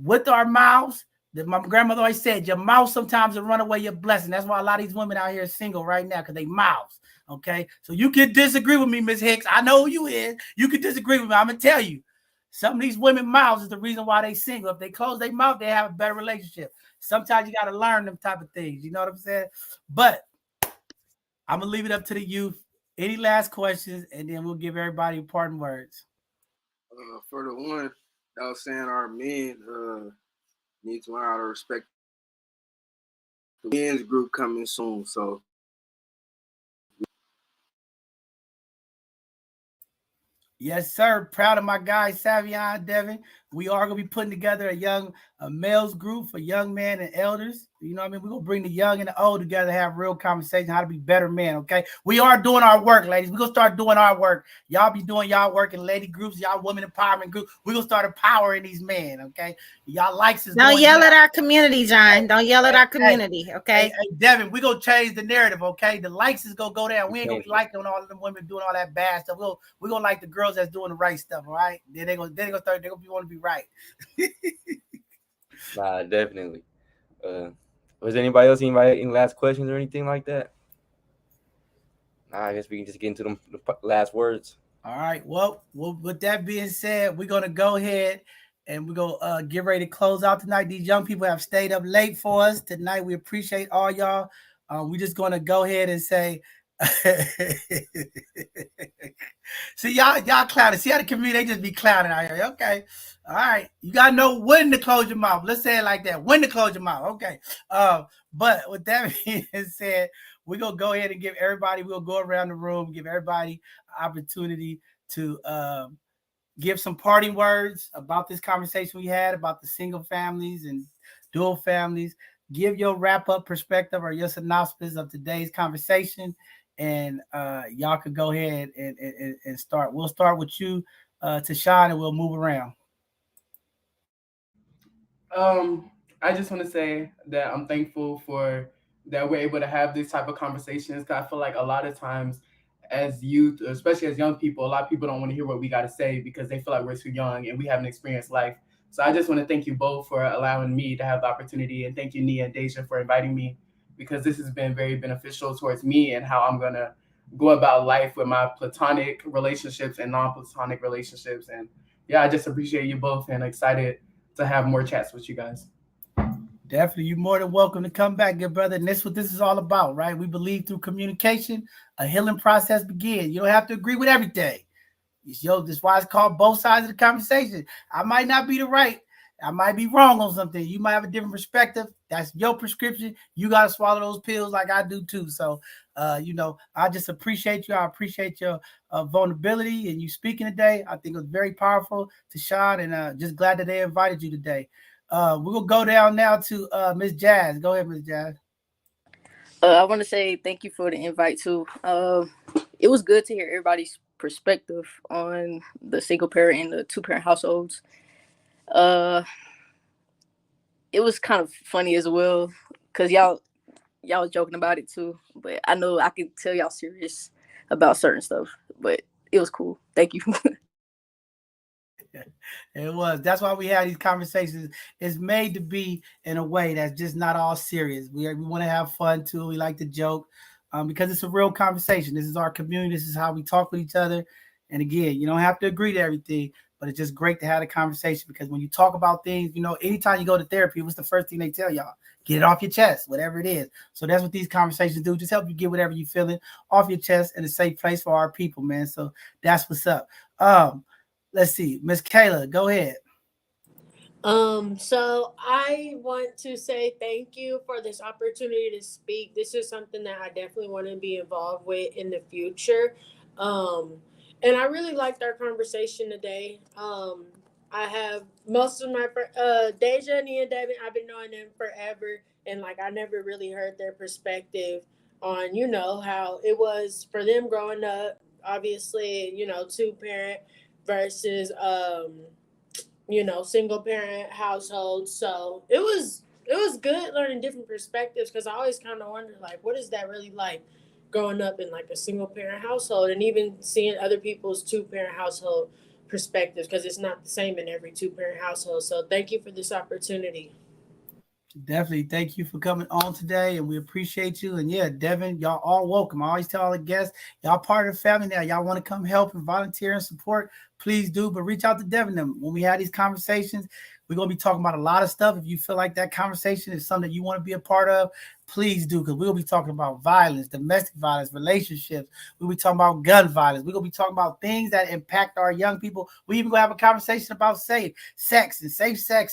with our mouths, my grandmother always said, your mouth sometimes will run away your blessing. That's why a lot of these women out here are single right now, because they mouths. Okay, so you can disagree with me, Miss Hicks. I know who you is. You can disagree with me. I'm gonna tell you, some of these women mouths is the reason why they single. If they close their mouth, they have a better relationship. Sometimes you got to learn them type of things. You know what I'm saying? But I'm gonna leave it up to the youth. Any last questions, and then we'll give everybody parting words. For the one that was saying our men need to learn how to respect the men's group coming soon. So Yes, sir. Proud of my guy, Savion Devin. We are going to be putting together a males group for young men and elders. You know what I mean? We're going to bring the young and the old together, have real conversation, how to be better men, okay? We are doing our work, ladies. We're going to start doing our work. Y'all be doing y'all work in lady groups, y'all women empowerment group. We're going to start empowering these men, okay? Y'all likes is Don't yell at our community, John. Don't yell at our community, okay? Hey, Devin, we're going to change the narrative, okay? The likes is going to go down. We ain't going to be liking all of them women doing all that bad stuff. We're going to like the girls that's doing the right stuff, all right? Then they're going to want to be right. Nah, definitely. Was anybody else? Any last questions or anything like that? Nah, I guess we can just get into the last words. All right. Well, with that being said, we're gonna go ahead and we're gonna get ready to close out tonight. These young people have stayed up late for us tonight. We appreciate all y'all. We're just gonna go ahead and say See y'all clowning. See how the community they just be clowning out here. Okay, all right. You gotta know when to close your mouth. Let's say it like that. When to close your mouth. Okay. But with that being said, we're gonna go ahead and give everybody. We'll go around the room, give everybody an opportunity to give some parting words about this conversation we had about the single families and dual families. Give your wrap up perspective or your synopsis of today's conversation, and y'all could go ahead and start. We'll start with you, Tashawn, and we'll move around. I just want to say that I'm thankful for that we're able to have this type of conversations. Cause I feel like a lot of times, as youth, especially as young people, a lot of people don't want to hear what we got to say because they feel like we're too young and we haven't experienced life. So I just want to thank you both for allowing me to have the opportunity, and thank you, Nia and Deja, for inviting me, because this has been very beneficial towards me and how I'm gonna go about life with my platonic relationships and non-platonic relationships. And yeah, I just appreciate you both and excited to have more chats with you guys. Definitely, you're more than welcome to come back, good brother. And that's what this is all about, right? We believe through communication, a healing process begins. You don't have to agree with everything. That's why it's called both sides of the conversation. I might not be the right. I might be wrong on something. You might have a different perspective. That's your prescription. You got to swallow those pills like I do too. So, I just appreciate you. I appreciate your vulnerability and you speaking today. I think it was very powerful to Sean, and just glad that they invited you today. We're going to go down now to Miss Jazz. Go ahead, Miss Jazz. I want to say thank you for the invite too. It was good to hear everybody's perspective on the single parent and the two parent households. Uh, it was kind of funny as well because y'all was joking about it too. But I know I can tell y'all serious about certain stuff. But it was cool. Thank you. It was. That's why we have these conversations. It's made to be in a way that's just not all serious. We want to have fun too. We like to joke, because it's a real conversation. This is our community. This is how we talk with each other. And again, you don't have to agree to everything, but it's just great to have a conversation, because when you talk about things, anytime you go to therapy, what's the first thing they tell y'all? Get it off your chest, whatever it is. So that's what these conversations do. Just help you get whatever you're feeling off your chest in a safe place for our people, man. So that's what's up. Let's see, Miss Kayla, go ahead. So I want to say thank you for this opportunity to speak. This is something that I definitely want to be involved with in the future. Um, and I really liked our conversation today. I have most of my Deja, Nia, and Devin. I've been knowing them forever, and like I never really heard their perspective on how it was for them growing up. Obviously, two parent versus single parent household. So it was good learning different perspectives, because I always kind of wondered, like, what is that really like growing up in like a single parent household, and even seeing other people's two parent household perspectives, because it's not the same in every two parent household. So thank you for this opportunity. Definitely. Thank you for coming on today, and we appreciate you. And yeah, Devin, y'all all welcome. I always tell all the guests, y'all part of the family now. Y'all want to come help and volunteer and support, please do. But reach out to Devin. When we have these conversations, we're going to be talking about a lot of stuff. If you feel like that conversation is something that you want to be a part of, please do, because we'll be talking about violence, domestic violence, relationships. We'll be talking about gun violence. We're going to be talking about things that impact our young people. We even going to have a conversation about safe sex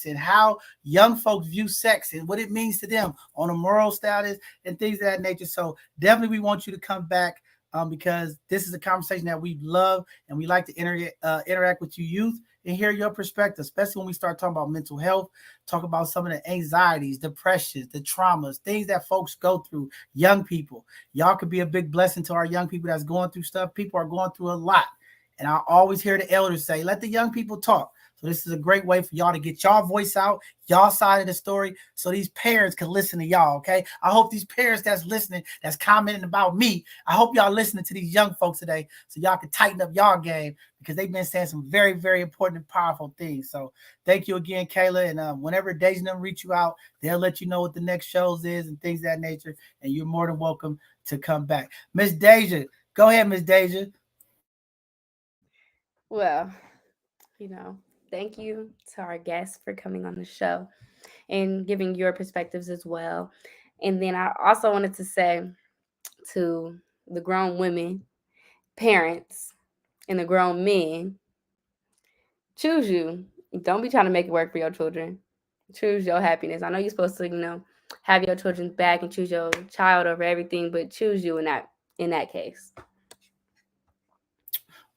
and how young folks view sex and what it means to them on a moral status and things of that nature. So definitely we want you to come back, because this is a conversation that we love, and we like to interact with you youth and hear your perspective, especially when we start talking about mental health, talk about some of the anxieties, depressions, the traumas, things that folks go through, young people. Y'all could be a big blessing to our young people that's going through stuff. People are going through a lot. And I always hear the elders say, let the young people talk. So this is a great way for y'all to get y'all voice out, y'all side of the story, so these parents can listen to y'all, okay? I hope these parents that's listening, that's commenting about me, I hope y'all listening to these young folks today, so y'all can tighten up y'all game, because they've been saying some very, very important and powerful things. So thank you again, Kayla. And whenever Deja and them reach you out, they'll let you know what the next shows is and things of that nature. And you're more than welcome to come back. Miss Deja, go ahead, Miss Deja. Well, thank you to our guests for coming on the show and giving your perspectives as well. And then I also wanted to say to the grown women, parents, and the grown men, choose you. Don't be trying to make it work for your children. Choose your happiness. I know you're supposed to, have your children's back and choose your child over everything, but choose you in that case.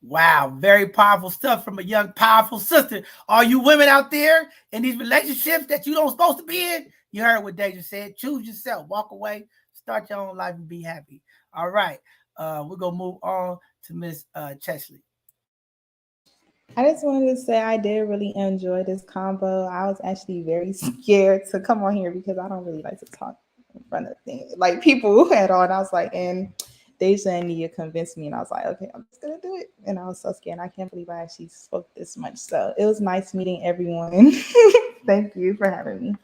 Wow, very powerful stuff from a young, powerful sister. All you women out there in these relationships that you don't supposed to be in, you heard what Deja said. Choose yourself, walk away, start your own life, and be happy. All right, we're gonna move on to Miss Chesley. I just wanted to say I did really enjoy this combo. I was actually very scared to come on here because I don't really like to talk in front of things like people at all. And I was like, and Deja and Nia convinced me, and I was like, okay, I'm just gonna do it. And I was so scared. I can't believe I actually spoke this much. So it was nice meeting everyone. Thank you for having me.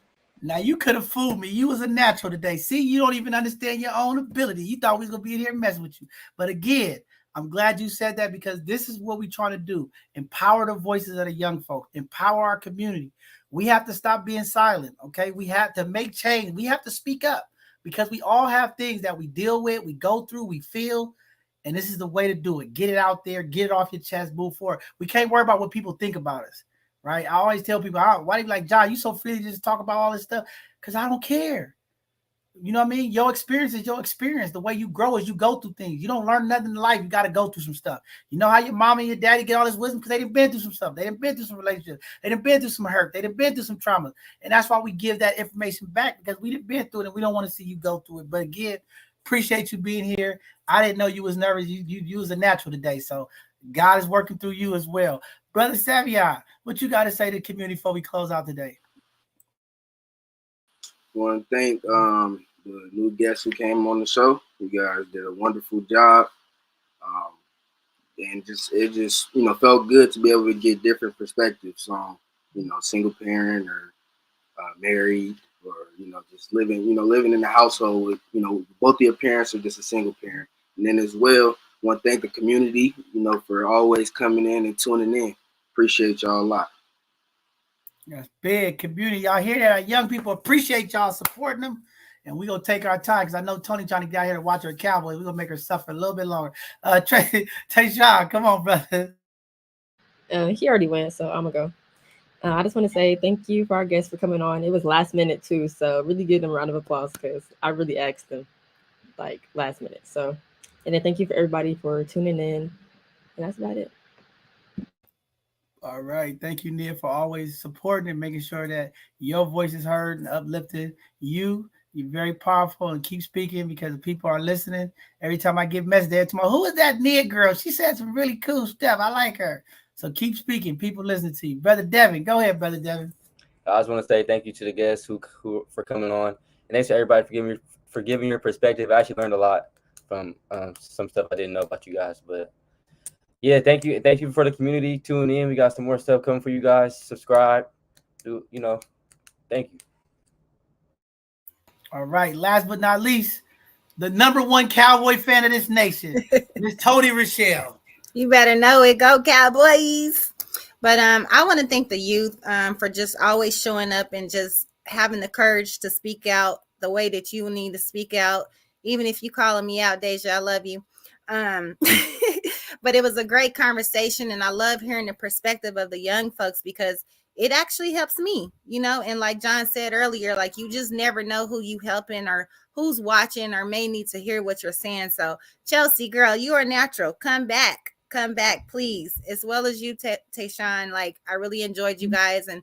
Now you could have fooled me. You was a natural today. See, you don't even understand your own ability. You thought we was gonna be in here messing with you. But again, I'm glad you said that because this is what we're trying to do. Empower the voices of the young folk. Empower our community. We have to stop being silent. Okay. We have to make change. We have to speak up because we all have things that we deal with, we go through, we feel. And this is the way to do it. Get it out there, get it off your chest, move forward. We can't worry about what people think about us. Right. I always tell people, why do you like, John, you so free to just talk about all this stuff? Because I don't care. You know what I mean? Your experience is your experience. The way you grow is you go through things. You don't learn nothing in life. You got to go through some stuff. You know how your mom and your daddy get all this wisdom? Because they done been through some stuff. They done been through some relationships. They done been through some hurt. They done been through some trauma. And that's why we give that information back because we done been through it and we don't want to see you go through it. But again, appreciate you being here. I didn't know you was nervous. You was a natural today. So God is working through you as well. Brother Savion, what you got to say to the community before we close out today? I want to thank the new guests who came on the show. You guys did a wonderful job. And it just felt good to be able to get different perspectives on single parent or married or just living in the household with both your parents or just a single parent. And then as well, I want to thank the community for always coming in and tuning in. Appreciate y'all a lot. That's big community. Y'all hear that? Our young people appreciate y'all supporting them. And we're going to take our time because I know Tony trying to get out here to watch her Cowboys. We're going to make her suffer a little bit longer. Tayshawn, come on, brother. He already went, so I'm going to go. I just want to say thank you for our guests for coming on. It was last minute, too, so really give them a round of applause because I really asked them, like, last minute. So, and then thank you for everybody for tuning in. And that's about it. All right. Thank you, Nia, for always supporting and making sure that your voice is heard and uplifted. You're very powerful and keep speaking because people are listening. Every time I get message there tomorrow, who is that Nia girl? She said some really cool stuff. I like her. So keep speaking. People listening to you. Brother Devin, go ahead, Brother Devin. I just want to say thank you to the guests who for coming on. And thanks to everybody for giving your perspective. I actually learned a lot from some stuff I didn't know about you guys. But yeah, thank you. Thank you for the community tuning in. We got some more stuff coming for you guys. Subscribe. Thank you. All right. Last but not least, the number one Cowboy fan of this nation, Miss Tony Rochelle. You better know it. Go Cowboys. But I want to thank the youth for just always showing up and just having the courage to speak out the way that you need to speak out. Even if you calling me out, Deja, I love you. But it was a great conversation, and I love hearing the perspective of the young folks because it actually helps me, and like John said earlier, like you just never know who you helping or who's watching or may need to hear what you're saying. So Chelsea, girl, you are natural. Come back, please, as well as you, Tayshawn. Like I really enjoyed you guys, and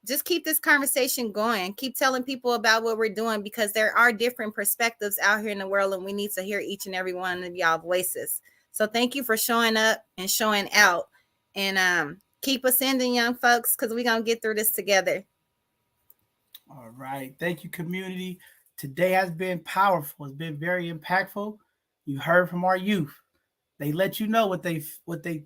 just keep this conversation going. Keep telling people about what we're doing because there are different perspectives out here in the world, and we need to hear each and every one of y'all voices. So thank you for showing up and showing out, and keep us sending, young folks, because we're going to get through this together. All right. Thank you, community. Today has been powerful. It's been very impactful. You heard from our youth. They let you know what they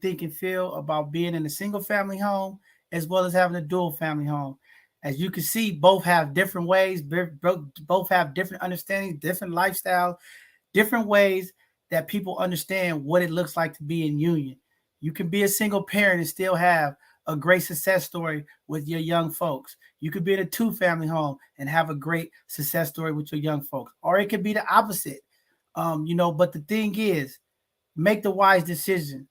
think and feel about being in a single family home as well as having a dual family home. As you can see, both have different ways, both have different understandings, different lifestyles, different ways that people understand what it looks like to be in union. You can be a single parent and still have a great success story with your young folks. You could be in a two-family home and have a great success story with your young folks. Or it could be the opposite. But the thing is, make the wise decision.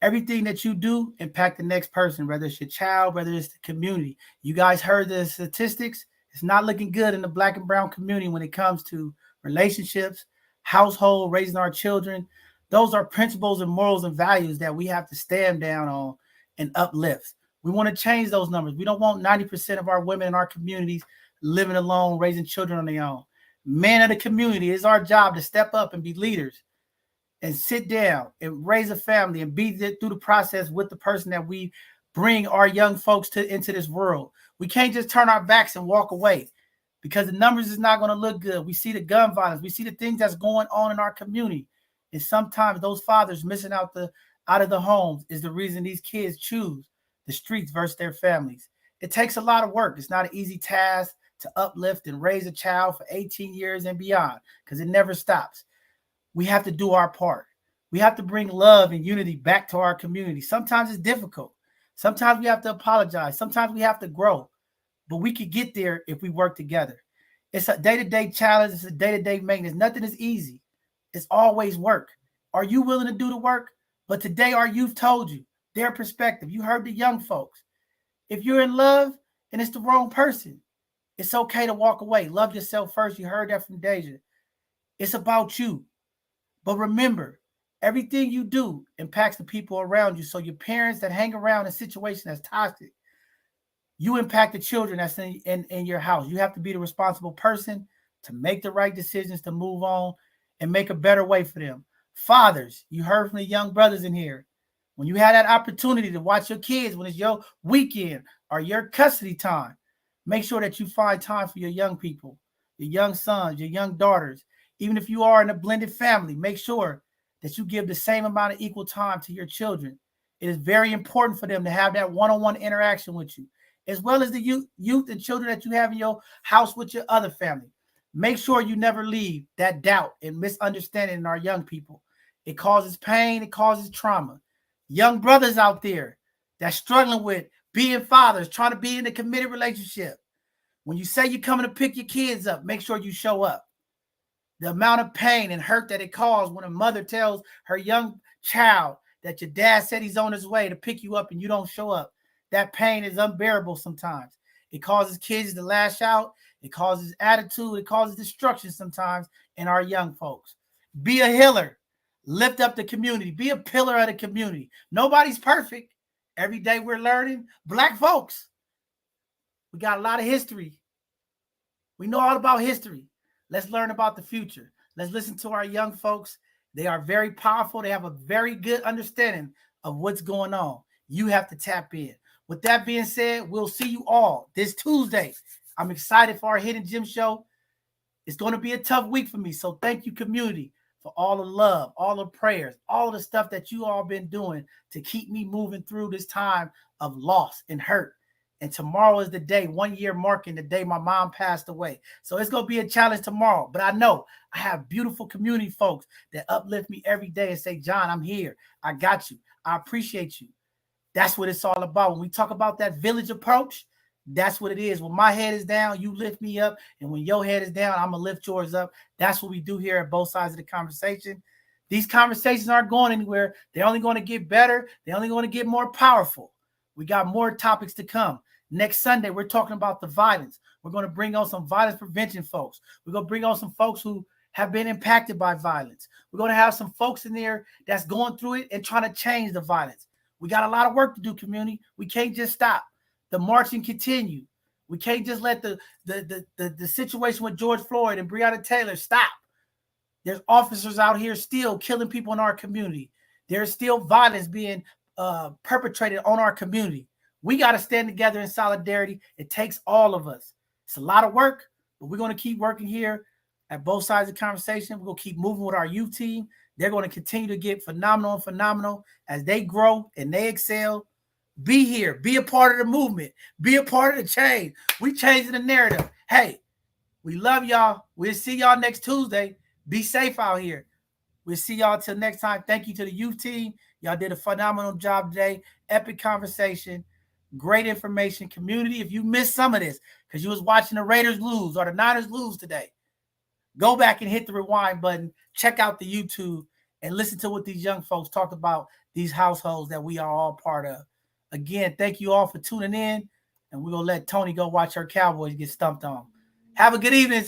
Everything that you do impact the next person, whether it's your child, whether it's the community. You guys heard the statistics. It's not looking good in the Black and brown community when it comes to relationships, household, raising our children. Those are principles and morals and values that we have to stand down on and uplift. We want to change those numbers. We don't want 90% of our women in our communities living alone, raising children on their own. Men of the community, it's our job to step up and be leaders and sit down and raise a family and be through the process with the person that we bring our young folks into this world. We can't just turn our backs and walk away because the numbers is not going to look good. We see the gun violence. We see the things that's going on in our community. And sometimes those fathers missing out of the homes is the reason these kids choose the streets versus their families. It takes a lot of work. It's not an easy task to uplift and raise a child for 18 years and beyond because it never stops. We have to do our part. We have to bring love and unity back to our community. Sometimes it's difficult. Sometimes we have to apologize. Sometimes we have to grow. But we can get there if we work together. It's a day-to-day challenge. It's a day-to-day maintenance. Nothing is easy. It's always work. Are you willing to do the work? But today our youth told you their perspective. You heard the young folks. If you're in love and it's the wrong person, it's okay to walk away. Love yourself first. You heard that from Deja. It's about you. But remember, everything you do impacts the people around you. So your parents that hang around in a situation that's toxic, you impact the children that's in your house. You have to be the responsible person to make the right decisions, to move on and make a better way for them. Fathers, you heard from the young brothers in here. When you have that opportunity to watch your kids when it's your weekend or your custody time, make sure that you find time for your young people, your young sons, your young daughters. Even if you are in a blended family, make sure that you give the same amount of equal time to your children. It is very important for them to have that one-on-one interaction with you, as well as the youth and children that you have in your house with your other family. Make sure you never leave that doubt and misunderstanding in our young people. It causes pain. It causes trauma. Young brothers out there that's struggling with being fathers, trying to be in a committed relationship. When you say you're coming to pick your kids up, make sure you show up. The amount of pain and hurt that it causes when a mother tells her young child that your dad said he's on his way to pick you up and you don't show up, that pain is unbearable sometimes. It causes kids to lash out. It causes attitude. It causes destruction sometimes in our young folks. Be a healer. Lift up the community. Be a pillar of the community. Nobody's perfect. Every day we're learning. Black folks, we got a lot of history. We know all about history. Let's learn about the future. Let's listen to our young folks. They are very powerful. They have a very good understanding of what's going on. You have to tap in. With that being said, we'll see you all this Tuesday. I'm excited for our Hidden Gem show. It's going to be a tough week for me. So thank you, community, for all the love, all the prayers, all the stuff that you all been doing to keep me moving through this time of loss and hurt. And tomorrow is the day, 1 year marking the day my mom passed away. So it's going to be a challenge tomorrow. But I know I have beautiful community folks that uplift me every day and say, John, I'm here. I got you. I appreciate you. That's what it's all about. When we talk about that village approach, that's what it is. When my head is down, you lift me up. And when your head is down, I'm going to lift yours up. That's what we do here at both sides of the conversation. These conversations aren't going anywhere. They're only going to get better. They're only going to get more powerful. We got more topics to come. Next Sunday, we're talking about the violence. We're going to bring on some violence prevention folks. We're going to bring on some folks who have been impacted by violence. We're going to have some folks in there that's going through it and trying to change the violence. We got a lot of work to do, community. We can't just stop. The marching continue. We can't just let the situation with George Floyd and Breonna Taylor stop. There's officers out here still killing people in our community. There's still violence being perpetrated on our community. We got to stand together in solidarity. It takes all of us. It's a lot of work, but we're going to keep working here at both sides of the conversation. We're going to keep moving with our youth team. They're going to continue to get phenomenal as they grow and they excel. Be here. Be a part of the movement. Be a part of the change. We changing the narrative. Hey, we love y'all. We'll see y'all next Tuesday. Be safe out here. We'll see y'all till next time. Thank you to the youth team. Y'all did a phenomenal job today. Epic conversation. Great information. Community, if you missed some of this because you was watching the Raiders lose or the Niners lose today, go back and hit the rewind button. Check out the YouTube and listen to what these young folks talk about these households that we are all part of. Again, thank you all for tuning in, and we're going to let Tony go watch her Cowboys get stumped on. Have a good evening.